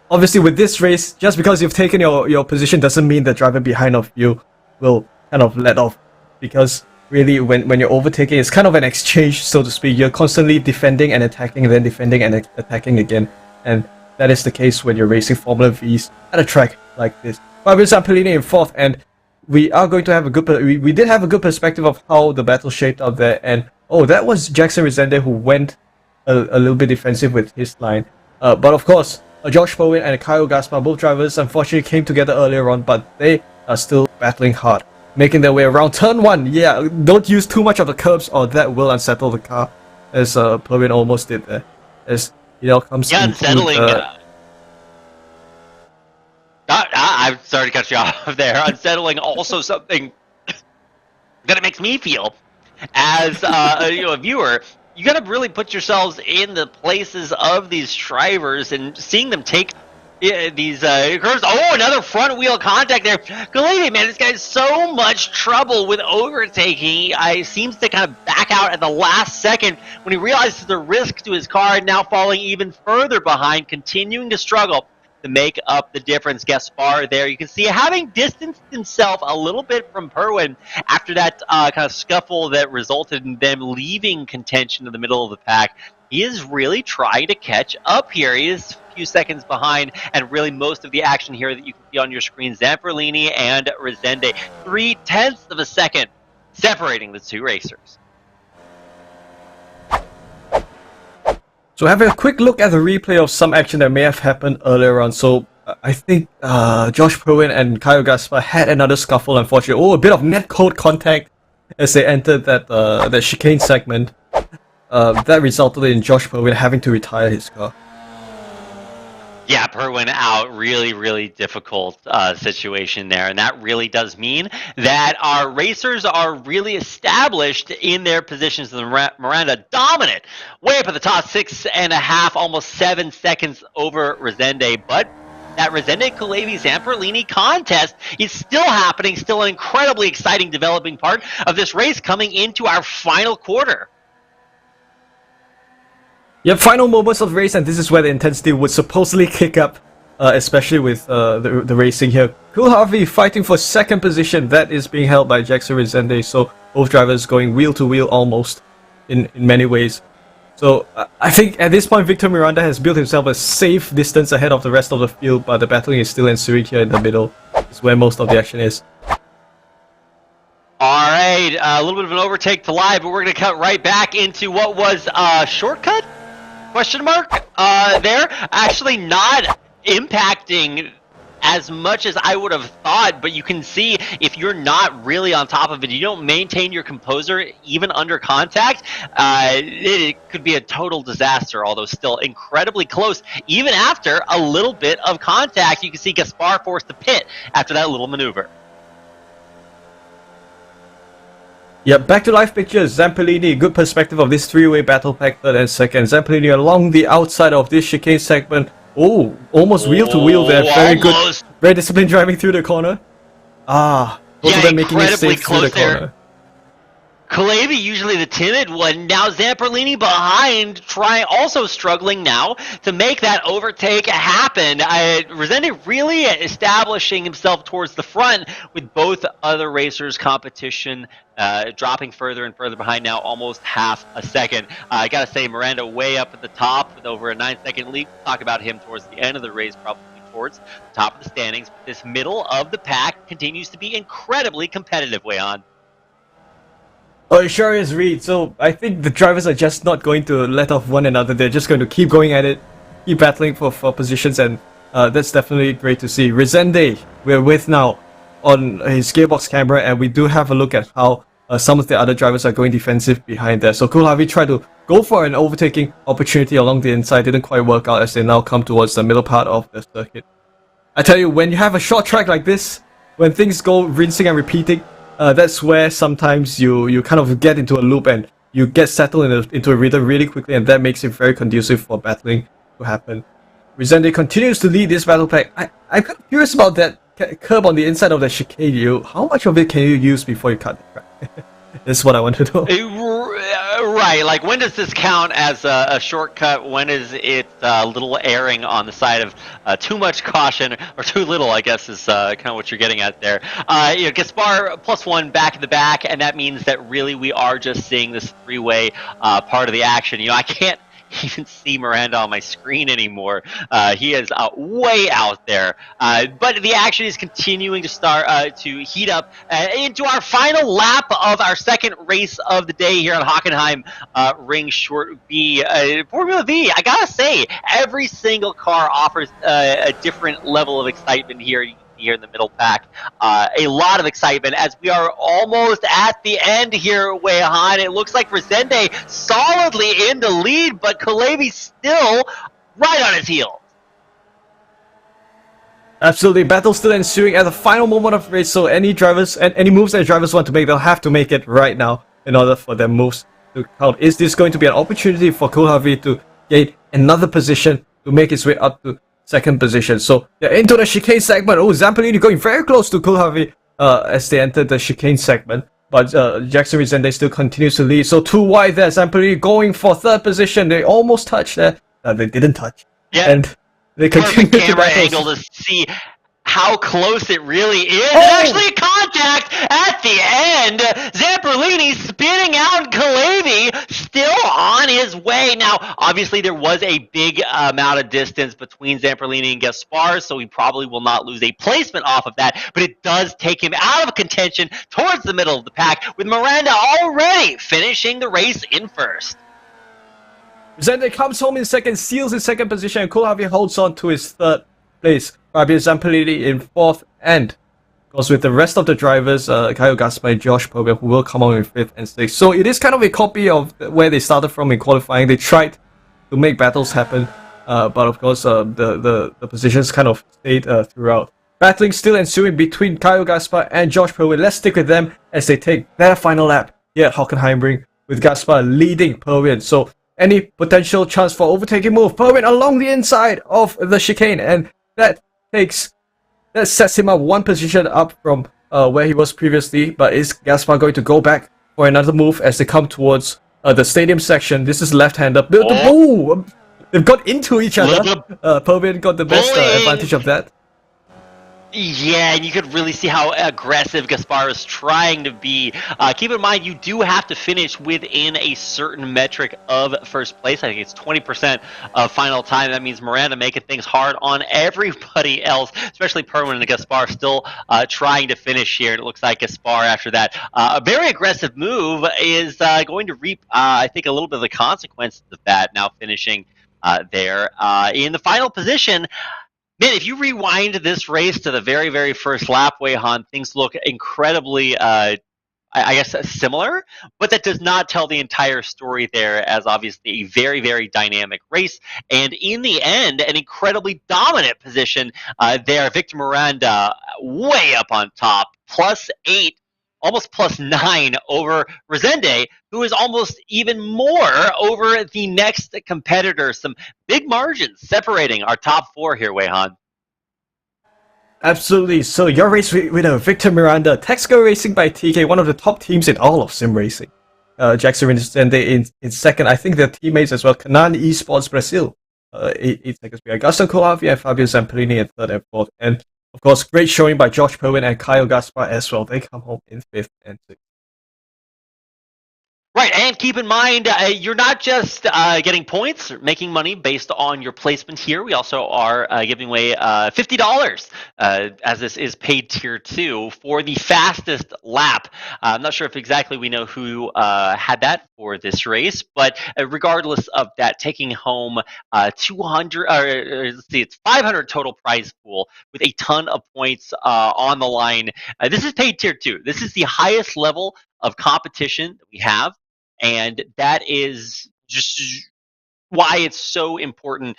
obviously with this race, just because you've taken your position doesn't mean the driver behind of you will kind of let off, because really when you're overtaking, it's kind of an exchange, so to speak. You're constantly defending and attacking, and then defending and attacking again, and that is the case when you're racing Formula V's at a track like this. Fabio Zamperlini in fourth, and we are going to have a good... We did have a good perspective of how the battle shaped out there, and that was Jackson Resende who went a little bit defensive with his line. But of course, Josh Bowen and Kyle Gaspar, both drivers, unfortunately came together earlier on, but they are still battling hard, making their way around turn 1. Yeah, don't use too much of the curbs or that will unsettle the car, as Plovin almost did there. As it all comes unsettling. I'm sorry to cut you off there. Unsettling, also something that it makes me feel as a viewer. You got to really put yourselves in the places of these drivers and seeing them take Yeah, these curves. Oh, another front wheel contact there. Galady, man, this guy's so much trouble with overtaking. He seems to kind of back out at the last second when he realizes the risk to his car, now falling even further behind, continuing to struggle to make up the difference. Gaspar there, you can see having distanced himself a little bit from Perwin after that kind of scuffle that resulted in them leaving contention in the middle of the pack. He is really trying to catch up here. He is a few seconds behind, and really most of the action here that you can see on your screen, Zamperlini and Resende, 0.3 of a second separating the two racers. So having a quick look at the replay of some action that may have happened earlier on. So I think Josh Perwin and Kyle Gaspar had another scuffle, unfortunately. Oh, a bit of net code contact as they entered that chicane segment. That resulted in Josh Perwin having to retire his car. Yeah, Perwin out. Really, really difficult situation there. And that really does mean that our racers are really established in their positions. Miranda dominant, way up at the top, 6.5, almost 7 seconds over Resende. But that Resende-Kulevi-Zamperlini contest is still happening, still an incredibly exciting developing part of this race coming into our final quarter. Yep, final moments of the race, and this is where the intensity would supposedly kick up, especially with the racing here. Cool Harvey fighting for second position, that is being held by Jackson Resende, so both drivers going wheel to wheel almost in many ways. So I think at this point Victor Miranda has built himself a safe distance ahead of the rest of the field, but the battling is still ensuing here in the middle. Is where most of the action is. Alright, a little bit of an overtake to live, but we're going to cut right back into what was a shortcut? Question mark there. Actually not impacting as much as I would have thought, but you can see if you're not really on top of it, you don't maintain your composure even under contact, it could be a total disaster, although still incredibly close. Even after a little bit of contact, you can see Gaspar forced to pit after that little maneuver. Yeah, back to live pictures. Zamperlini, good perspective of this three-way battle pack, third and second. Zamperlini along the outside of this chicane segment. Oh, almost wheel to wheel there. Very almost. Good, very disciplined driving through the corner. Both of them making it safe through the corner. Kulevi, usually the timid one, now Zamperlini behind, also struggling now to make that overtake happen. Resende really establishing himself towards the front with both other racers' competition dropping further and further behind now, almost half a second. I gotta say, Miranda way up at the top with over a 9-second lead. We'll talk about him towards the end of the race, probably towards the top of the standings. But this middle of the pack continues to be incredibly competitive, Wehan. Oh, it sure is, Reed. So I think the drivers are just not going to let off one another. They're just going to keep going at it, keep battling for positions, and that's definitely great to see. Resende, we're with now on his gearbox camera, and we do have a look at how some of the other drivers are going defensive behind there. So Cool Harvey tried to go for an overtaking opportunity along the inside, didn't quite work out as they now come towards the middle part of the circuit. I tell you, when you have a short track like this, when things go rinsing and repeating, that's where sometimes you kind of get into a loop and you get settled into a rhythm really quickly, and that makes it very conducive for battling to happen. Resende continues to lead this battle pack. I'm kind of curious about that curb on the inside of the chicane. How much of it can you use before you cut the track? That's what I want to know. Right, like when does this count as a shortcut? When is it a little erring on the side of too much caution, or too little, I guess is kind of what you're getting at there. Gaspar +1 back in the back, and that means that really we are just seeing this three-way part of the action. I can't even see Miranda on my screen anymore. He is way out there. But the action is continuing to start to heat up into our final lap of our second race of the day here on HockenheimRing Short B. Formula Vee, I gotta say, every single car offers a different level of excitement here in the middle pack. A lot of excitement as we are almost at the end here, Wehan. It looks like Resende solidly in the lead, but Kulevi still right on his heels. Absolutely, battle still ensuing at the final moment of the race, so any moves that drivers want to make, they'll have to make it right now in order for their moves to count. Is this going to be an opportunity for Cool Harvey to gain another position to make his way up to second position. So they're into the chicane segment. Oh, Zampolini going very close to Kulhavi as they entered the chicane segment. But Jackson Resende still continues to lead. So 2 wide there. Zampolini going for third position. They almost touched there. They didn't touch. Yeah. And they continue Perfect to camera battle. angle to see how close it really is. Oh! And actually contact at the end. Zamperlini spinning out Kalevi, still on his way. Now, obviously, there was a big amount of distance between Zamperlini and Gaspar, so he probably will not lose a placement off of that, but it does take him out of contention towards the middle of the pack, with Miranda already finishing the race in first. Resende comes home in second, seals his second position, and Kulhavi holds on to his third place. Fabio Zampolini in fourth, and goes with the rest of the drivers, Caio Gaspar and Josh Perwin, who will come on in fifth and sixth. So it is kind of a copy of where they started from in qualifying. They tried to make battles happen, but of course the positions kind of stayed throughout. Battling still ensuing between Caio Gaspar and Josh Perwin. Let's stick with them as they take their final lap here at HockenheimRing, with Gaspar leading Perwin. So any potential chance for overtaking move, Perwin along the inside of the chicane, and that sets him up one position up from where he was previously. But is Gaspar going to go back for another move as they come towards the stadium section? This is left-hander. They've got into each other. Perwin got the best advantage of that. Yeah, and you could really see how aggressive Gaspar is trying to be. Keep in mind, you do have to finish within a certain metric of first place. I think it's 20% of final time. That means Miranda making things hard on everybody else, especially Perwin and Gaspar still trying to finish here. And it looks like Gaspar, after that a very aggressive move, is going to reap, I think, a little bit of the consequences of that, now finishing there in the final position. Man, if you rewind this race to the very, very first lap, Wei-Han, things look incredibly, I guess, similar, but that does not tell the entire story there, as obviously a very, very dynamic race. And in the end, an incredibly dominant position there. Victor Miranda way up on top, +8, almost +9 over Resende, who is almost even more over the next competitor. Some big margins separating our top four here, Wei-Han. Absolutely. So your race winner, Victor Miranda, Texaco Racing by TK, one of the top teams in all of sim racing. Jackson Resende in second. I think their teammates as well, Canan Esports Brazil, 8 seconds behind. Gaston Colavia and Fabio Zampolini in third and fourth. And of course, great showing by Josh Perwin and Caio Gaspar as well. They come home in fifth and sixth. Right, and keep in mind, you're not just getting points, or making money based on your placement here. We also are giving away $50, as this is paid tier 2, for the fastest lap. I'm not sure if exactly we know who had that for this race, but regardless of that, taking home 200, let's see, it's 500 total prize pool with a ton of points on the line. This is paid tier 2. This is the highest level of competition that we have. And that is just why it's so important,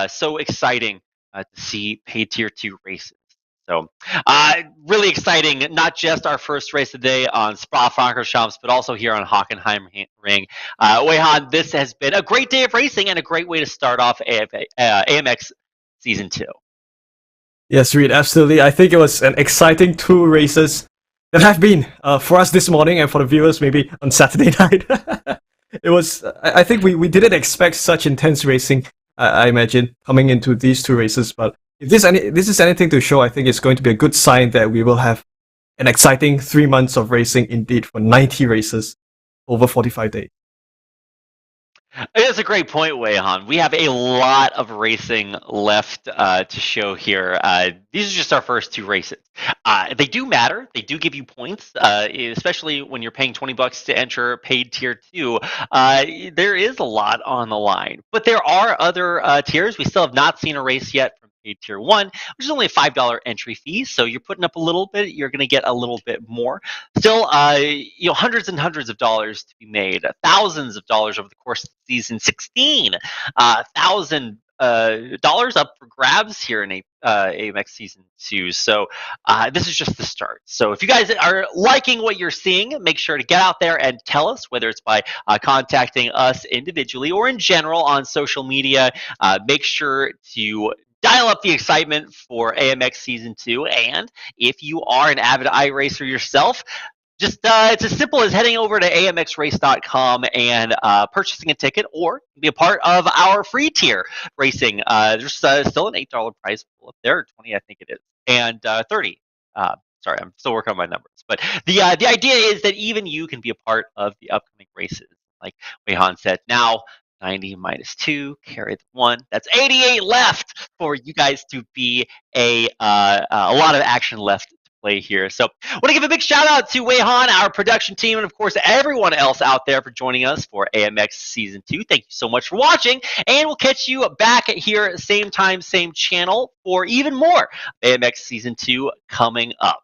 so exciting to see paid tier 2 races. So really exciting, not just our first race of the day on Spa-Francorchamps, but also here on HockenheimRing. Wei-Han, this has been a great day of racing and a great way to start off AMX Season 2. Yes, Reed, absolutely. I think it was an exciting 2 races that have been for us this morning, and for the viewers maybe on Saturday night. It was, I think we didn't expect such intense racing, I imagine, coming into these 2 races. But if this is anything to show, I think it's going to be a good sign that we will have an exciting 3 months of racing indeed, for 90 races over 45 days. It's a great point, Wei-Han. We have a lot of racing left to show here. These are just our first 2 races. They do matter. They do give you points, especially when you're paying $20 to enter paid tier 2. There is a lot on the line, but there are other tiers. We still have not seen a race yet from paid tier 1, which is only a $5 entry fee. So you're putting up a little bit, you're going to get a little bit more. Still, hundreds and hundreds of dollars to be made, thousands of dollars over the course of season 16, $1,000 up for grabs here in AMX Season 2. So this is just the start. So if you guys are liking what you're seeing, make sure to get out there and tell us, whether it's by contacting us individually or in general on social media. Make sure to dial up the excitement for AMX Season 2. And if you are an avid iRacer yourself, just it's as simple as heading over to amxrace.com and purchasing a ticket, or be a part of our free tier racing. There's still an $8 prize pool up there, 20 I think it is, and 30. Sorry, I'm still working on my numbers. But the idea is that even you can be a part of the upcoming races. Like Weihan said, now 90 minus 2, carry the 1. That's 88 left for you guys to be a lot of action left to play here. So I want to give a big shout out to Weihan, our production team, and of course everyone else out there for joining us for AMX Season 2. Thank you so much for watching, and we'll catch you back here same time, same channel for even more AMX Season 2 coming up.